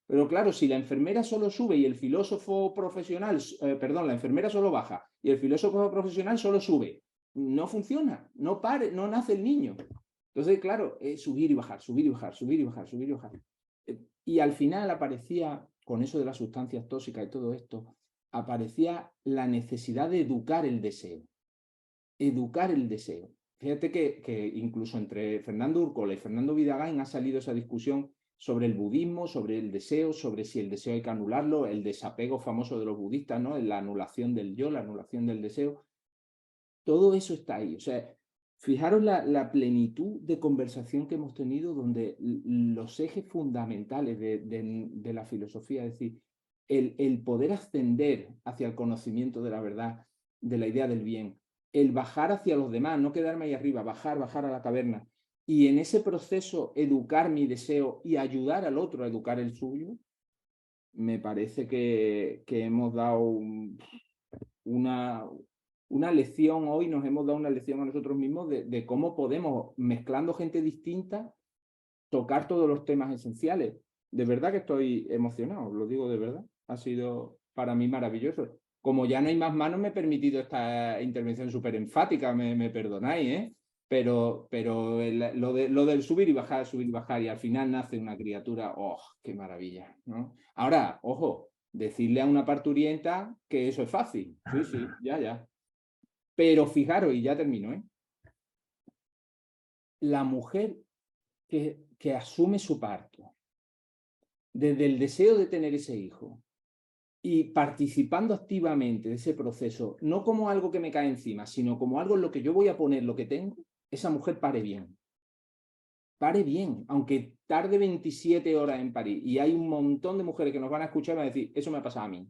Pero claro, si la enfermera solo sube y el filósofo profesional, la enfermera solo baja y el filósofo profesional solo sube, no funciona, no nace el niño. Entonces, claro, subir y bajar, subir y bajar, subir y bajar, subir y bajar. Y al final aparecía, con eso de las sustancias tóxicas y todo esto, aparecía la necesidad de educar el deseo. Educar el deseo. Fíjate que incluso entre Fernando Urcola y Fernando Vidagain ha salido esa discusión sobre el budismo, sobre el deseo, sobre si el deseo hay que anularlo, el desapego famoso de los budistas, ¿no? La anulación del yo, la anulación del deseo. Todo eso está ahí. O sea, fijaros la plenitud de conversación que hemos tenido, donde los ejes fundamentales de la filosofía, es decir, el poder ascender hacia el conocimiento de la verdad, de la idea del bien, el bajar hacia los demás, no quedarme ahí arriba, bajar a la caverna, y en ese proceso educar mi deseo y ayudar al otro a educar el suyo, me parece que hemos dado una lección hoy, nos hemos dado una lección a nosotros mismos de cómo podemos, mezclando gente distinta, tocar todos los temas esenciales. De verdad que estoy emocionado, lo digo de verdad. Ha sido para mí maravilloso. Como ya no hay más manos, me he permitido esta intervención súper enfática, me perdonáis, ¿eh? Pero lo del subir y bajar, y al final nace una criatura, ¡oh, qué maravilla! ¿No? Ahora, ojo, decirle a una parturienta que eso es fácil. Sí, ya. Pero fijaros, y ya termino, ¿eh? La mujer que asume su parto, desde el deseo de tener ese hijo, y participando activamente de ese proceso, no como algo que me cae encima, sino como algo en lo que yo voy a poner lo que tengo, esa mujer pare bien. Pare bien, aunque tarde 27 horas en parir. Y hay un montón de mujeres que nos van a escuchar y van a decir, eso me ha pasado a mí.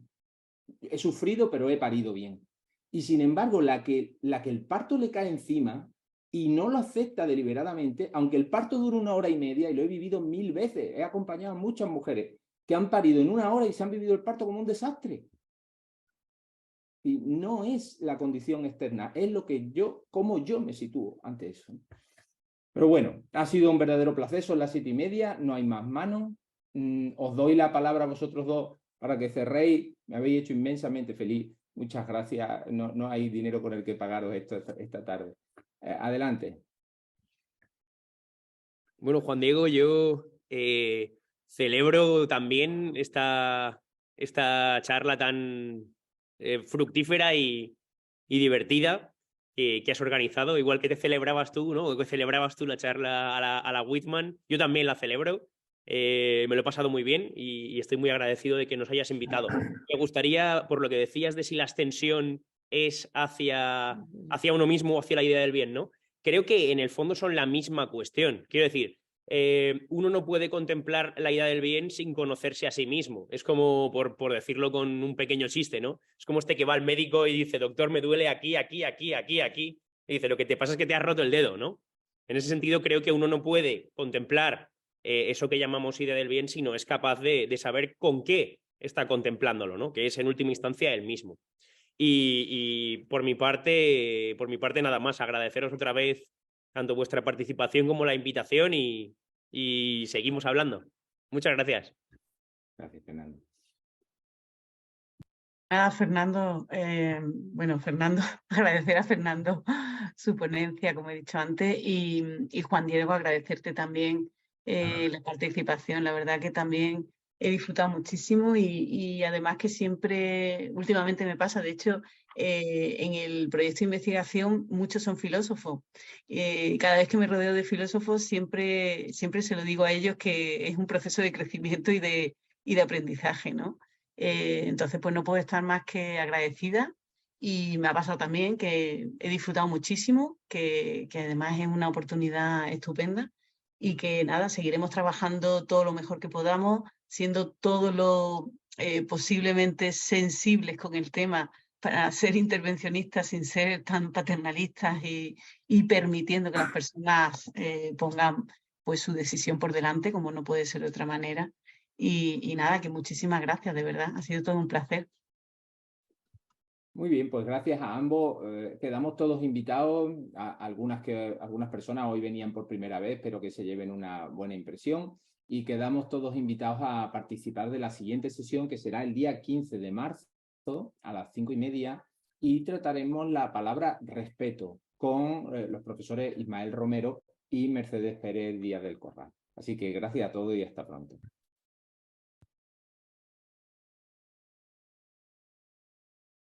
He sufrido, pero he parido bien. Y sin embargo, la que el parto le cae encima y no lo acepta deliberadamente, aunque el parto dura 1 hora y media, y lo he vivido 1000 veces, he acompañado a muchas mujeres que han parido en 1 hora y se han vivido el parto como un desastre. Y no es la condición externa, es cómo yo me sitúo ante eso. Pero bueno, ha sido un verdadero placer, son las 7:30, no hay más manos. Os doy la palabra a vosotros dos para que cerréis, me habéis hecho inmensamente feliz. Muchas gracias, no hay dinero con el que pagaros esto esta tarde. Adelante. Bueno, Juan Diego, yo celebro también esta charla tan fructífera y divertida que has organizado, igual que te celebrabas tú, ¿no? Que celebrabas tú la charla a la Whitman, yo también la celebro. Me lo he pasado muy bien y estoy muy agradecido de que nos hayas invitado. Me gustaría, por lo que decías de si la ascensión es hacia uno mismo o hacia la idea del bien, ¿no? Creo que en el fondo son la misma cuestión. Quiero decir, uno no puede contemplar la idea del bien sin conocerse a sí mismo. Es como, por decirlo con un pequeño chiste, ¿no? Es como este que va al médico y dice, doctor, me duele aquí, aquí, aquí, aquí, aquí. Y dice, lo que te pasa es que te has roto el dedo, ¿no? En ese sentido, creo que uno no puede contemplar eso que llamamos idea del bien, sino es capaz de saber con qué está contemplándolo, ¿no? Que es en última instancia el mismo. Y por mi parte nada más, agradeceros otra vez tanto vuestra participación como la invitación y seguimos hablando. Muchas gracias. Gracias, Fernando. Fernando, Fernando, agradecer a Fernando su ponencia, como he dicho antes, y Juan Diego, agradecerte también la participación. La verdad que también he disfrutado muchísimo y además que siempre, últimamente me pasa, de hecho, en el proyecto de investigación muchos son filósofos. Cada vez que me rodeo de filósofos siempre se lo digo a ellos que es un proceso de crecimiento y de aprendizaje, ¿no? Entonces, pues no puedo estar más que agradecida y me ha pasado también que he disfrutado muchísimo, que además es una oportunidad estupenda y que nada, seguiremos trabajando todo lo mejor que podamos, siendo todo posiblemente sensibles con el tema para ser intervencionistas sin ser tan paternalistas y permitiendo que las personas pongan pues su decisión por delante, como no puede ser de otra manera. Y nada, que muchísimas gracias, de verdad, ha sido todo un placer. Muy bien, pues gracias a ambos. Quedamos todos invitados, algunas personas hoy venían por primera vez, pero que se lleven una buena impresión. Y quedamos todos invitados a participar de la siguiente sesión, que será el día 15 de marzo a las 5:30, y trataremos la palabra respeto con los profesores Ismael Romero y Mercedes Pérez Díaz del Corral. Así que gracias a todos y hasta pronto.